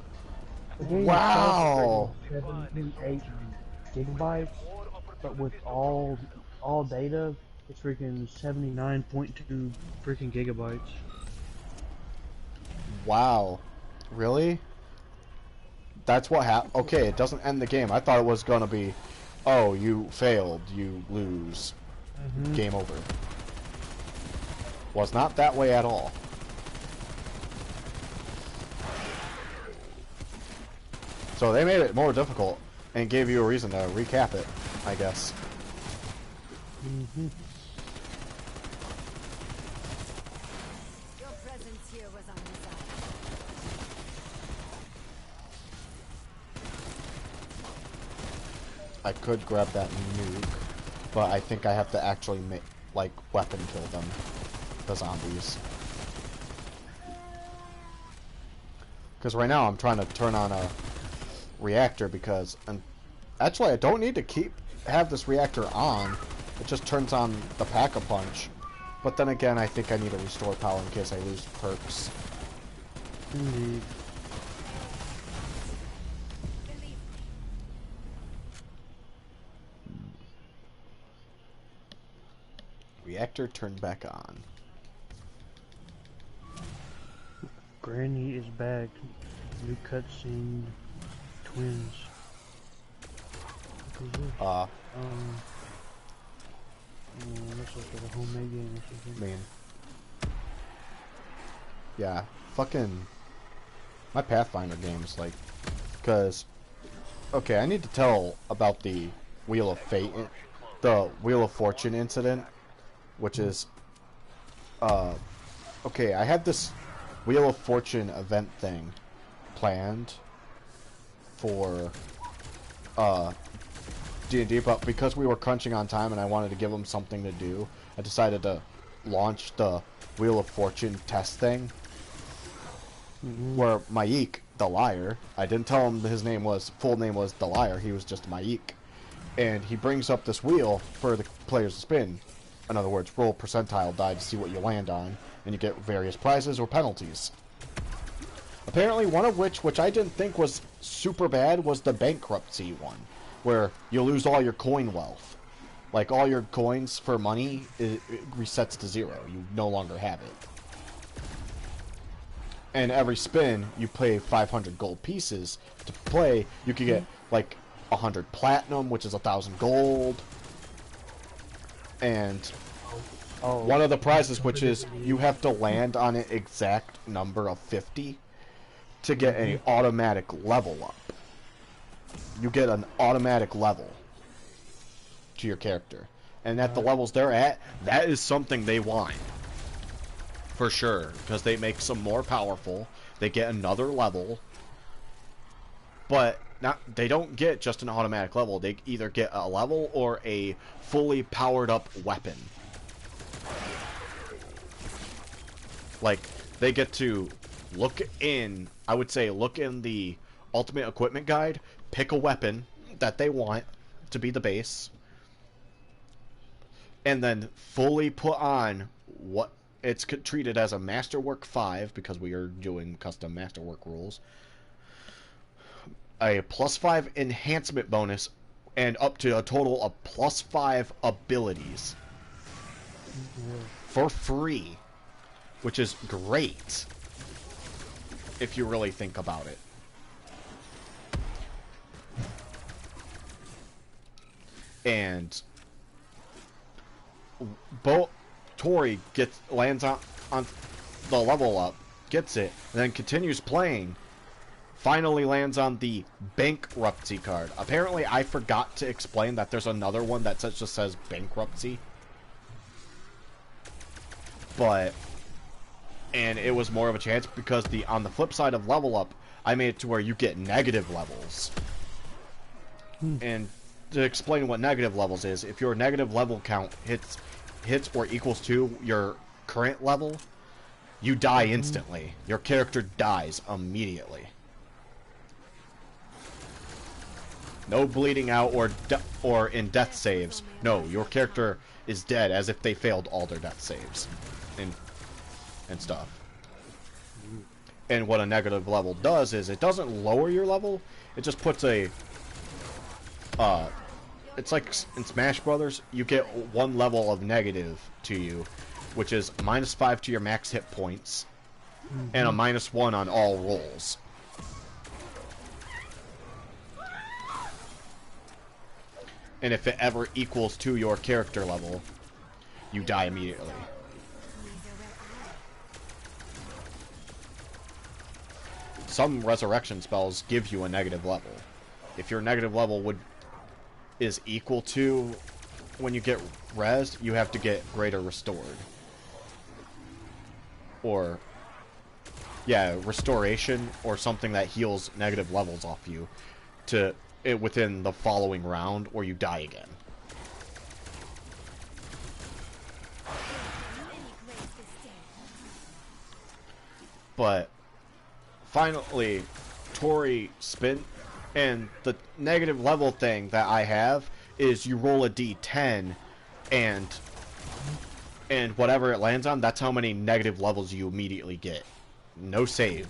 the game Wow! is 7.8 gigabytes, but with all data, it's freaking 79.2 freaking gigabytes. Wow. Really? That's what happened? Okay, it doesn't end the game. I thought it was gonna be, oh, you failed, you lose. Game over. Was not that way at all. So they made it more difficult and gave you a reason to recap it, I guess. Your presence here was undesired. I could grab that nuke, but I think I have to actually make, like, weapon kill them. The zombies. Because right now I'm trying to turn on a reactor because, and actually I don't need to have this reactor on. It just turns on the pack-a-punch. But then again, I think I need to restore power in case I lose perks. Indeed. Reactor turned back on. Granny is back. New cutscene. Twins. Looks like a homemade game or something. Man. Yeah, fucking... My Pathfinder games, like... Because... Okay, I need to tell about the Wheel of Fate... The Wheel of Fortune incident. Which is... Okay, I had this Wheel of Fortune event thing planned for D&D, but because we were crunching on time and I wanted to give them something to do, I decided to launch the Wheel of Fortune test thing, where Maik, the liar, I didn't tell him his full name was the liar, he was just Maik, and he brings up this wheel for the players to spin. In other words, roll percentile die to see what you land on, and you get various prizes or penalties. Apparently, one of which I didn't think was super bad, was the bankruptcy one, where you lose all your coin wealth. Like, all your coins for money, it resets to 0. You no longer have it. And every spin, you pay 500 gold pieces to play. You can get, like, 100 platinum, which is 1,000 gold. And one of the prizes, which is you have to land on an exact number of 50 to get an automatic level up. You get an automatic level to your character. And at the levels they're at, that is something they want. For sure. Because they make them more powerful. They get another level. But they don't get just an automatic level. They either get a level or a fully powered up weapon. Like, they get to look in, I would say, look in the Ultimate Equipment Guide, pick a weapon that they want to be the base, and then fully put on what it's treated as a Masterwork 5, because we are doing custom Masterwork rules, a +5 enhancement bonus, and up to a total of +5 abilities. For free. Which is great. If you really think about it. And Tori lands on the level up, gets it, and then continues playing. Finally lands on the bankruptcy card. Apparently, I forgot to explain that there's another one that just says bankruptcy. And it was more of a chance because on the flip side of level up, I made it to where you get negative levels. And to explain what negative levels is, if your negative level count hits or equals to your current level, you die instantly. Your character dies immediately. No bleeding out or in death saves. No, your character is dead as if they failed all their death saves and stuff. And what a negative level does is it doesn't lower your level. It just puts a it's like in Smash Brothers, you get one level of negative to you, which is -5 to your max hit points and a -1 on all rolls. And if it ever equals to your character level, you die immediately. Some resurrection spells give you a negative level. If your negative level is equal to when you get rezzed, you have to get greater restored. Or, yeah, restoration or something that heals negative levels off you within the following round, or you die again. But finally, Tori spin, and the negative level thing that I have is you roll a d10, and whatever it lands on, that's how many negative levels you immediately get. No save.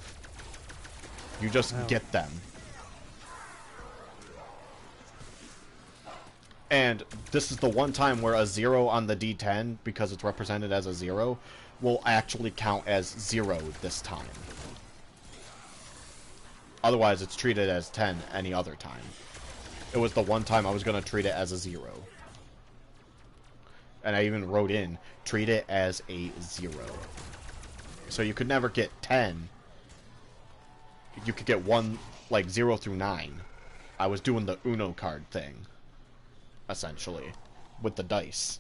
You just get them. And this is the one time where a 0 on the D10, because it's represented as a 0, will actually count as 0 this time. Otherwise, it's treated as 10 any other time. It was the one time I was going to treat it as a 0. And I even wrote in, treat it as a 0. So you could never get 10. You could get 1, like 0 through 9. I was doing the Uno card thing. Essentially, with the dice.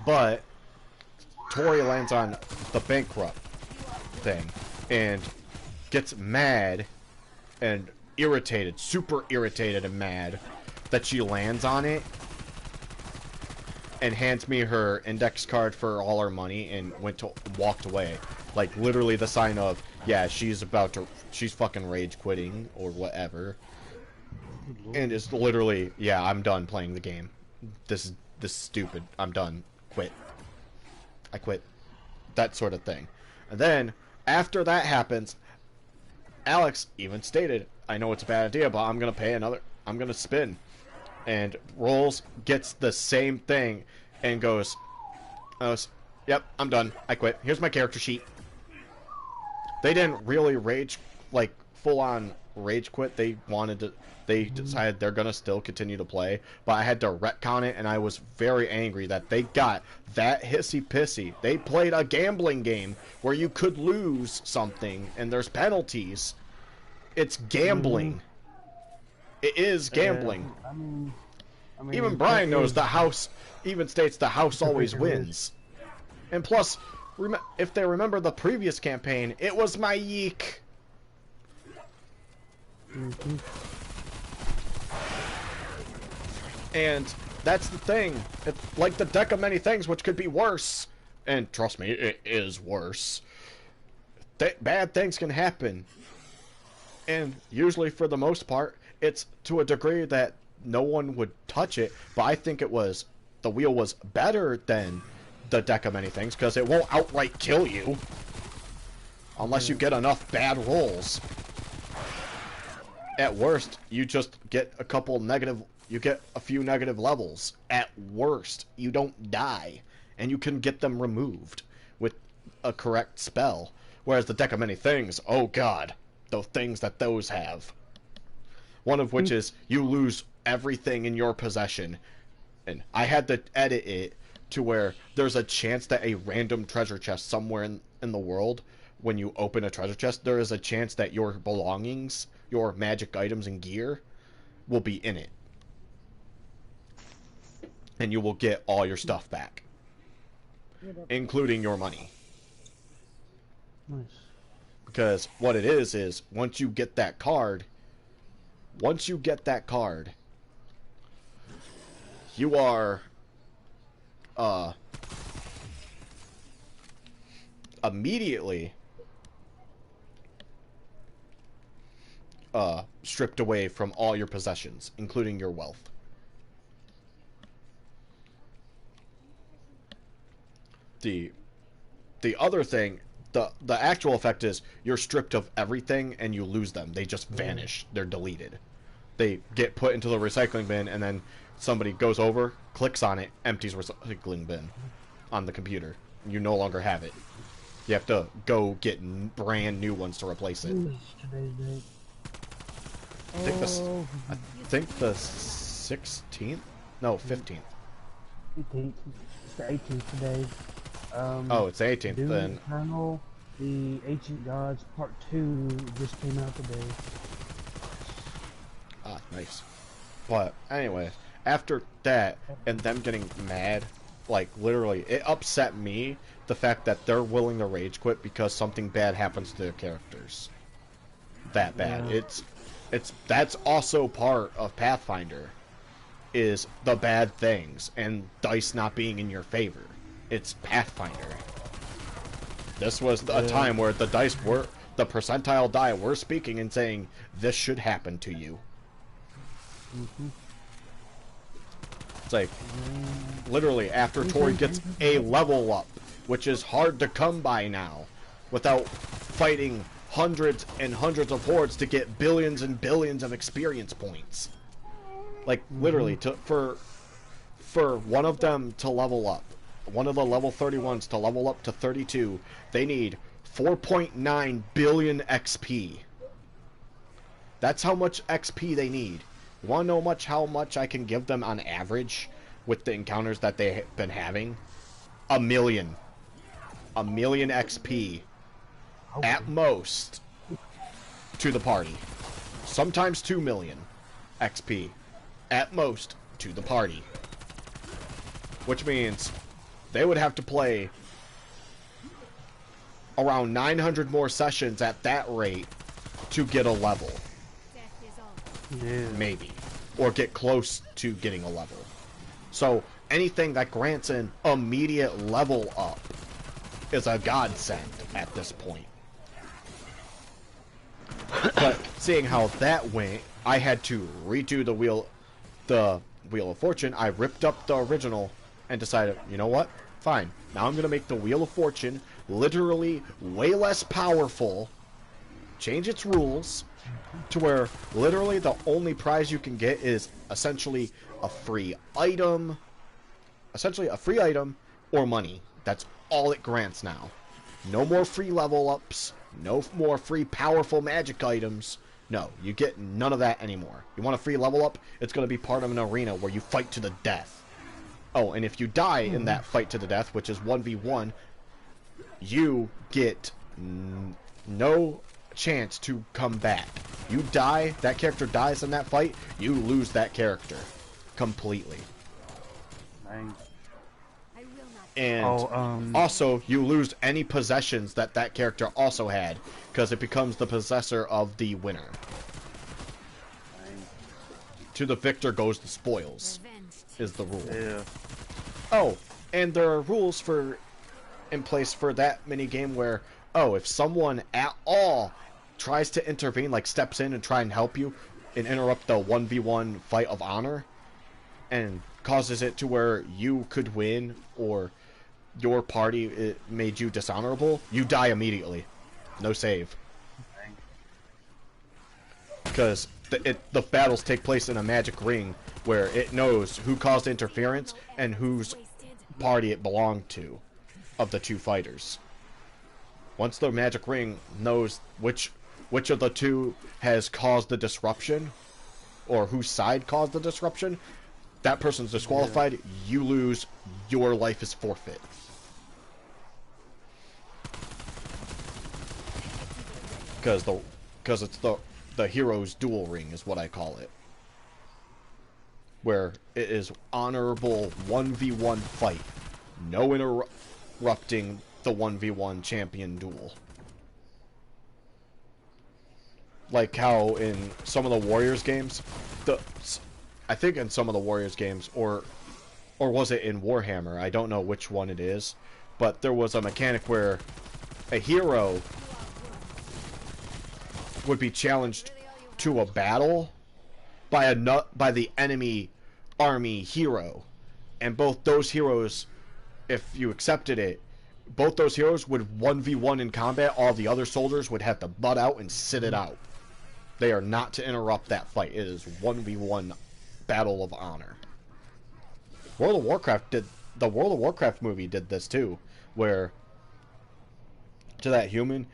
But Tori lands on the bankrupt thing and gets mad and irritated, super irritated and mad that she lands on it, and hands me her index card for all her money and walked away. Like literally the sign of, yeah, she's fucking rage quitting or whatever. And it's literally, yeah, I'm done playing the game. This is stupid. I'm done. Quit. I quit. That sort of thing. And then, after that happens, Alex even stated, I know it's a bad idea, but I'm gonna pay another I'm gonna spin. And rolls, gets the same thing, and goes, yep, I'm done. I quit. Here's my character sheet. They didn't really rage, like, full-on rage quit. They decided they're gonna still continue to play, but I had to retcon it, and I was very angry that they got that hissy-pissy. They played a gambling game where you could lose something, and there's penalties. It's gambling. It is gambling. I mean, Even Brian knows the house, even states the house always wins. And plus, if they remember the previous campaign, it was my yeek. And that's the thing. It's like the deck of many things, which could be worse. And trust me, it is worse. Bad things can happen. And usually, for the most part, it's to a degree that no one would touch it, but I think the wheel was better than the deck of many things, because it won't outright kill you. Unless you get enough bad rolls. At worst, you just get you get a few negative levels. At worst, you don't die, and you can get them removed with a correct spell. Whereas the deck of many things, oh god, the things that those have. One of which is you lose everything in your possession. And I had to edit it to where there's a chance that a random treasure chest somewhere in the world, when you open a treasure chest, there is a chance that your belongings, your magic items and gear, will be in it. And you will get all your stuff back. Including your money. Nice. Because what it is once you get that card, you are immediately stripped away from all your possessions, including your wealth. The other thing, the actual effect is you're stripped of everything and you lose them. They just vanish. They're deleted. They get put into the recycling bin, and then somebody goes over, clicks on it, empties recycling bin on the computer. You no longer have it. You have to go get brand new ones to replace it. Today's date. I think the 16th? No, 15th. 18th. It's the 18th today. Oh, it's the 18th Doom then. Eternal, the Ancient Gods Part 2 just came out today. Ah, nice. But anyway, after that, and them getting mad, like literally, it upset me, the fact that they're willing to rage quit because something bad happens to their characters. That bad. Yeah. That's also part of Pathfinder, is the bad things, and dice not being in your favor. It's Pathfinder. This was a time where the dice were, the percentile die were speaking and saying, this should happen to you. It's like, literally, after Tori gets a level up, which is hard to come by now, without fighting hundreds and hundreds of hordes to get billions and billions of experience points. Like, literally, for one of them to level up, one of the level 31s to level up to 32, they need 4.9 billion XP. That's how much XP they need. You want to know how much I can give them on average with the encounters that they've been having? 1 million. 1 million XP. At most. To the party. Sometimes 2 million XP. At most. To the party. Which means they would have to play around 900 more sessions at that rate to get a level. Yeah. Maybe. Or get close to getting a level. So, anything that grants an immediate level up is a godsend at this point. But seeing how that went, I had to redo the Wheel of Fortune. I ripped up the original and decided, you know what? Fine. Now I'm going to make the Wheel of Fortune literally way less powerful, change its rules to where literally the only prize you can get is essentially a free item, or money. That's all it grants now. No more free level ups, no more free powerful magic items. No, you get none of that anymore. You want a free level up? It's going to be part of an arena where you fight to the death. Oh, and if you die in that fight to the death, which is 1v1, you get no chance to come back. You die, that character dies in that fight, you lose that character completely. Dang. And also, you lose any possessions that that character also had, because it becomes the possessor of the winner. To the victor goes the spoils, is the rule. Yeah. Oh, and there are rules in place for that minigame where, oh, if someone at all tries to intervene, like steps in and try and help you and interrupt the 1v1 fight of honor, and causes it to where you could win, or your party it made you dishonorable, you die immediately. No save. Because the battles take place in a magic ring where it knows who caused interference and whose party it belonged to of the two fighters. Once the magic ring knows which of the two has caused the disruption, or whose side caused the disruption, that person's disqualified. Yeah. You lose. Your life is forfeit. Because it's the hero's duel ring is what I call it, where it is honorable 1v1 fight, no interrupting the 1v1 champion duel. Like how in some of the Warriors games, I think in some of the Warriors games, or was it in Warhammer? I don't know which one it is, but there was a mechanic where a hero would be challenged to a battle by the enemy army hero, and both those heroes, if you accepted it, both those heroes would 1v1 in combat. All the other soldiers would have to butt out and sit it out. They are not to interrupt that fight. It is 1v1 battle of honor. The World of Warcraft movie did this too, where to that human,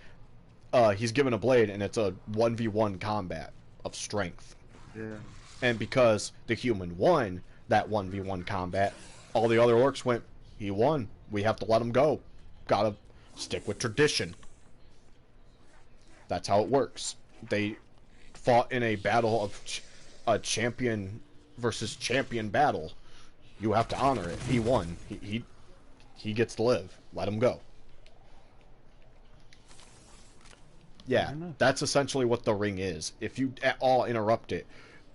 he's given a blade and it's a 1v1 combat of strength. Yeah. And because the human won that 1v1 combat, all the other orcs went, he won. We have to let him go. Gotta stick with tradition. That's how it works. They fought in a battle of a champion versus champion battle. You have to honor it. He won. He gets to live. Let him go. Yeah, that's essentially what the ring is. If you at all interrupt it,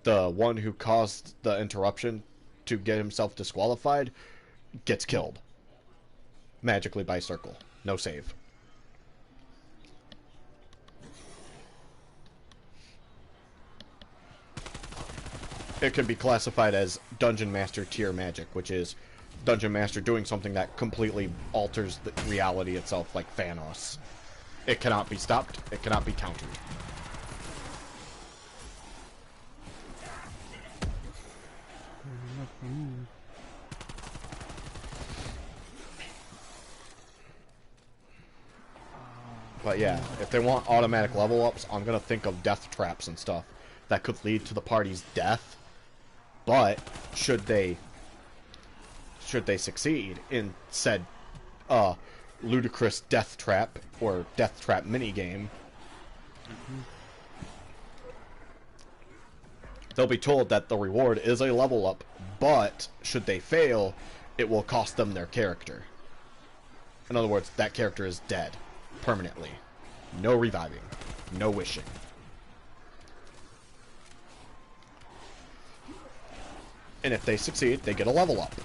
the one who caused the interruption to get himself disqualified gets killed. Magically by circle. No save. It can be classified as Dungeon Master tier magic, which is Dungeon Master doing something that completely alters the reality itself, like Thanos. It cannot be stopped. It cannot be countered. But yeah, if they want automatic level ups, I'm gonna think of death traps and stuff that could lead to the party's death. But should they succeed in said ludicrous death trap or death trap minigame, they'll be told that the reward is a level up, but should they fail, it will cost them their character. In other words, that character is dead permanently. No reviving. No wishing. And if they succeed, they get a level up.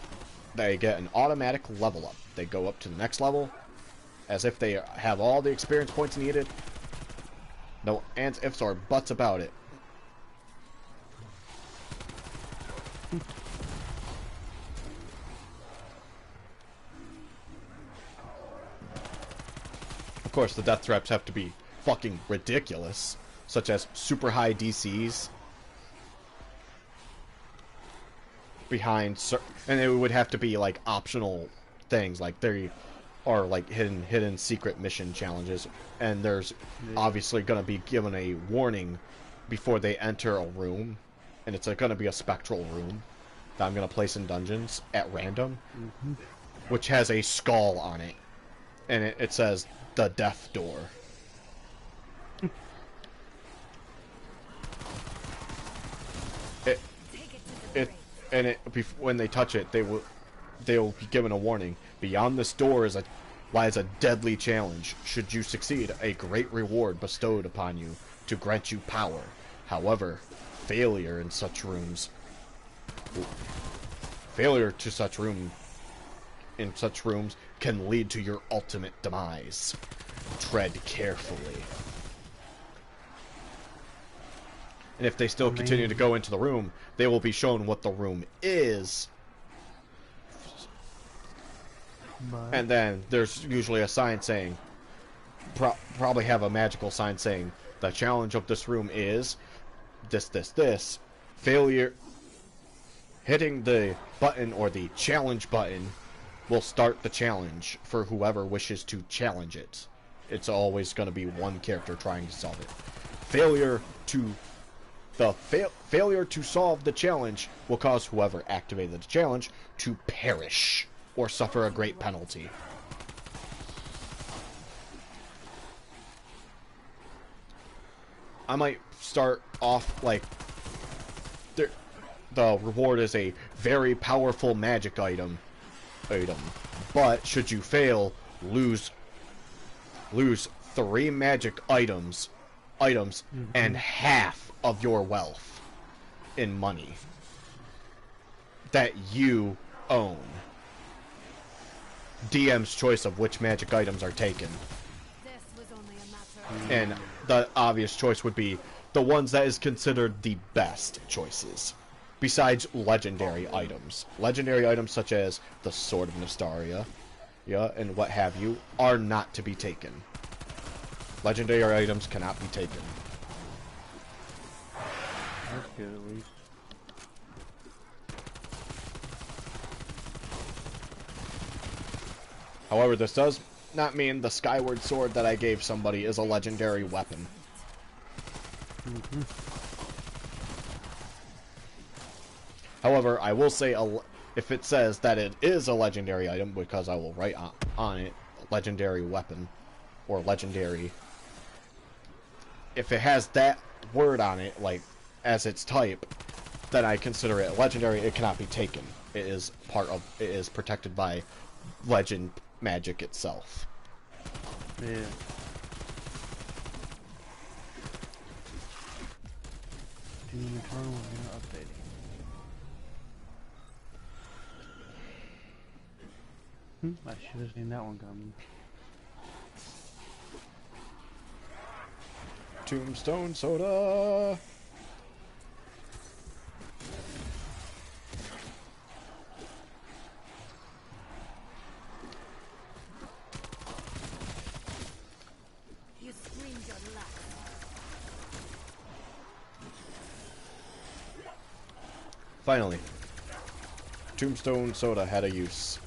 They get an automatic level up. They go up to the next level as if they have all the experience points needed. No ands, ifs, or buts about it. Of course, the death traps have to be fucking ridiculous, such as super high DCs behind, and it would have to be like optional things, like there are like hidden secret mission challenges, and there's obviously going to be given a warning before they enter a room, and it's going to be a spectral room that I'm going to place in dungeons at random, which has a skull on it, and it says the death door. When they touch it, they will be given a warning. Beyond this door lies a deadly challenge. Should you succeed, a great reward bestowed upon you to grant you power. However, failure to such rooms can lead to your ultimate demise. Tread carefully. And if they still continue to go into the room, they will be shown what the room is. And then there's usually a sign saying, probably have a magical sign saying, the challenge of this room is this. Failure, hitting the button or the challenge button will start the challenge for whoever wishes to challenge it. It's always going to be one character trying to solve it. Failure to solve the challenge will cause whoever activated the challenge to perish or suffer a great penalty. I might start off like the reward is a very powerful magic item, but should you fail, lose 3 magic items and half of your wealth in money that you own. DM's choice of which magic items are taken. This was only a matter of And the obvious choice would be the ones that is considered the best choices, besides legendary items. Legendary items such as the Sword of Mystaria, and what have you, are not to be taken. Legendary items cannot be taken. That's good, at least. However, this does not mean the Skyward Sword that I gave somebody is a legendary weapon. However, I will say if it says that it is a legendary item, because I will write on it legendary weapon or legendary. If it has that word on it, like as its type, then I consider it legendary. It cannot be taken. It is protected by legend magic itself. Yeah. Doom Eternal updating. I should have seen that one coming. Tombstone soda. you screamed your last. Finally, Tombstone soda had a use.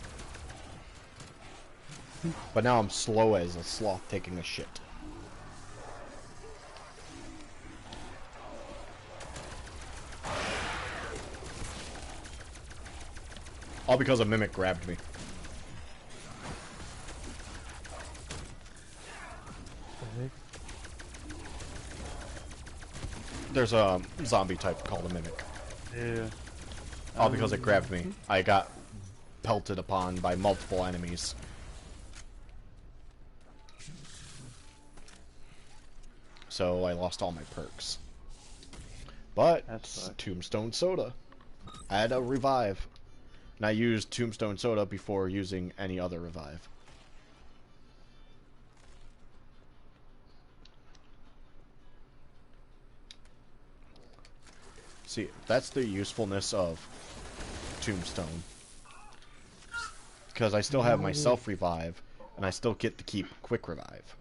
But now I'm slow as a sloth taking a shit. All because a mimic grabbed me. There's a zombie type called a mimic. Yeah. All because it grabbed me. I got pelted upon by multiple enemies. So I lost all my perks. But That's Tombstone soda. I had a revive. And I used Tombstone soda before using any other revive. See, that's the usefulness of Tombstone. Because I still have my self-revive, and I still get to keep quick revive.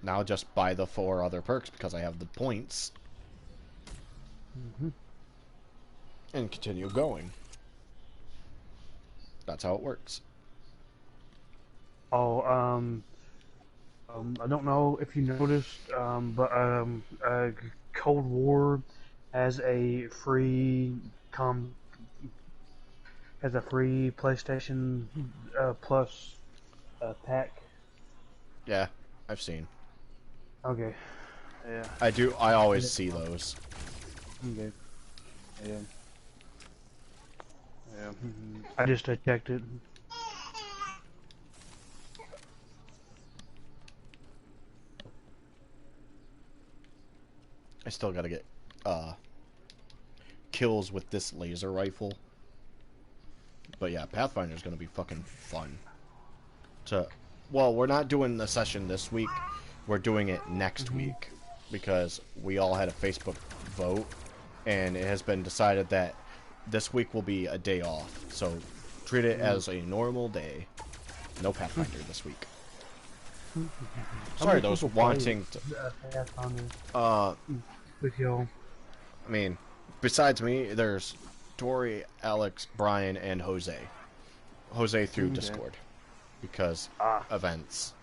now just buy the 4 other perks because I have the points. And continue going. That's how it works. Oh, I don't know if you noticed, but Cold War has a free PlayStation Plus pack. Yeah, I've seen. Okay. Yeah. I always see those. Okay. Yeah. Yeah. I just checked it. I still gotta get kills with this laser rifle. But yeah, Pathfinder's gonna be fucking fun. Well, we're not doing the session this week. We're doing it next week because we all had a Facebook vote, and it has been decided that this week will be a day off. So treat it as a normal day. No Pathfinder this week. Sorry, those wanting to. With y'all. I mean, besides me, there's Tori, Alex, Brian, and Jose. Jose through Discord because events.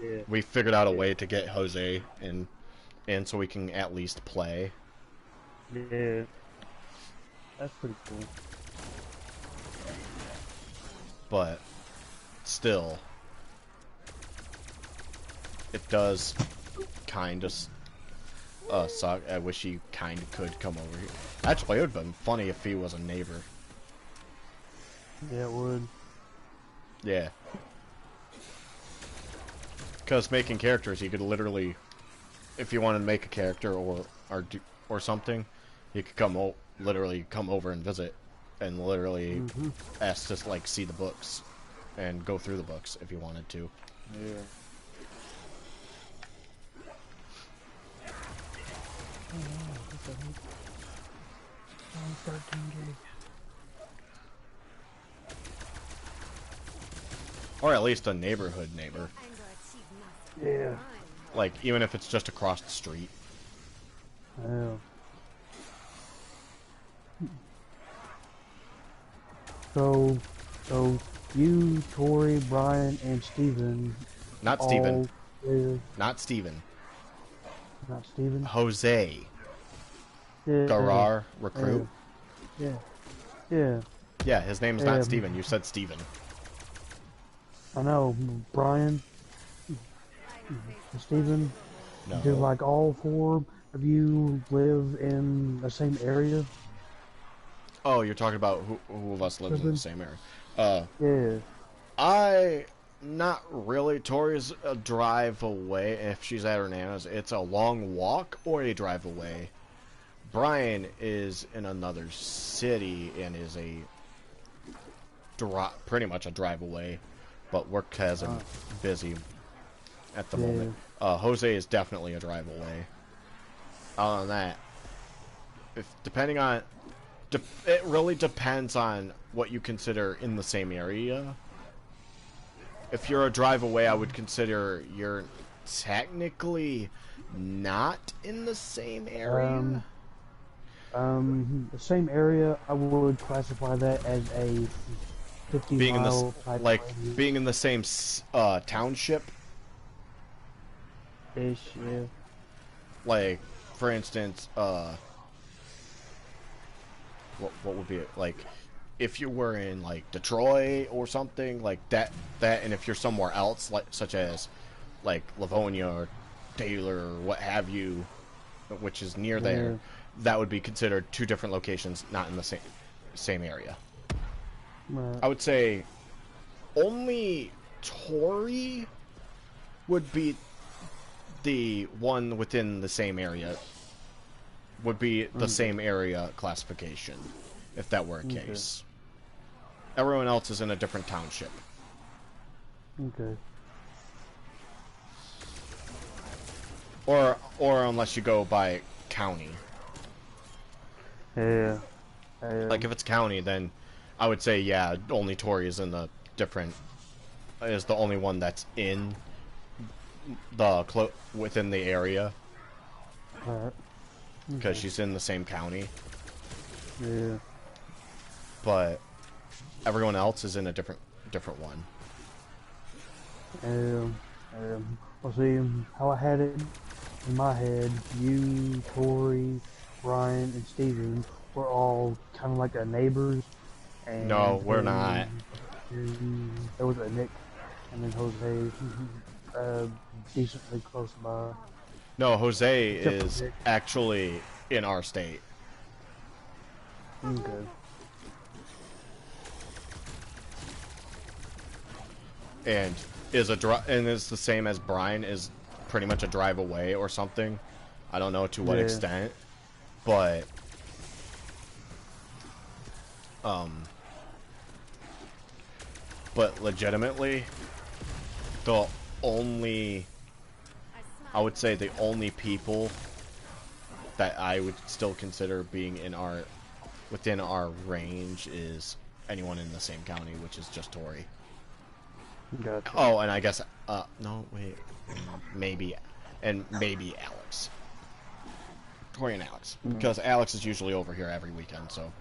Yeah. We figured out a way to get Jose in so we can at least play. Yeah. That's pretty cool. But still, it does kind of suck. I wish he kind of could come over here. Actually, it would have been funny if he was a neighbor. Yeah, it would. Yeah. Because making characters, you could literally, if you wanted to make a character or something, you could literally come over and visit, and literally ask to like see the books, and go through the books if you wanted to. Yeah. 13 gigs. Or at least a neighborhood neighbor. Yeah. Like, even if it's just across the street. Yeah. So you, Tori, Brian, and Steven. Not Steven. Live. Not Steven. Not Steven. Jose. Yeah. Garar, recruit. Yeah. Yeah. Yeah, his name's not Steven. You said Steven. I know. Brian. Steven. No. Do like all 4 of you live in the same area? Oh, you're talking about who of us lives in the same area. Yeah. Not really. Tori's a drive away. If she's at her nana's, it's a long walk or a drive away. Brian is in another city and is pretty much a drive away, but work has him busy at the moment. Jose is definitely a drive away. Other than that, it really depends on what you consider in the same area. If you're a drive away, I would consider you're technically not in the same area. The same area, I would classify that as a 50-mile type radius. Being in the same township. Ish, yeah. Like, for instance, what would be it? Like, if you were in like Detroit or something like that, and if you're somewhere else, like such as like Livonia or Taylor or what have you, which is near there, that would be considered 2 different locations, not in the same area. Right. I would say only Tori would be the one within the same area. Would be the same area classification, if that were a case. Everyone else is in a different township. Okay. Or unless you go by county. Yeah. Like if it's county, then I would say yeah, only Tori is in the different, is the only one that's in within the area. Alright. Because she's in the same county. Yeah. But everyone else is in a different one. Well, see, how I had it in my head, you, Tori, Brian, and Steven were all kind of like our neighbors. And No, we're not. There was a Nick, and then Jose, decently close by. No, Jose is actually in our state. Okay. And is the same as Brian, is pretty much a drive away or something. I don't know to what extent, but legitimately, I would say the only people that I would still consider being within our range is anyone in the same county, which is just Tori. Gotcha. Oh, and I guess no, wait, maybe Alex. Tori and Alex, because Alex is usually over here every weekend, so.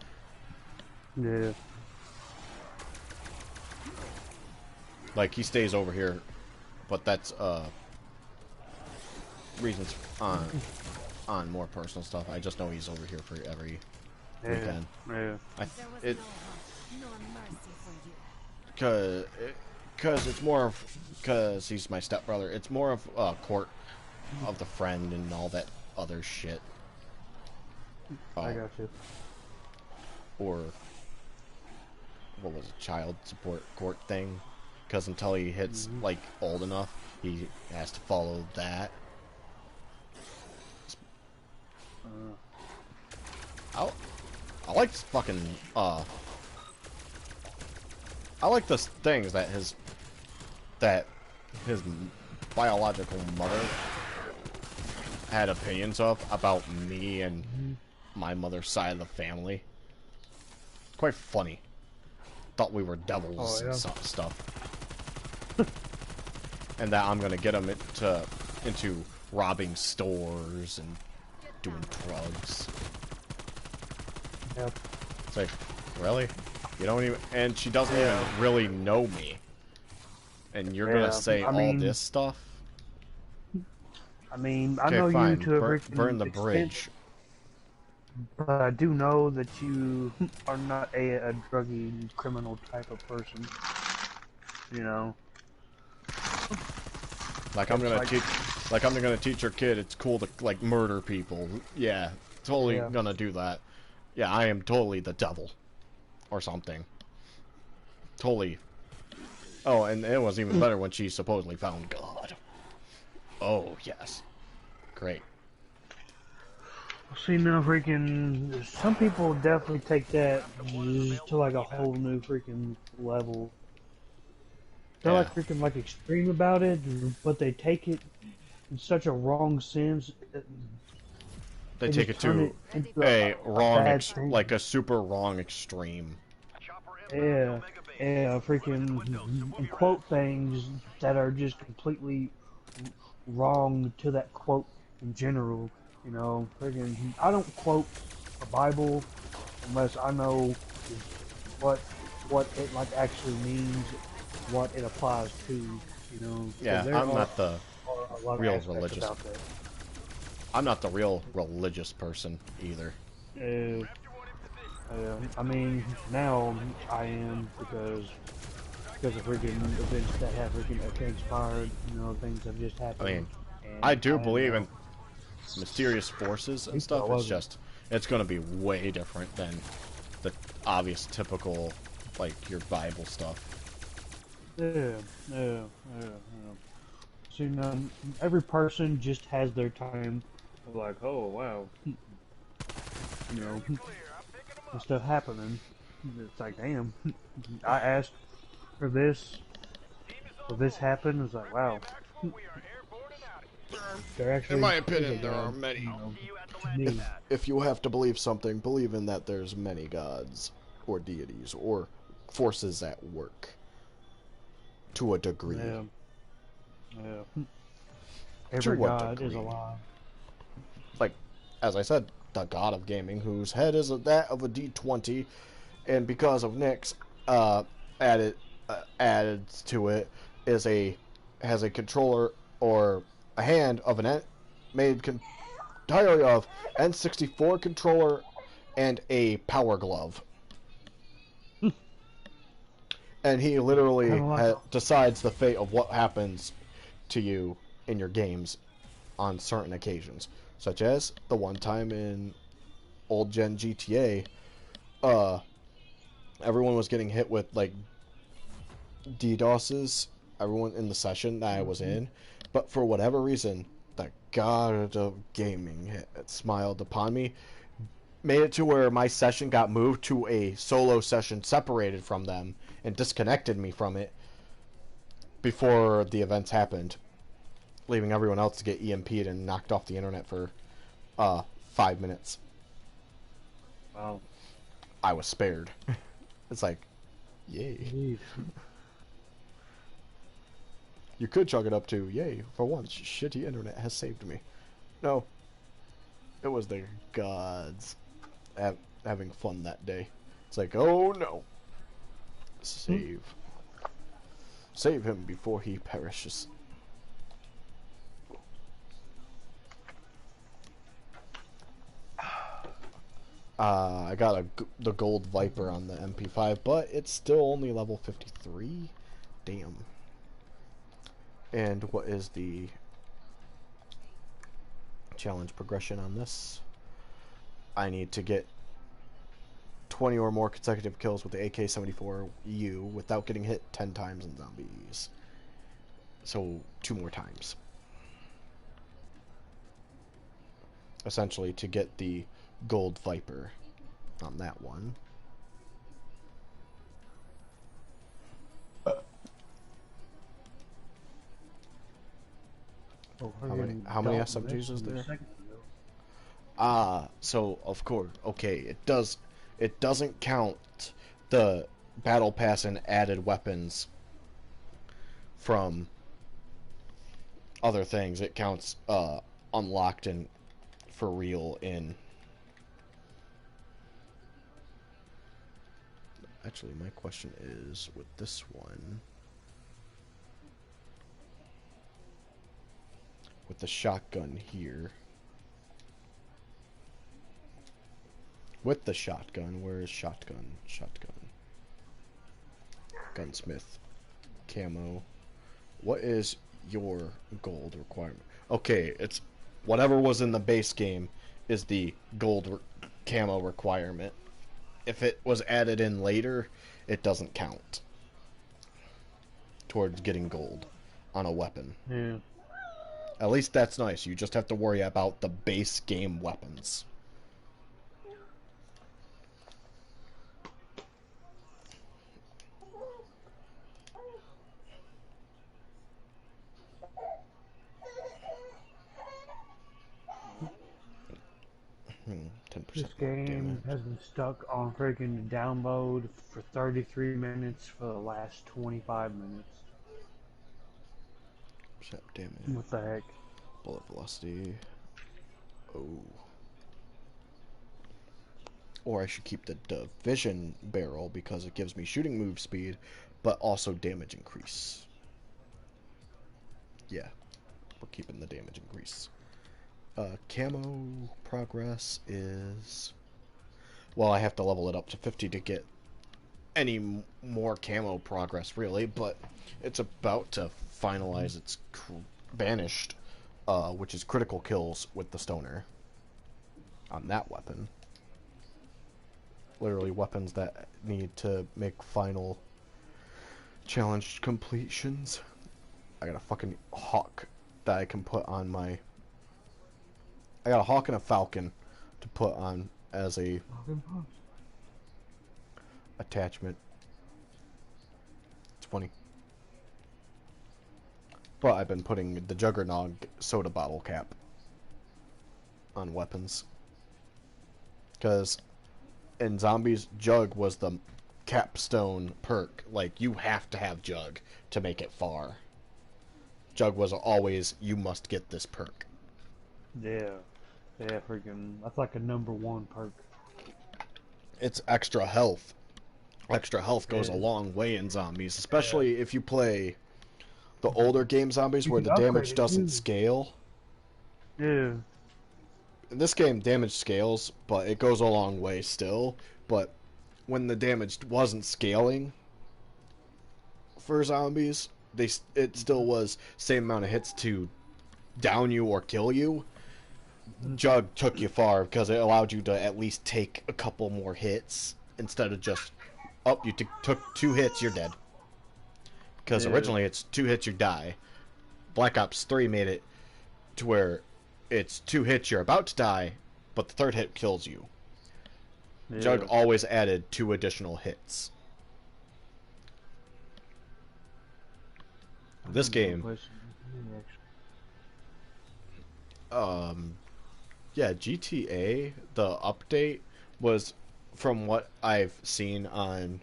Yeah. Like, he stays over here, but that's reasons on more personal stuff. I just know he's over here for every weekend. Yeah. Because it's more of, because he's my stepbrother, it's more of court of the friend and all that other shit. I got you. Or what was it, child support court thing? Because until he hits like old enough, he has to follow that. I like fucking I like the things that his biological mother had opinions of about me and my mother's side of the family. Quite funny. Thought we were devils and stuff. And that I'm gonna get him into robbing stores and doing drugs. Yep. It's like, really? You don't even, and she doesn't even really know me. And you're gonna say all this stuff? I mean, I okay, know fine. you to a burn the bridge. But I do know that you are not a druggy criminal type of person. You know. Like I'm gonna teach your kid it's cool to like murder people. Yeah, totally gonna do that. Yeah, I am totally the devil, or something. Totally. Oh, and it was even better when she supposedly found God. Oh yes, great. See, now freaking, some people definitely take that to like a whole new freaking level. They're like freaking like extreme about it, but they take it in such a wrong sense. They take it to a wrong, like a super wrong extreme. Yeah, freaking and quote things that are just completely wrong to that quote in general. You know, freaking, I don't quote a Bible unless I know what it like actually means, what it applies to. You know. Yeah, so I'm not the real religious. I'm not the real religious person either. I mean, now I am because of freaking events that have freaking transpired. You know, things have just happened. I mean, I do believe in mysterious forces and stuff. It's just, it's going to be way different than the obvious typical, like, your Bible stuff. Yeah. See, now, every person just has their time of like, oh, wow. You know, and stuff happening. It's like, damn. I asked for this happened. It's like, wow. In my opinion, there are many. If you have to believe something, believe in that there's many gods, or deities, or forces at work. To a degree. Yeah. Every what god is degree? alive. Like, as I said, the god of gaming, whose head is that of a D20, and because of Nick's added to it has a controller or a hand of an made entirely of N64 controller and a power glove. And he literally decides the fate of what happens to you in your games on certain occasions, such as the one time in old gen GTA, everyone was getting hit with like DDoSes, everyone in the session that I was in, but for whatever reason, the god of gaming smiled upon me, made it to where my session got moved to a solo session separated from them and disconnected me from it before the events happened, leaving everyone else to get EMP'd and knocked off the internet for 5 minutes. Wow. I was spared. It's like, yay. Jeez. You could chalk it up to, yay, for once, shitty internet has saved me. No. It was the gods having fun that day. It's like, oh no. Save him before he perishes. I got the gold Viper on the MP5, but it's still only level 53. Damn. And what is the challenge progression on this? I need to get 20 or more consecutive kills with the AK-74U without getting hit 10 times in zombies. So 2 more times. Essentially to get the gold Viper on that one. How many SMGs is there? So of course, okay, it doesn't count the battle pass and added weapons from other things. It counts unlocked and for real in. Actually, my question is with this one, with the shotgun here. With the shotgun, where is shotgun? Shotgun. Gunsmith. Camo. What is your gold requirement? Okay, it's whatever was in the base game is the gold camo requirement. If it was added in later, it doesn't count towards getting gold on a weapon. Yeah. At least that's nice. You just have to worry about the base game weapons. This game has been stuck on freaking download for 33 minutes for the last 25 minutes. Damage. What the heck? Bullet velocity. Oh. Or I should keep the division barrel because it gives me shooting move speed, but also damage increase. Yeah, we're keeping the damage increase. Camo progress is... Well, I have to level it up to 50 to get any more camo progress, really, but it's about to finalize its banished, which is critical kills with the stoner on that weapon. Literally weapons that need to make final challenge completions. I got a fucking hawk that I can put on my... I got a hawk and a falcon to put on as a attachment. It's funny. But I've been putting the Juggernog soda bottle cap on weapons. Because in Zombies, Jug was the capstone perk. Like, you have to have Jug to make it far. Jug was always, you must get this perk. Yeah. Yeah, freaking, that's like a #1 perk. It's extra health. Extra health goes a long way in zombies, especially if you play the older game zombies You where can the upgrade damage it, doesn't too. scale. Yeah. In this game, damage scales, but it goes a long way still. But when the damage wasn't scaling for zombies, it still was same amount of hits to down you or kill you. Jug took you far because it allowed you to at least take a couple more hits instead of just, you took 2 hits, you're dead. Because originally it's 2 hits, you die. Black Ops 3 made it to where it's 2 hits, you're about to die, but the 3rd hit kills you. Yeah. Jug always added 2 additional hits. This game, yeah, GTA, the update was, from what I've seen on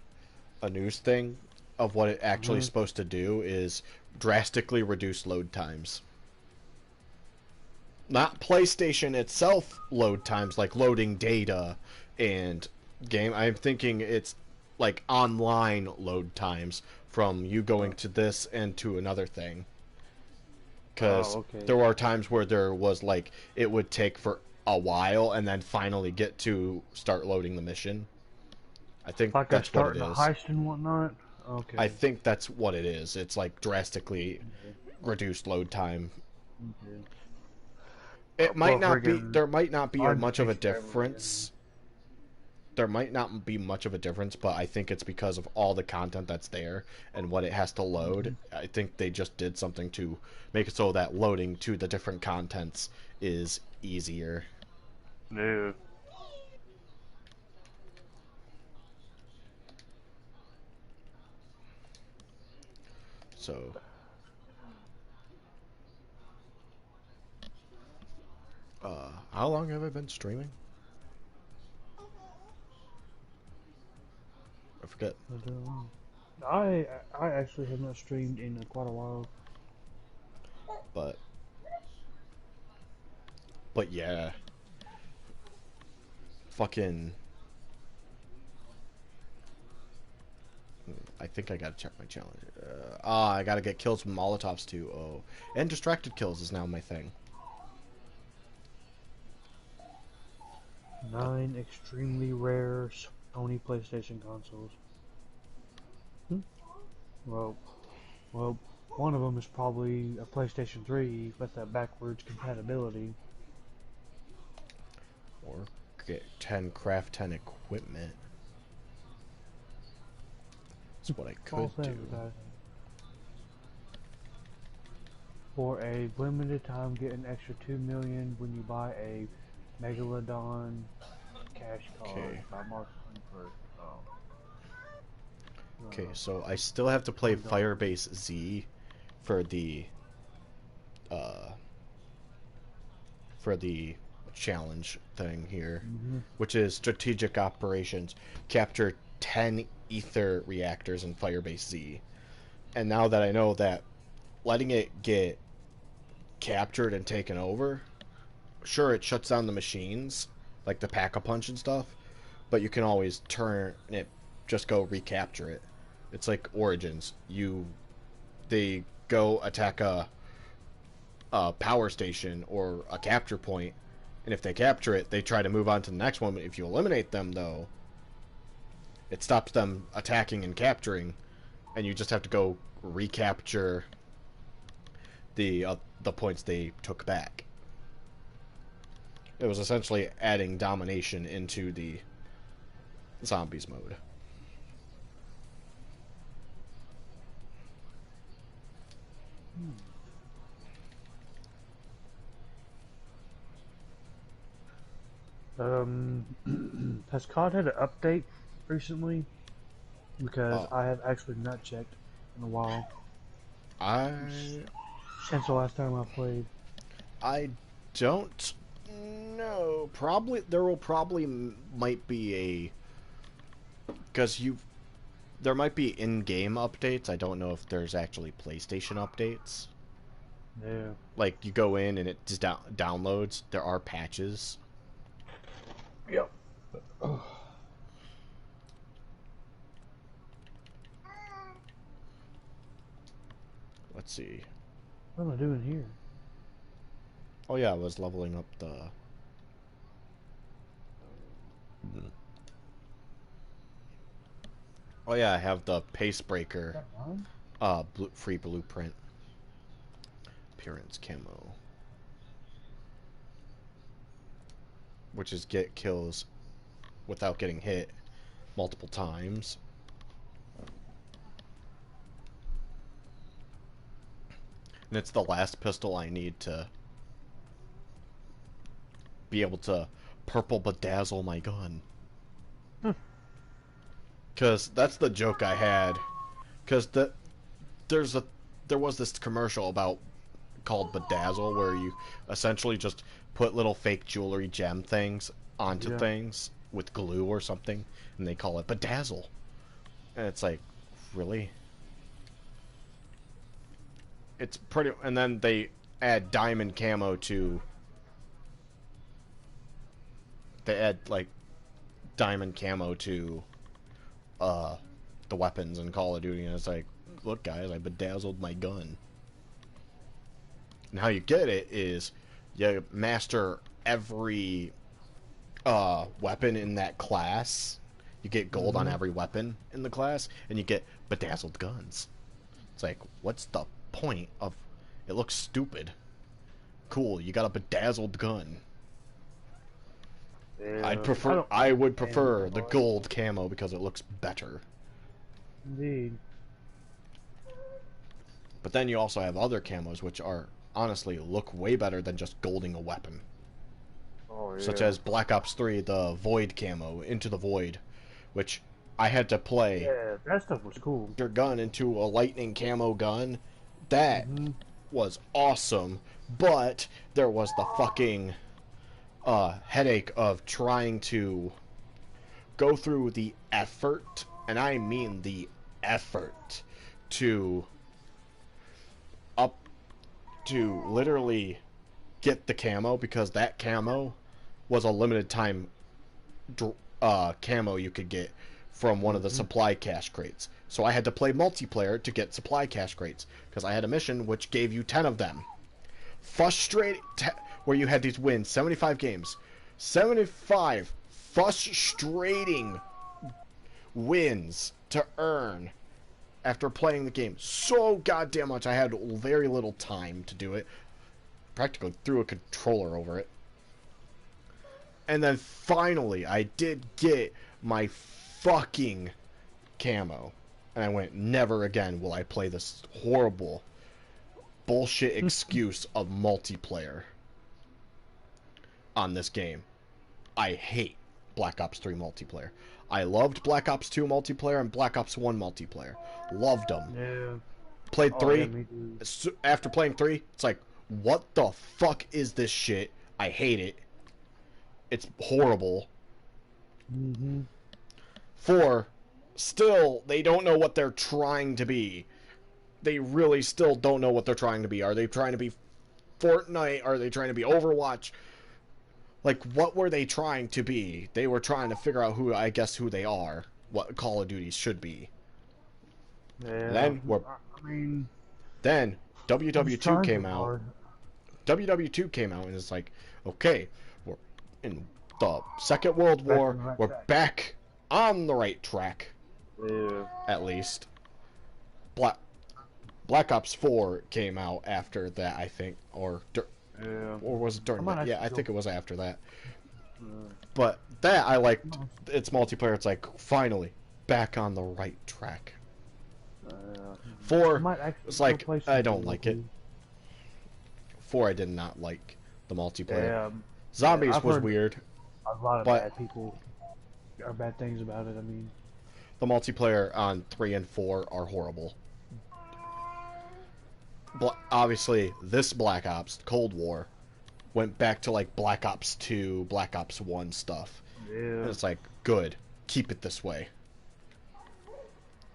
a news thing, of what it actually is supposed to do is drastically reduce load times. Not PlayStation itself load times, like loading data and game. I'm thinking it's like online load times from you going to this and to another thing. Because there are times where there was like, it would take for a while and then finally get to start loading the mission. I think like that's what it starting a is. heist and whatnot. Okay. I think that's what it is. It's like drastically reduced load time. Okay. It might not be. friggin' There might not be I'd much of a take forever, difference. There might not be much of a difference, but I think it's because of all the content that's there and what it has to load. I think they just did something to make it so that loading to the different contents is easier. Yeah. So, how long have I been streaming? I forget. I actually have not streamed in quite a while. But yeah. Fucking. I think I gotta check my challenge. I gotta get kills with Molotovs too. Oh. And distracted kills is now my thing. 9 extremely rare Sony PlayStation consoles. Well, one of them is probably a PlayStation 3 with that backwards compatibility. Or get 10 craft 10 equipment. That's what I could do. For a limited time, get an extra 2 million when you buy a Megalodon cash card by March 21st. Okay, so I still have to play Firebase Z for the challenge thing here, which is strategic operations. Capture 10 ether reactors in Firebase Z. And now that I know that letting it get captured and taken over, sure, it shuts down the machines, like the Pack-a-Punch and stuff, but you can always turn it, just go recapture it. It's like Origins. They go attack a power station or a capture point, and if they capture it, they try to move on to the next one. But if you eliminate them, though, it stops them attacking and capturing, and you just have to go recapture the points they took back. It was essentially adding domination into the zombies mode. Has COD had an update recently? Because I have actually not checked in a while. Since the last time I played. I don't know. Probably might be there might be in-game updates. I don't know if there's actually PlayStation updates. Yeah. Like, you go in and it just downloads. There are patches. Yep. Let's see. What am I doing here? Oh yeah, I was leveling up the... Oh yeah, I have the Pace Breaker free blueprint. Appearance camo. Which is get kills without getting hit multiple times. And it's the last pistol I need to be able to purple bedazzle my gun. Because that's the joke I had. Because there was this commercial called Bedazzle, where you essentially just put little fake jewelry gem things onto things with glue or something, and they call it Bedazzle. And it's like, really? It's pretty... And then they add diamond camo to... They add, like, diamond camo to the weapons in Call of Duty, and it's like, look guys, I bedazzled my gun. And how you get it is you master every weapon in that class. You get gold on every weapon in the class, and you get bedazzled guns. It's like, what's the point of... It looks stupid. Cool, you got a bedazzled gun. Yeah, I would prefer the gold camo because it looks better. Indeed. But then you also have other camos which are honestly look way better than just golding a weapon. Oh, yeah. Such as Black Ops 3, the Void camo, Into the Void, which I had to play. Yeah, that stuff was cool. Your gun into a lightning camo gun. That was awesome, but there was the fucking headache of trying to go through the effort, and I mean the effort, to literally get the camo, because that camo was a limited time camo you could get from one of the supply cache crates. So I had to play multiplayer to get supply cache crates, because I had a mission which gave you 10 of them. Frustrating, where you had these wins, 75 games. 75 frustrating wins to earn after playing the game so goddamn much. I had very little time to do it. Practically threw a controller over it. And then finally, I did get my fucking camo. And I went, never again will I play this horrible bullshit excuse of multiplayer on this game. I hate Black Ops 3 multiplayer. I loved Black Ops 2 multiplayer and Black Ops 1 multiplayer. Loved them. Yeah. Played 3. Yeah, me too. After playing 3, it's like, what the fuck is this shit? I hate it. It's horrible. 4, still, they don't know what they're trying to be. They really still don't know what they're trying to be. Are they trying to be Fortnite? Are they trying to be Overwatch? Like, what were they trying to be? They were trying to figure out who they are. What Call of Duty should be. Yeah. Then WW2 came out. WW2 came out and it's like, okay, we're in the Second World War. We're back on the right track. Yeah. At least. Black Ops 4 came out after that, I think, or was it during that? Yeah, I think it was after that. But that I liked. It's multiplayer. It's like, finally back on the right track. 4, it's like, I don't like it. 4, I did not like the multiplayer. Yeah, Zombies was weird. A lot of bad people or bad things about it. I mean, the multiplayer on 3 and 4 are horrible. Obviously, this Black Ops, Cold War, went back to like Black Ops 2, Black Ops 1 stuff. yeah. And it's like, good, keep it this way.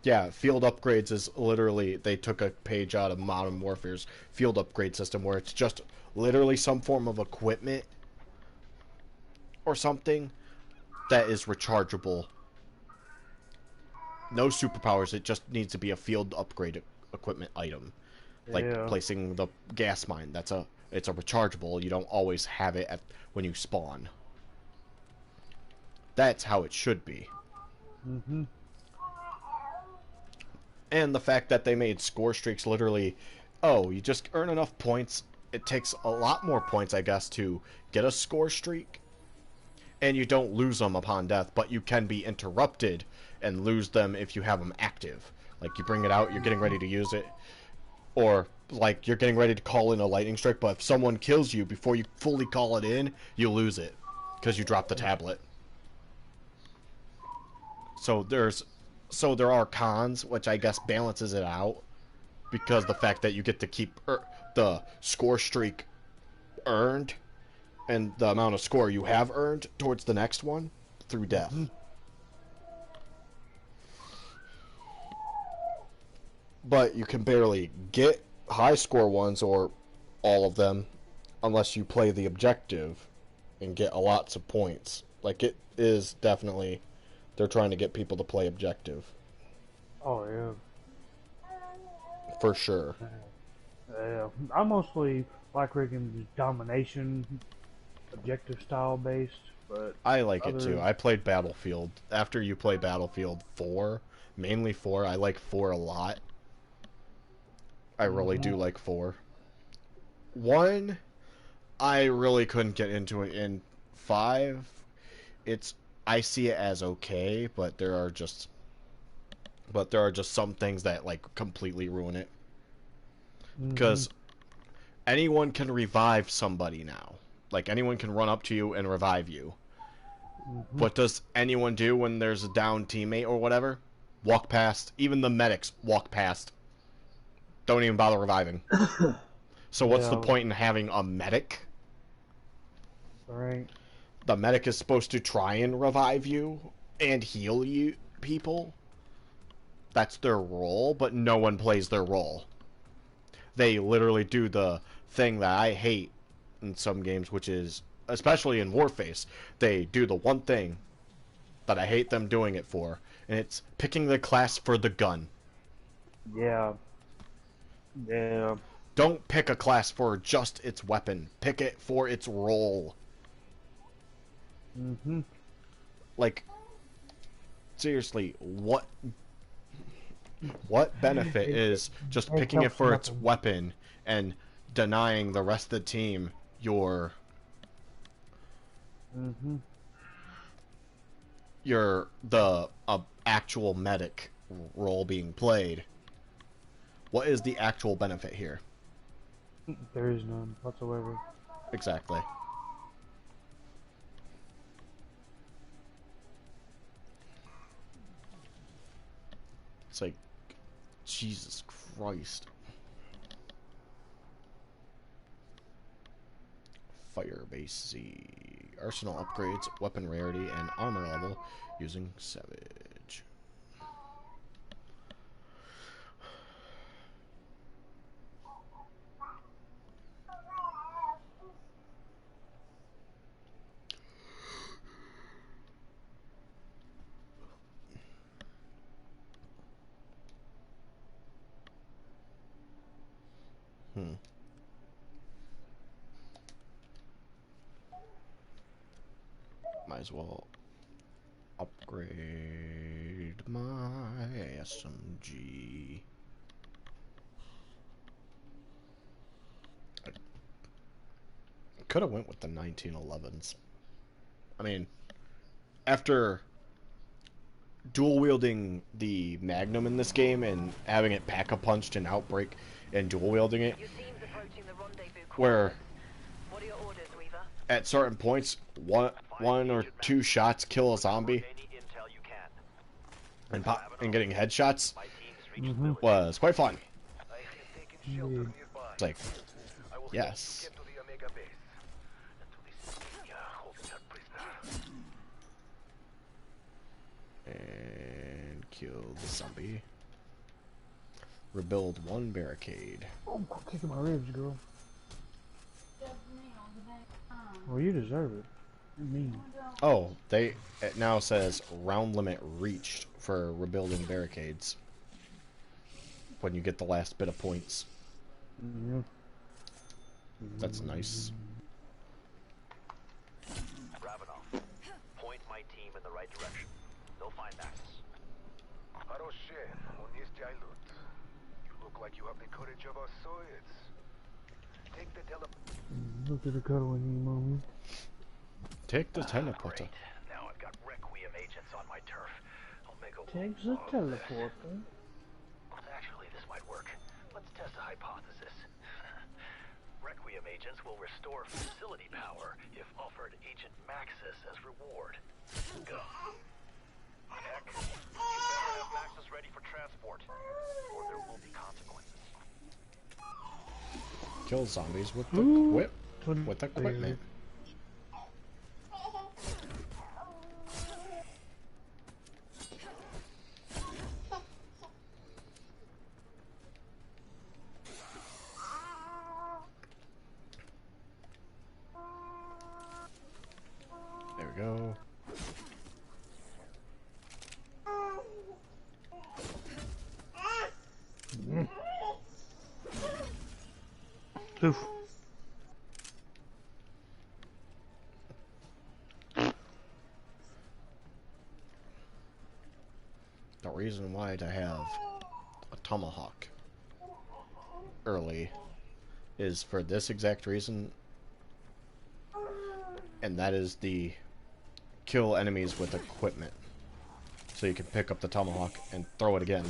Yeah, field upgrades is literally, they took a page out of Modern Warfare's field upgrade system, where it's just literally some form of equipment or something that is rechargeable. No superpowers, it just needs to be a field upgrade equipment item. Like placing the gas mine, it's a rechargeable, you don't always have it when you spawn. That's how it should be. Mm-hmm. And the fact that they made score streaks literally, oh, you just earn enough points. It takes a lot more points, I guess, to get a score streak. And you don't lose them upon death, but you can be interrupted and lose them if you have them active. Like, you bring it out, you're getting ready to use it. Or, like, you're getting ready to call in a lightning strike, but if someone kills you before you fully call it in, you lose it. Because you dropped the tablet. So there are cons, which I guess balances it out, because the fact that you get to keep the score streak earned and the amount of score you have earned towards the next one through death. But you can barely get high score ones or all of them unless you play the objective and get lots of points. Like, it is definitely... They're trying to get people to play objective. Oh, yeah. For sure. Yeah. I mostly like rigging domination, objective style based, but... I like it too. I played Battlefield. After you play Battlefield 4, mainly 4, I like 4 a lot. I really do like 4. 1, I really couldn't get into it. In 5, I see it as okay, but there are just some things that like completely ruin it. Because anyone can revive somebody now. Like, anyone can run up to you and revive you. What does anyone do when there's a down teammate or whatever? Walk past. Even the medics walk past. Don't even bother reviving. So what's the point in having a medic? Right. The medic is supposed to try and revive you and heal you people. That's their role, but no one plays their role. They literally do the thing that I hate in some games, which is, especially in Warface, they do the one thing that I hate them doing it for, and it's picking the class for the gun. Yeah. Yeah. Don't pick a class for just its weapon. Pick it for its role. Like, seriously, what benefit is just picking it for its weapon and denying the rest of the team your the actual medic role being played? What is the actual benefit here? There is none whatsoever. Exactly. It's like, Jesus Christ. Firebase Z. Arsenal upgrades, weapon rarity, and armor level using Savage. Might as well upgrade my SMG. I could have went with the 1911s. I mean, after dual wielding the Magnum in this game and having it pack-a-punched and Outbreak and dual wielding it, where at certain points one or two shots kill a zombie and getting headshots was quite fun. It's like, yes. And kill the zombie. Rebuild one barricade. Oh, quit kicking my ribs, girl. Well, you deserve it. You're mean. Oh, it now says round limit reached for rebuilding barricades. When you get the last bit of points. Yeah. That's nice. Point my team in the right direction. They'll find Maxis. You look like you have the courage of our Soviets. Take the Look at the cuddle in you, mommy. Take the teleporter. Now I've got Requiem agents on my turf. I'll make a Take the teleporter. Actually, this might work. Let's test a hypothesis. Requiem agents will restore facility power if offered Agent Maxis as reward. Go. Heck, you better have Maxis ready for transport, or there will be consequences. Kill zombies with the whip. With equipment. There we go. Oof. The reason why to have a tomahawk early is for this exact reason, and that is the kill enemies with equipment. So you can pick up the tomahawk and throw it again.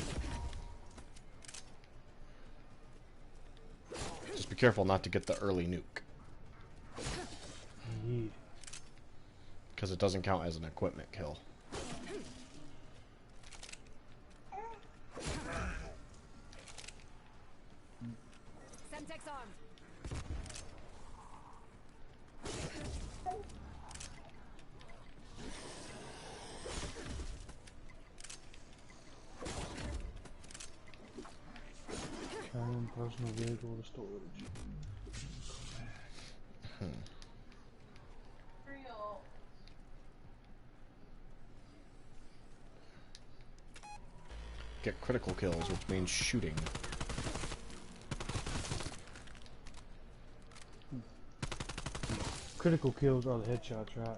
Just be careful not to get the early nuke. Because it doesn't count as an equipment kill. Semtex armed. Carrying personal vehicle to storage. Get critical kills, which means shooting. Critical kills are the headshots, right?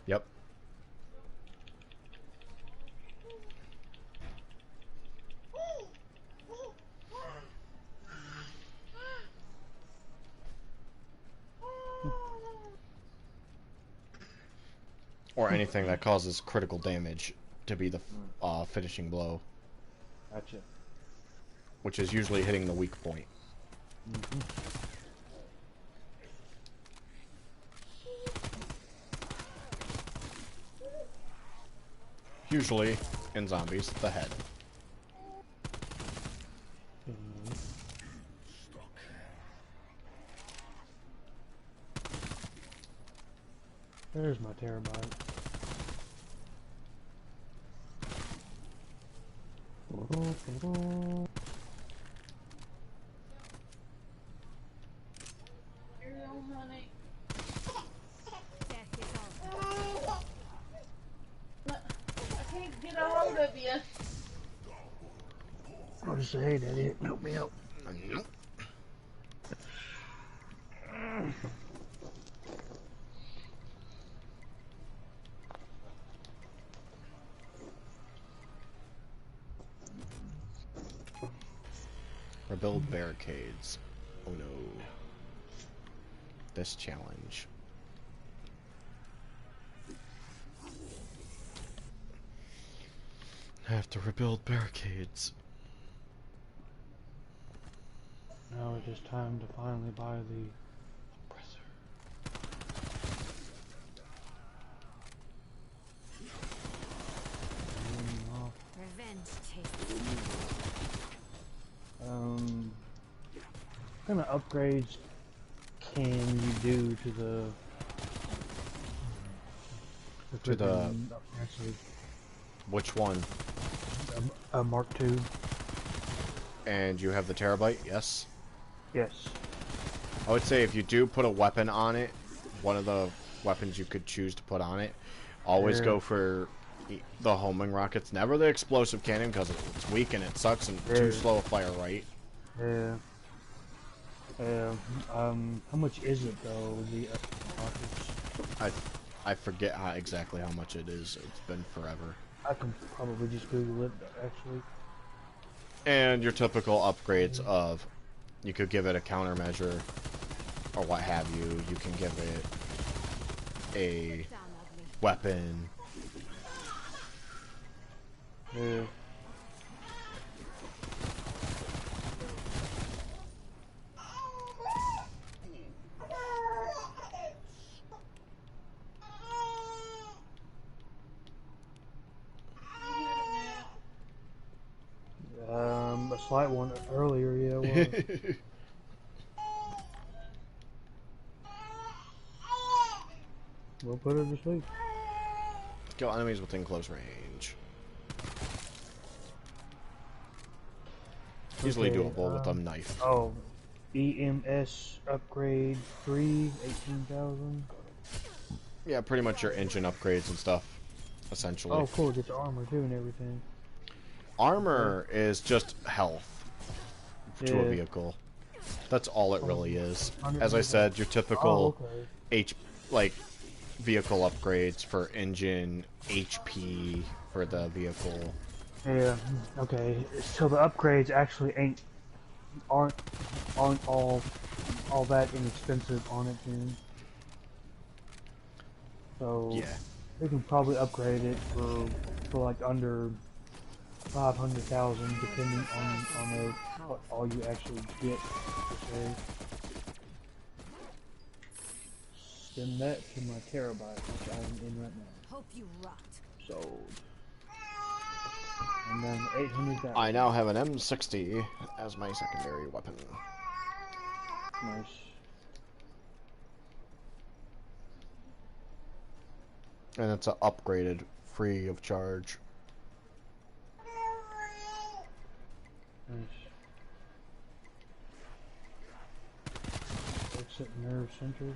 Yep. Or anything that causes critical damage to be the finishing blow. Gotcha. Which is usually hitting the weak point. Usually, in zombies, the head. There's my terabyte. Honey. Death is on. I can't get a hold of you. I'll just say, hey, Daddy, help me out. Rebuild barricades. Oh no. This challenge. I have to rebuild barricades. Now it is time to finally buy the oppressor. Revenge tastes. What kind of upgrades can you do to the Which one? Mark II? and you have the terabyte, yes? Yes. I would say if you do put a weapon on it, one of the weapons you could choose to put on it, always go for the homing rockets. Never the explosive cannon, because it's weak and it sucks and too slow to fire right. Yeah. How much is it though? The rockets? I forget exactly how much it is. It's been forever. I can probably just Google it, actually. And your typical upgrades of, you could give it a countermeasure, or what have you. You can give it a weapon. Yeah. A slight one earlier, yeah, it was. We'll put her to sleep. Kill enemies within close range. Easily doable with a knife. Oh, EMS upgrade 3, 18,000. Yeah, pretty much your engine upgrades and stuff, essentially. Oh, cool, get the armor too and everything. Armor is just health to a vehicle. That's all it really is. As I said, your typical vehicle upgrades for engine, HP for the vehicle. Yeah, okay. So the upgrades actually aren't all that inexpensive on it then. So yeah, we can probably upgrade it for like under 500,000, depending on what all you actually get. Send that to my terabyte, which I am in right now. Hope you rot. Sold. And then 800,000. I now have an M60 as my secondary weapon. Nice. And it's upgraded, free of charge. Nice. Exit nerve center.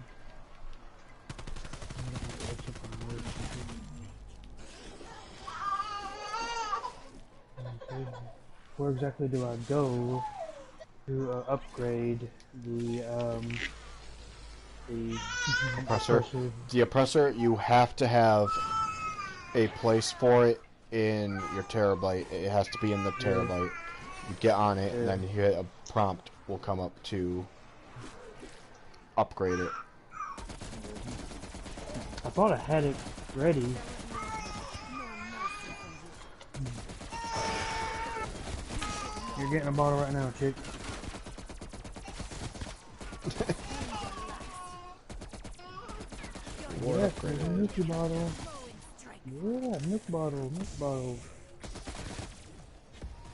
Exit the nerve center. Okay. Where exactly do I go to upgrade the oppressor? The oppressor, you have to have a place for it in your terabyte. It has to be in the terabyte. You get on it, and then you hit a prompt will come up to upgrade it. I thought I had it ready. You're getting a bottle right now, chick. Yeah, Mickey bottle. Yeah, milk bottle.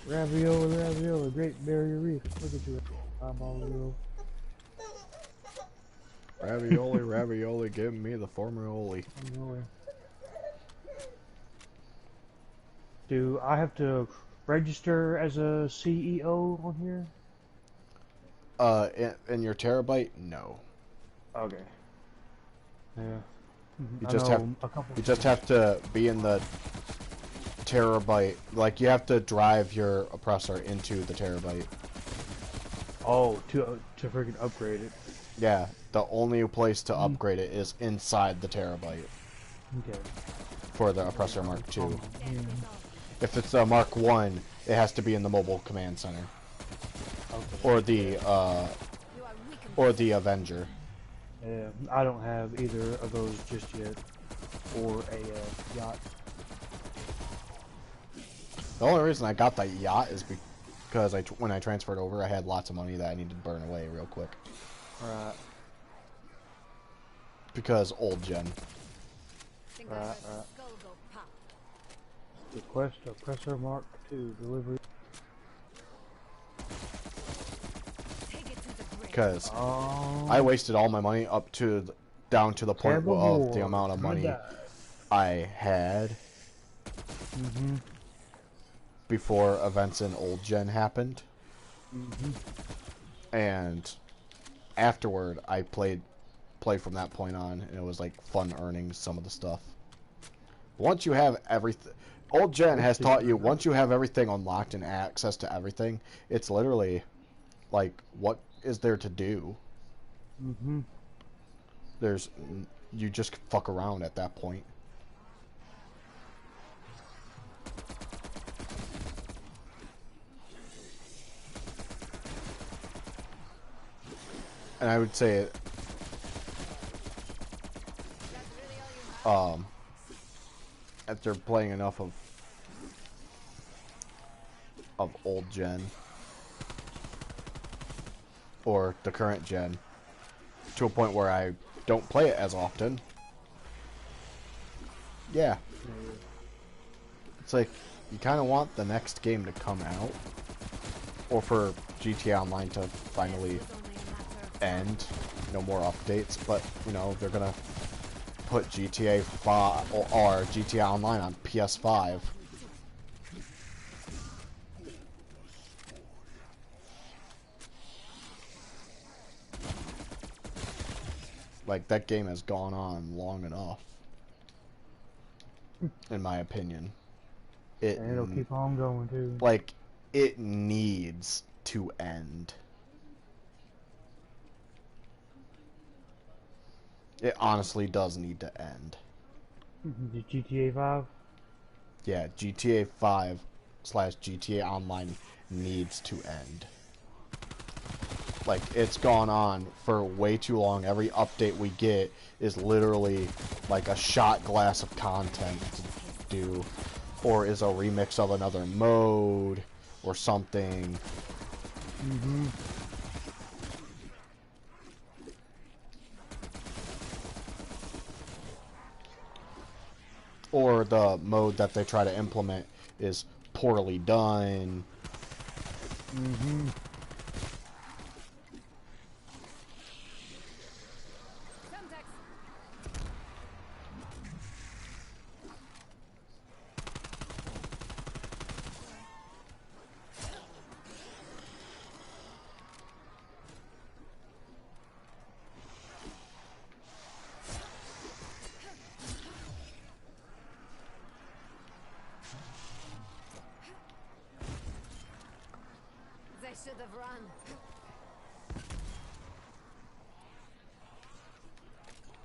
Ravioli, Great Barrier Reef. Look at you, eyeball girl. Ravioli, give me the formeroli. Do I have to register as a CEO on here? In your terabyte, no. Okay. Yeah. You just have to be in the terabyte. Like, you have to drive your oppressor into the terabyte. Oh, to freaking upgrade it. Yeah, the only place to upgrade it is inside the terabyte. Okay. For the oppressor Mark II. If it's a Mark I, it has to be in the mobile command center. Okay. Or the Avenger. Yeah, I don't have either of those just yet, or a yacht. The only reason I got the yacht is because when I transferred over, I had lots of money that I needed to burn away real quick. Right. Because old gen. Right. Request oppressor Mark II delivery. Because I wasted all my money down to the point of the amount of money I had before events in old gen happened. And afterward, I played from that point on, and it was like fun earning some of the stuff. Once you have everything, old gen has taught you, once you have everything unlocked and access to everything, it's literally like, what is there to do? You just fuck around at that point. And I would say after playing enough of old gen or the current gen to a point where I don't play it as often. Yeah. It's like you kind of want the next game to come out, or for GTA Online to finally end, no more updates, but you know, they're gonna put GTA 5 or GTA Online on PS5. Like, that game has gone on long enough, in my opinion. And it'll keep on going too. Like, it needs to end. It honestly does need to end. The GTA 5? Yeah, GTA 5 / GTA Online needs to end. Like, it's gone on for way too long. Every update we get is literally like a shot glass of content to do, or is a remix of another mode or something. Or the mode that they try to implement is poorly done. They should have run.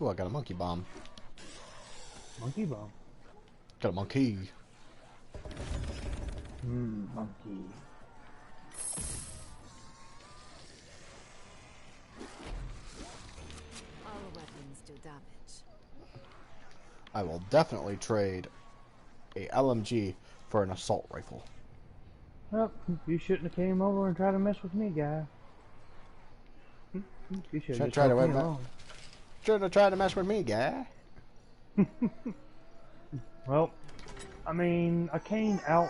Ooh, I got a monkey bomb. Monkey bomb. Got a monkey. Monkey. All weapons do damage. I will definitely trade a LMG for an assault rifle. Well, you shouldn't have came over and tried to mess with me, guy. You should have Shouldn't have tried to mess with me, guy. Well, I mean, I came out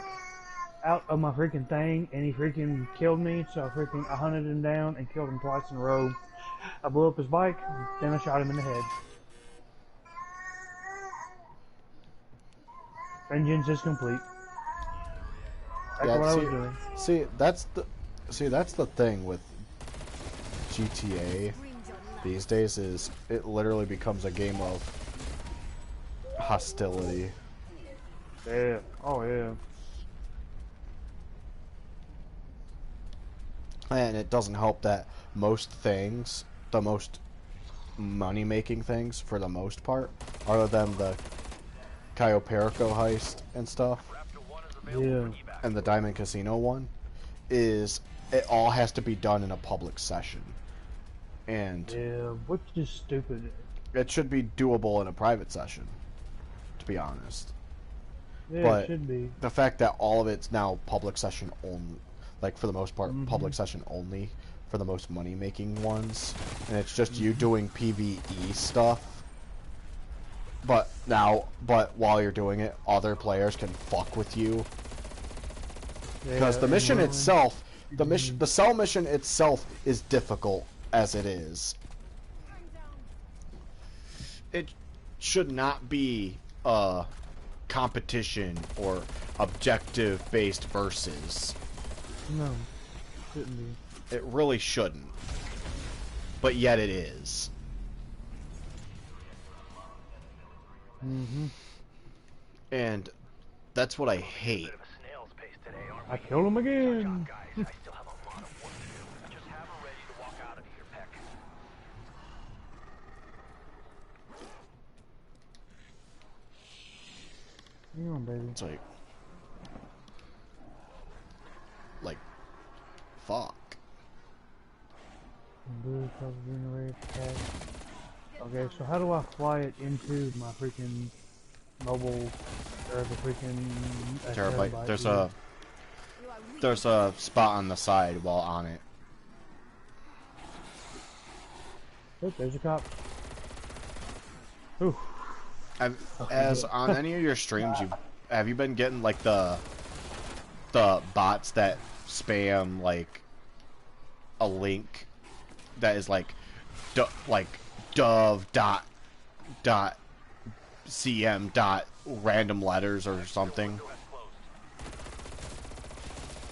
of my freaking thing, and he freaking killed me, so I hunted him down and killed him twice in a row. I blew up his bike, then I shot him in the head. Vengeance is complete. That's what I was doing. See, that's the thing with GTA these days, is it literally becomes a game of hostility. Yeah. Oh, yeah. And it doesn't help that most things, the most money-making things for the most part, other than the Cayo Perico heist and stuff, Yeah. and the Diamond Casino one, is it all has to be done in a public session. And Yeah, which is stupid. it should be doable in a private session, to be honest. Yeah, But it should be. the fact that all of it's now public session only, like for the most part, public session only for the most money-making ones, and it's just you doing PvE stuff. But while you're doing it, other players can fuck with you. Because the mission itself, the cell mission itself is difficult as it is. It should not be a competition or objective-based versus. No. Shouldn't be. It really shouldn't. But yet it is. Mm-hmm. And that's what I hate. I killed him again. Come on, baby. It's like, fuck. Okay, so how do I fly it into my freaking mobile, or the freaking Terabyte. There's a spot on the side while on it. Oh, there's a cop. Ooh. As on any of your streams, have you been getting like the bots that spam like a link that is like dove dot cm dot random letters or something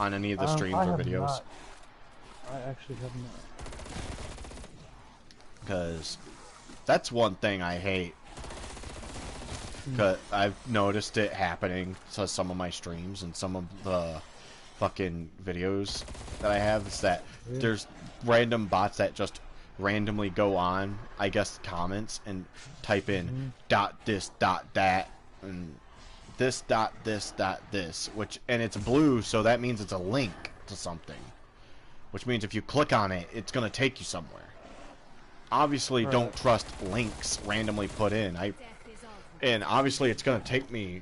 on any of the streams or videos? Not. I actually have not. Because that's one thing I hate. Because I've noticed it happening to some of my streams and some of the fucking videos that I have, is that there's random bots that just randomly go on, I guess, comments and type in dot this dot that and this dot this dot this, and it's blue, so that means it's a link to something, which means if you click on it, it's gonna take you somewhere. Obviously, don't trust links randomly put in. And obviously, it's gonna take me,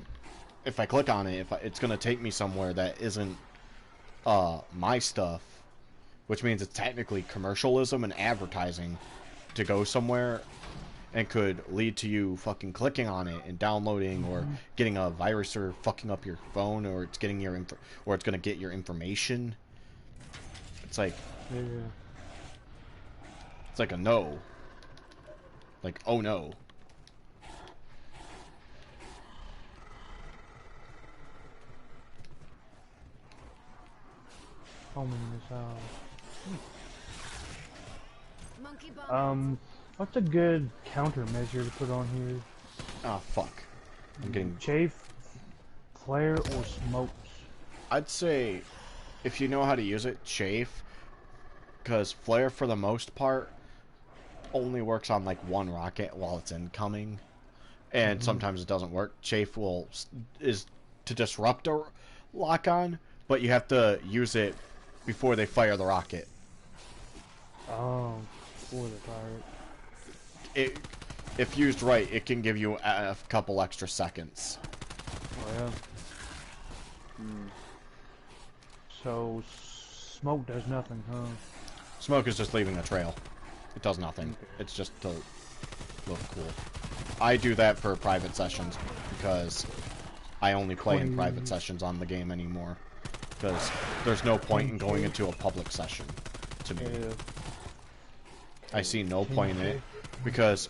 if I click on it, it's gonna take me somewhere that isn't my stuff, which means it's technically commercialism and advertising to go somewhere, and could lead to you fucking clicking on it and downloading or getting a virus or fucking up your phone, or it's getting your or it's gonna get your information. It's like it's like a no. Like, oh no. What's a good countermeasure to put on here? Ah, fuck. I'm getting chafe, flare, or smokes. I'd say if you know how to use it, chafe, because flare for the most part only works on like one rocket while it's incoming, and sometimes it doesn't work. Chafe is to disrupt a lock on, but you have to use it before they fire the rocket. Oh, before they fire it. If used right, it can give you a couple extra seconds. Oh yeah. So smoke does nothing, huh? Smoke is just leaving a trail. It does nothing. Okay. It's just to look cool. I do that for private sessions because I only play in private sessions on the game anymore. Because there's no point in going into a public session, to me. I see no point in it, because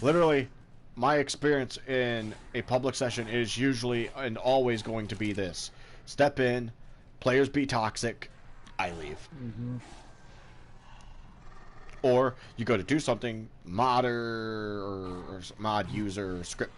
literally my experience in a public session is usually and always going to be this: step in, players be toxic, I leave. Or you go to do something, modder or mod user or script,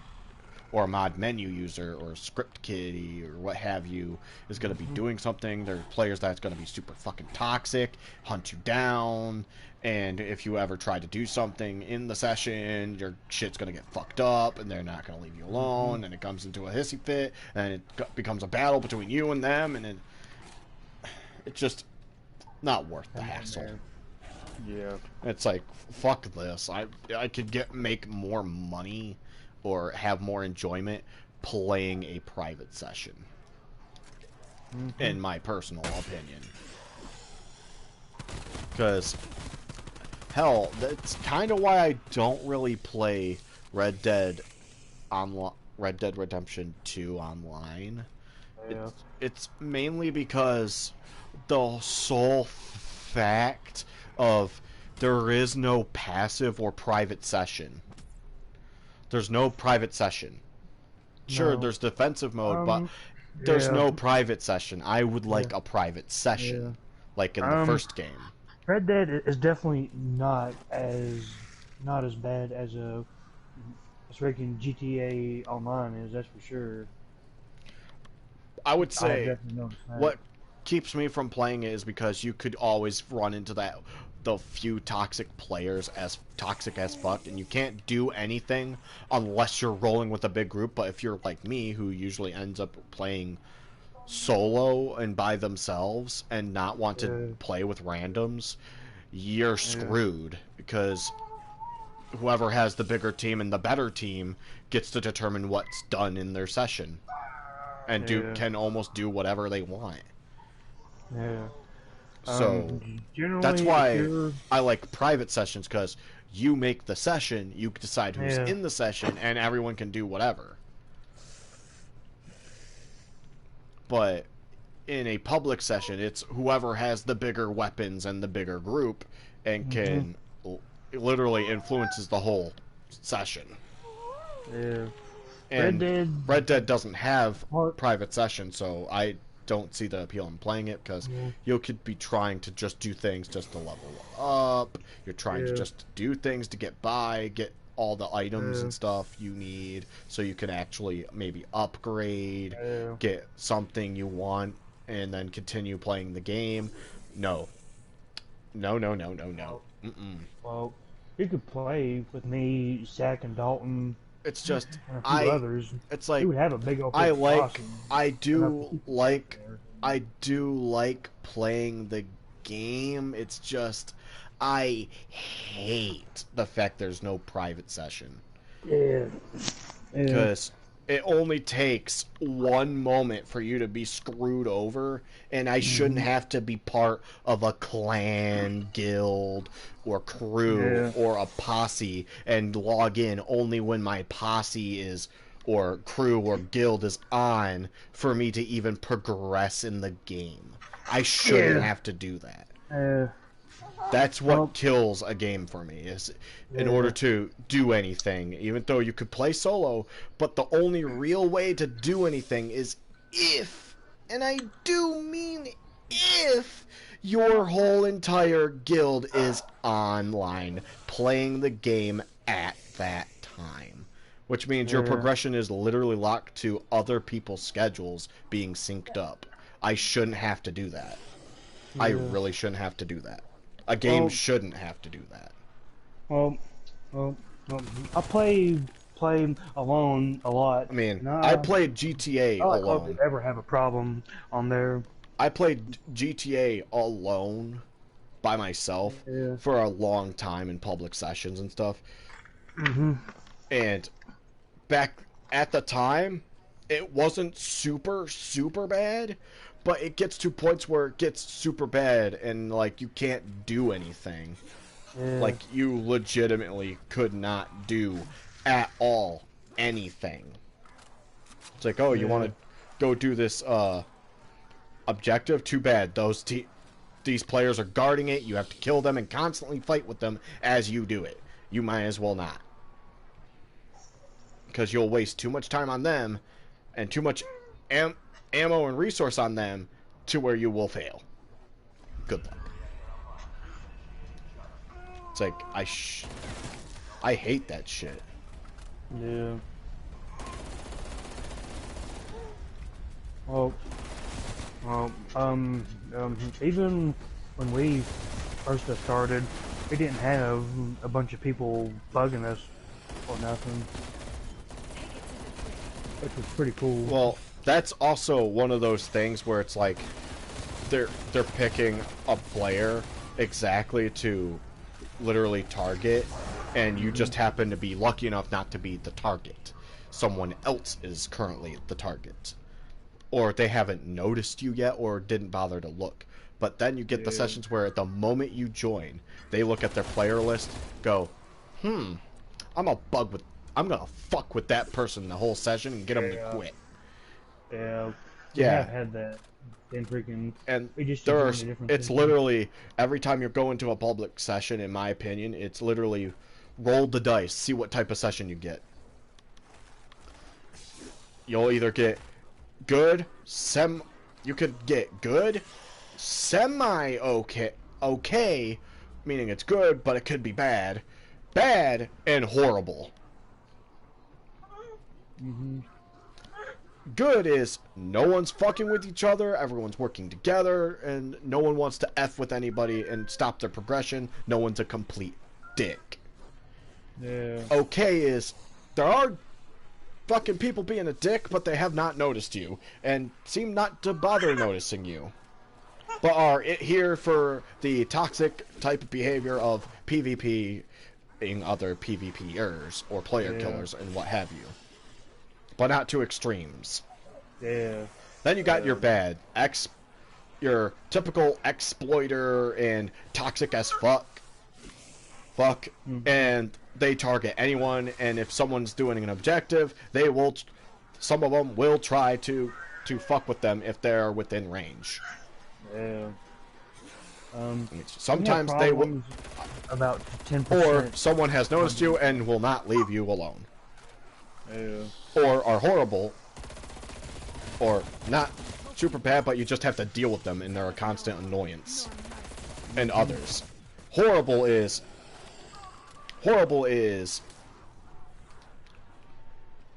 or a mod menu user or script kiddie or what have you is going to be doing something. There are players that's going to be super fucking toxic, hunt you down, and if you ever try to do something in the session, your shit's going to get fucked up, and they're not going to leave you alone, and it comes into a hissy fit, and it becomes a battle between you and them, and it's just not worth the hassle. Yeah. It's like, fuck this. I could make more money or have more enjoyment playing a private session, in my personal opinion. Because, hell, that's kind of why I don't really play Red Dead Redemption 2 online. Yeah. It's mainly because the sole fact of there is no passive or private session. There's no private session. Sure, there's defensive mode, but there's no private session. I would like a private session. like in the first game. Red Dead is definitely not as bad as a freaking GTA Online is. That's for sure. I would I have say definitely noticed that. what keeps me from playing it is because you could always run into the few toxic players as toxic as fuck, and you can't do anything unless you're rolling with a big group. But if you're like me, who usually ends up playing solo and by themselves and not want to play with randoms, you're screwed, because whoever has the bigger team and the better team gets to determine what's done in their session and can almost do whatever they want. Yeah. So that's why I like private sessions, because you make the session, you decide who's in the session, and everyone can do whatever. But in a public session, it's whoever has the bigger weapons and the bigger group and can literally influences the whole session. Yeah. And Red Dead doesn't have private sessions, so I don't see the appeal in playing it, because you could be trying to just do things just to level up. You're trying to just do things to get by, get all the items and stuff you need, so you can actually maybe upgrade, get something you want, and then continue playing the game. No. Well, you could play with me, Zach, and Dalton. It's just and a few others. It's like we would have a big old I do like playing the game. It's just I hate the fact there's no private session. Yeah. Because it only takes one moment for you to be screwed over, and I shouldn't have to be part of a clan, guild, or crew, or a posse, and log in only when my posse is, or crew, or guild is on, for me to even progress in the game. I shouldn't have to do that. That's what kills a game for me, is in order to do anything, even though you could play solo, but the only real way to do anything is if, and I do mean if, your whole entire guild is online playing the game at that time. Which means your progression is literally locked to other people's schedules being synced up. I shouldn't have to do that. I really shouldn't have to do that. A game shouldn't have to do that. Well, I play alone a lot. I mean, I played GTA alone. I don't ever have a problem on there. I played GTA alone by myself for a long time in public sessions and stuff. And back at the time, it wasn't super bad, but it gets to points where it gets super bad and like you can't do anything. Like you legitimately could not do at all anything. It's like, oh, you want to go do this objective? Too bad. These players are guarding it. You have to kill them and constantly fight with them as you do it. You might as well not, because you'll waste too much time on them and too much ammo and resource on them to where you will fail. Good luck. It's like, I hate that shit. Yeah. Well, even when we first got started, we didn't have a bunch of people bugging us or nothing, which was pretty cool. Well, that's also one of those things where it's like they're picking a player exactly to literally target, and you just happen to be lucky enough not to be the target. Someone else is currently the target, or they haven't noticed you yet, or didn't bother to look. But then you get the sessions where the moment you join, they look at their player list, go, I'm gonna fuck with that person the whole session and get them to quit. We have had that. And freaking, and we just it's literally every time you're going to a public session, in my opinion, it's literally roll the dice, see what type of session you get. You'll either get good, you could get good, okay, meaning it's good, but it could be bad, bad, and horrible. Good is no one's fucking with each other, everyone's working together, and no one wants to F with anybody and stop their progression. No one's a complete dick. Yeah. Okay is there are fucking people being a dick, but they have not noticed you and seem not to bother noticing you, but are here for the toxic type of behavior of PvP-ing other PvPers or player killers and what have you, but not to extremes. Yeah. Then you got your bad your typical exploiter and toxic as fuck, and they target anyone, and if someone's doing an objective, some of them will try to fuck with them if they're within range. Yeah. Sometimes they will, about 10%. or someone has noticed you and will not leave you alone. Yeah. Or are horrible, or not super bad, but you just have to deal with them and they're a constant annoyance. And others. Horrible is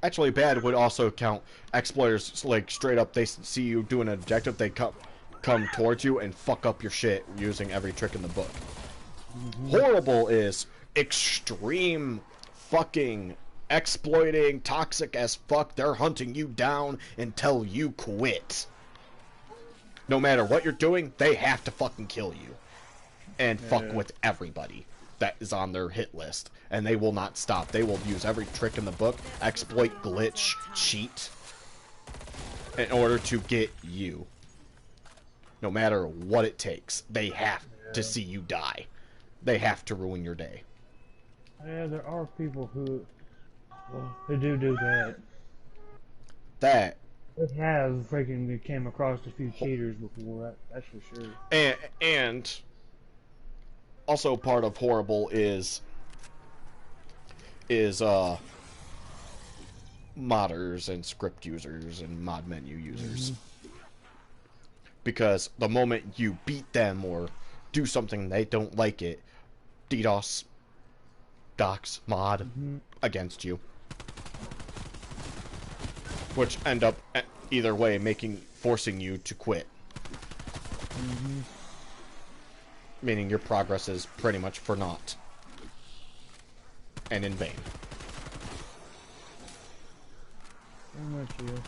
actually bad would also count exploiters, like straight up they see you doing an objective, they come towards you and fuck up your shit using every trick in the book. Horrible is extreme fucking exploiting, toxic as fuck. They're hunting you down until you quit. No matter what you're doing, they have to fucking kill you and fuck with everybody that is on their hit list, and they will not stop. They will use every trick in the book, exploit, glitch, cheat, in order to get you. No matter what it takes, they have to see you die. They have to ruin your day. Yeah, there are people who do that. They have freaking came across a few cheaters before, that's for sure. And also part of horrible is modders and script users and mod menu users. Because the moment you beat them or do something they don't like it, DDoS, docs, mod against you. Which end up either way forcing you to quit. Meaning your progress is pretty much for naught. And in vain. Pretty much, yeah.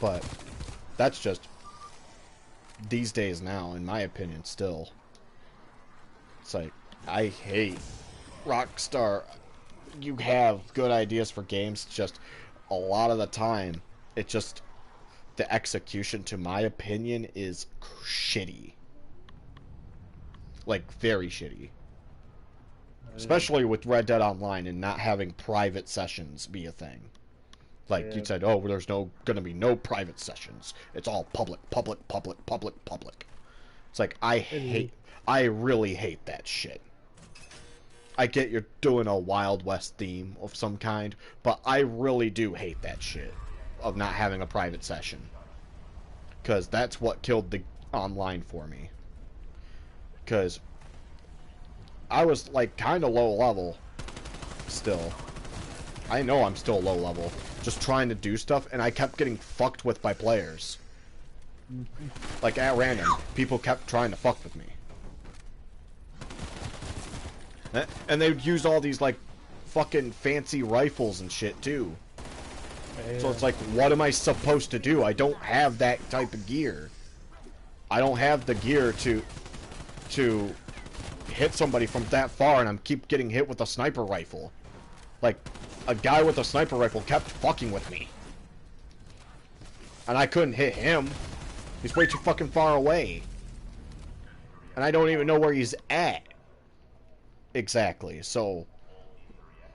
But that's just these days now, in my opinion, still. It's like, I hate Rockstar. You have good ideas for games, just a lot of the time, it just, the execution, to my opinion, is shitty. Like, very shitty. Especially with Red Dead Online and not having private sessions be a thing. Like, you said, oh, there's gonna be no private sessions. It's all public. It's like, I really hate that shit. I get you're doing a Wild West theme of some kind, but I really do hate that shit of not having a private session. Because that's what killed the online for me. Because I was, like, kind of low level still. I know I'm still low level. Just trying to do stuff, and I kept getting fucked with by players. Like, at random, people kept trying to fuck with me. And they would use all these, like, fucking fancy rifles and shit, too. Yeah. So it's like, what am I supposed to do? I don't have that type of gear. I don't have the gear to hit somebody from that far, and I'm keep getting hit with a sniper rifle. Like, a guy with a sniper rifle kept fucking with me. And I couldn't hit him. He's way too fucking far away. And I don't even know where he's at. Exactly. So,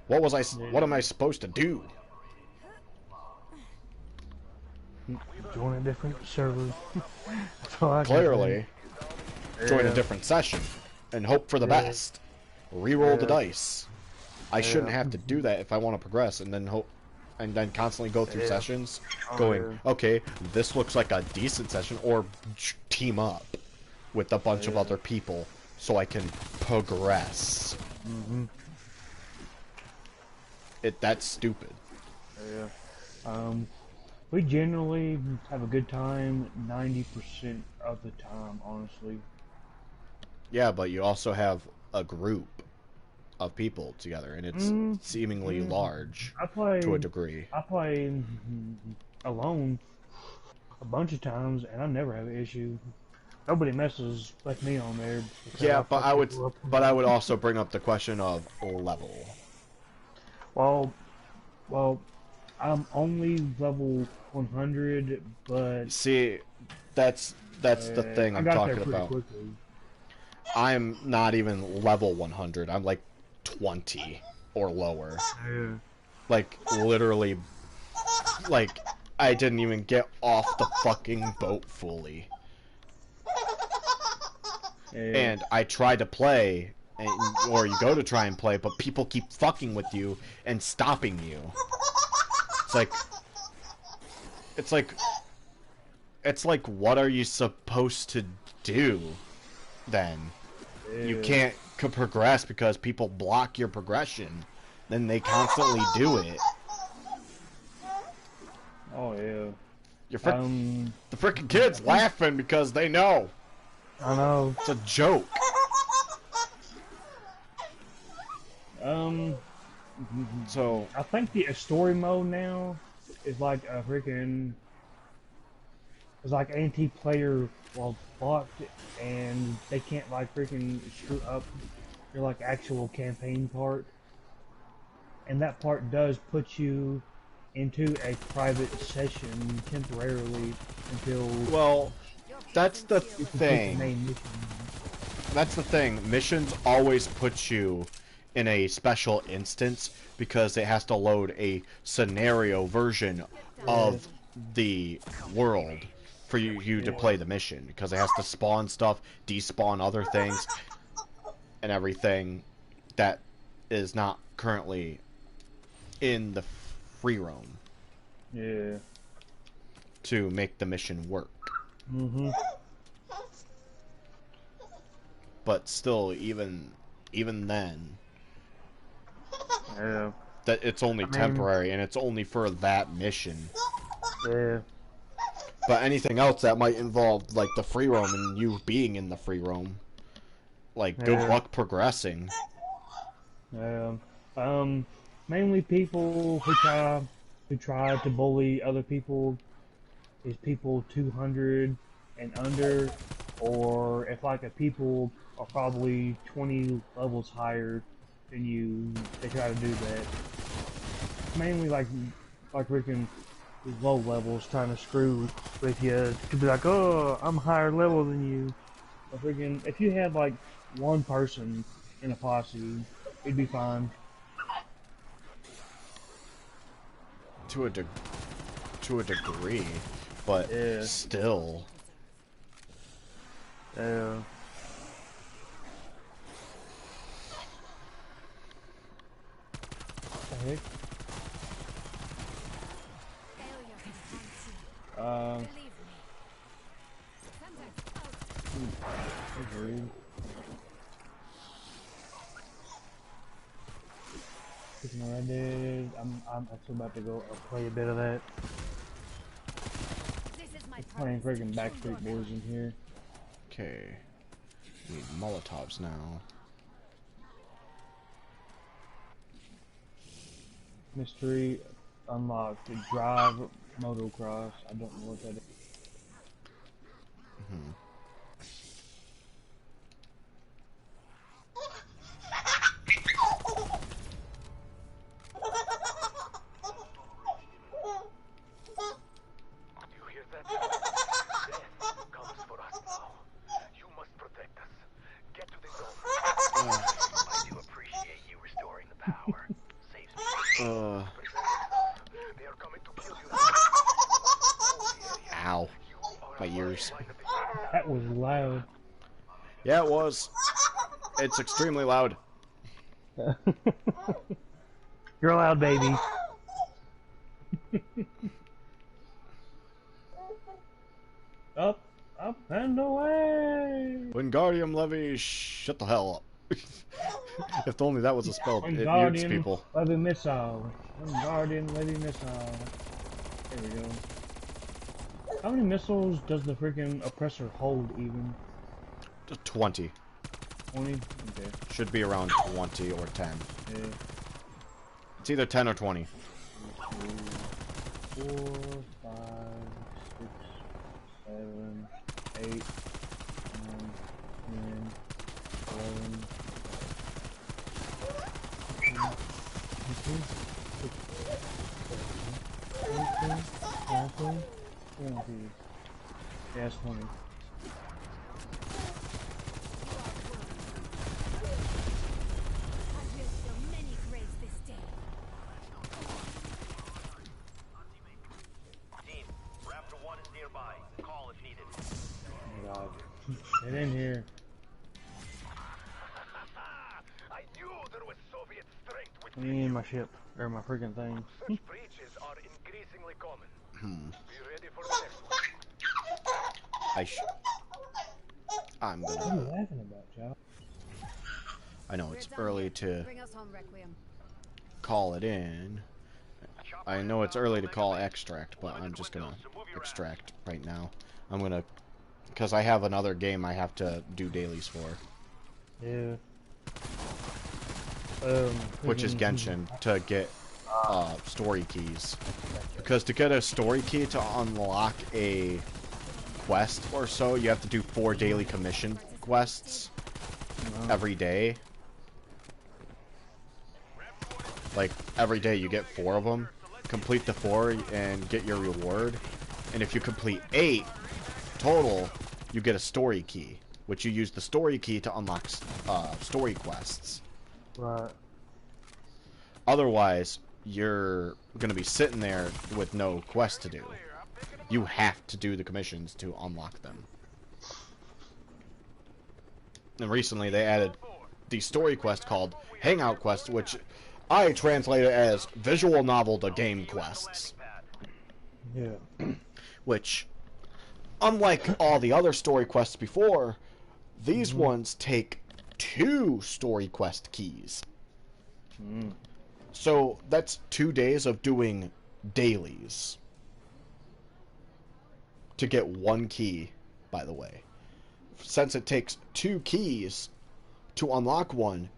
what am I supposed to do? Join a different server. Clearly, join a different session and hope for the best. Reroll the dice. I shouldn't have to do that if I want to progress, and then hope and then constantly go through sessions, Oh, going, okay, this looks like a decent session, or team up with a bunch of other people so I can progress. Mm-hmm. That's stupid. Yeah. We generally have a good time 90% of the time, honestly. Yeah, but you also have a group of people together, and it's seemingly large to a degree. I play alone a bunch of times, and I never have an issue. Nobody messes like me on there. Yeah, but I would also bring up the question of level. Well, I'm only level 100, but see, that's the thing I'm talking about. Quickly. I'm not even level 100. I'm like 20 or lower. Yeah. Like literally, like I didn't even get off the fucking boat fully. Yeah. And I tried to play, or you go to try and play, but people keep fucking with you and stopping you. It's like, what are you supposed to do then? You can't progress because people block your progression. Then they constantly do it. Oh yeah. The frickin' kids laughing because they know. I know. It's a joke. So I think the story mode now is like a freaking. It's like anti-player blocked, and they can't like freaking screw up your like actual campaign part. And that part does put you into a private session temporarily until. Well, that's the thing. That's the thing. Missions always put you in a special instance because it has to load a scenario version of the world for you to play the mission, because it has to spawn stuff, despawn other things, and everything that is not currently in the free roam. Yeah. To make the mission work. Mm-hmm. But still, even then, Yeah. that it's only temporary, and it's only for that mission. Yeah. But anything else that might involve, like, the free roam and you being in the free roam, like, good luck progressing. Yeah. Mainly people who try to bully other people is people 200 and under, or if like a people are probably 20 levels higher than you, they try to do that. Mainly like freaking low levels trying to screw with you to be like, oh, I'm higher level than you. But freaking, if you had like one person in a posse, it'd be fine. To a degree, but still. Yeah. What the heck? Speaking of Red Dead, I'm actually about to go play a bit of that. Playing freaking Backstreet Boys in here. Okay. Need Molotovs now. Mystery unlocked. Drive motocross. I don't know what that is. Ow. My ears. That was loud. Yeah, it was. It's extremely loud. You're loud, baby. Up, up and away! Wingardium Levy, shut the hell up. If only that was a spell, it mutes Wingardium people. Levy Missile. Wingardium Levy Missile. There we go. How many missiles does the freaking oppressor hold even? 20. 20? Okay. Should be around 20 or 10. Yeah. It's either 10 or 20. 4, 5, 6, 7, 8, 9, 10, 11, 13, 20. Yeah, it's 20. Get in here. I knew there was Soviet strength with Give me my ship. Or my freaking thing. such breaches are increasingly common. Be ready for the next one. I'm What are you gonna... laughing about, Joe? I know it's early to Bring us home, Requiem. call it in. I know it's early to call extract, but I'm just gonna extract right now. I'm gonna... Because I have another game I have to do dailies for. Yeah. Which is Genshin, to get story keys. Because to get a story key to unlock a quest or so, you have to do 4 daily commission quests every day. Like, every day you get 4 of them. Complete the 4 and get your reward. And if you complete 8 total, you get a story key, which you use the story key to unlock story quests. Right. Otherwise, you're gonna be sitting there with no quest to do. You have to do the commissions to unlock them. And recently they added the story quest called Hangout Quest, which I translated as visual novel to game quests. Yeah. Which, unlike all the other story quests before, these ones take 2 story quest keys. So that's 2 days of doing dailies to get 1 key, by the way. Since it takes 2 keys to unlock one,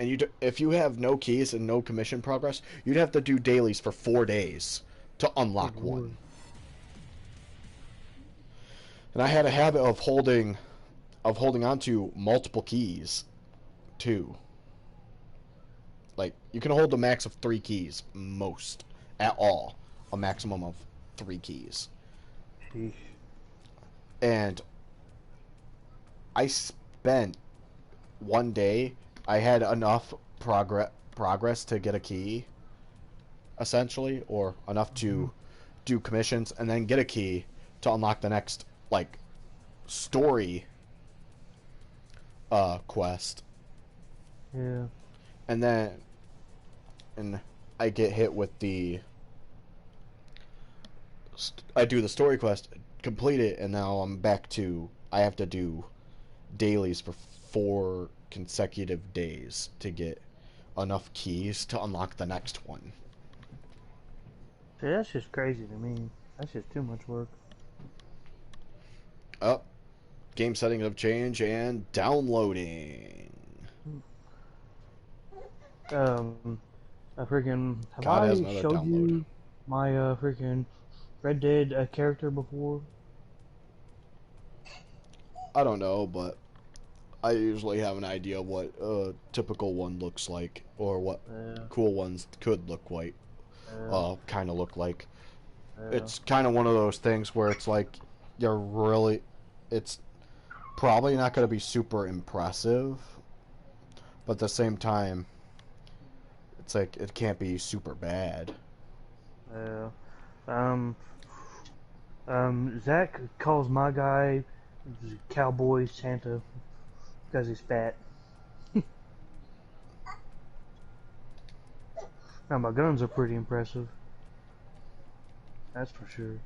and if you have no keys and no commission progress, you'd have to do dailies for 4 days to unlock one. And I had a habit of holding on to multiple keys too. Like, you can hold a max of 3 keys, most at all, a maximum of 3 keys. Sheesh. And I spent one day, I had enough progress to get a key, essentially, or enough to do commissions and then get a key to unlock the next, like, story quest. Yeah. And then I get hit with I do the story quest, complete it, and now I'm back to, I have to do dailies for 4 consecutive days to get enough keys to unlock the next one. See, that's just crazy to me. That's just too much work. Oh, game settings have changed and downloading. I freaking have COD has I another showed download. you my freaking Red Dead character before? I don't know, but I usually have an idea of what a typical one looks like, or what cool ones could look like, kind of look like. It's kind of one of those things where it's like, it's probably not going to be super impressive, but at the same time, it's like, it can't be super bad. Zach calls my guy Cowboy Santa because he's fat. Now my guns are pretty impressive. That's for sure.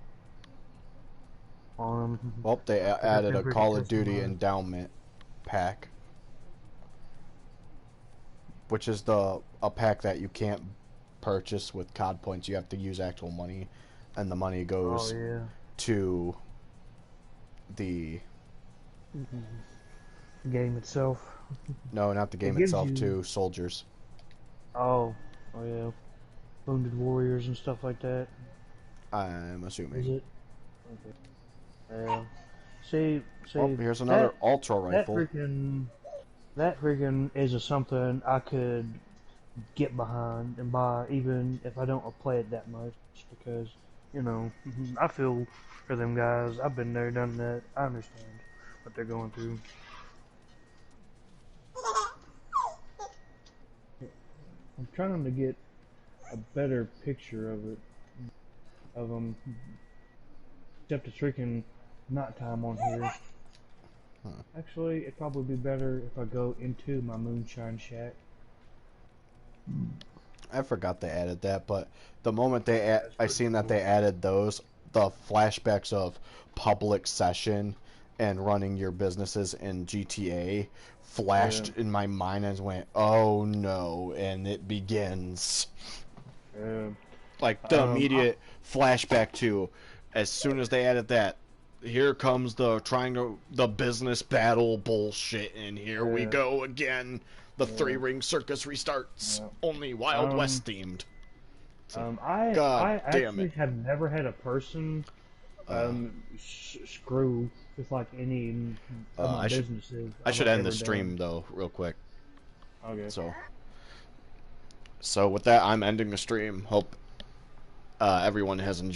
Well, they added a freaking Call of Duty customized. endowment pack, which is a pack that you can't purchase with COD points. You have to use actual money, and the money goes to the game itself. No, not the game itself, to soldiers. Oh yeah. Wounded warriors and stuff like that. I'm assuming. Is it? Okay. See. Oh, here's another ultra rifle. That freaking is something I could get behind and buy, even if I don't play it that much, because you know I feel for them guys. I've been there, done that. I understand what they're going through. I'm trying to get a better picture of it, of them. Except it's freaking nighttime on here. Actually, it'd probably be better if I go into my moonshine shack. I forgot they added that, but the moment I seen that they added those, the flashbacks of public session and running your businesses in GTA flashed in my mind and went, oh no, and it begins. Like the immediate flashback to, as soon as they added that, here comes the business battle bullshit, and here we go again. The three-ring circus restarts, only Wild West themed. So, I actually have never had a person screw with like any of my businesses. I should end the stream though, real quick. Okay. So with that, I'm ending the stream. Hope everyone has enjoyed.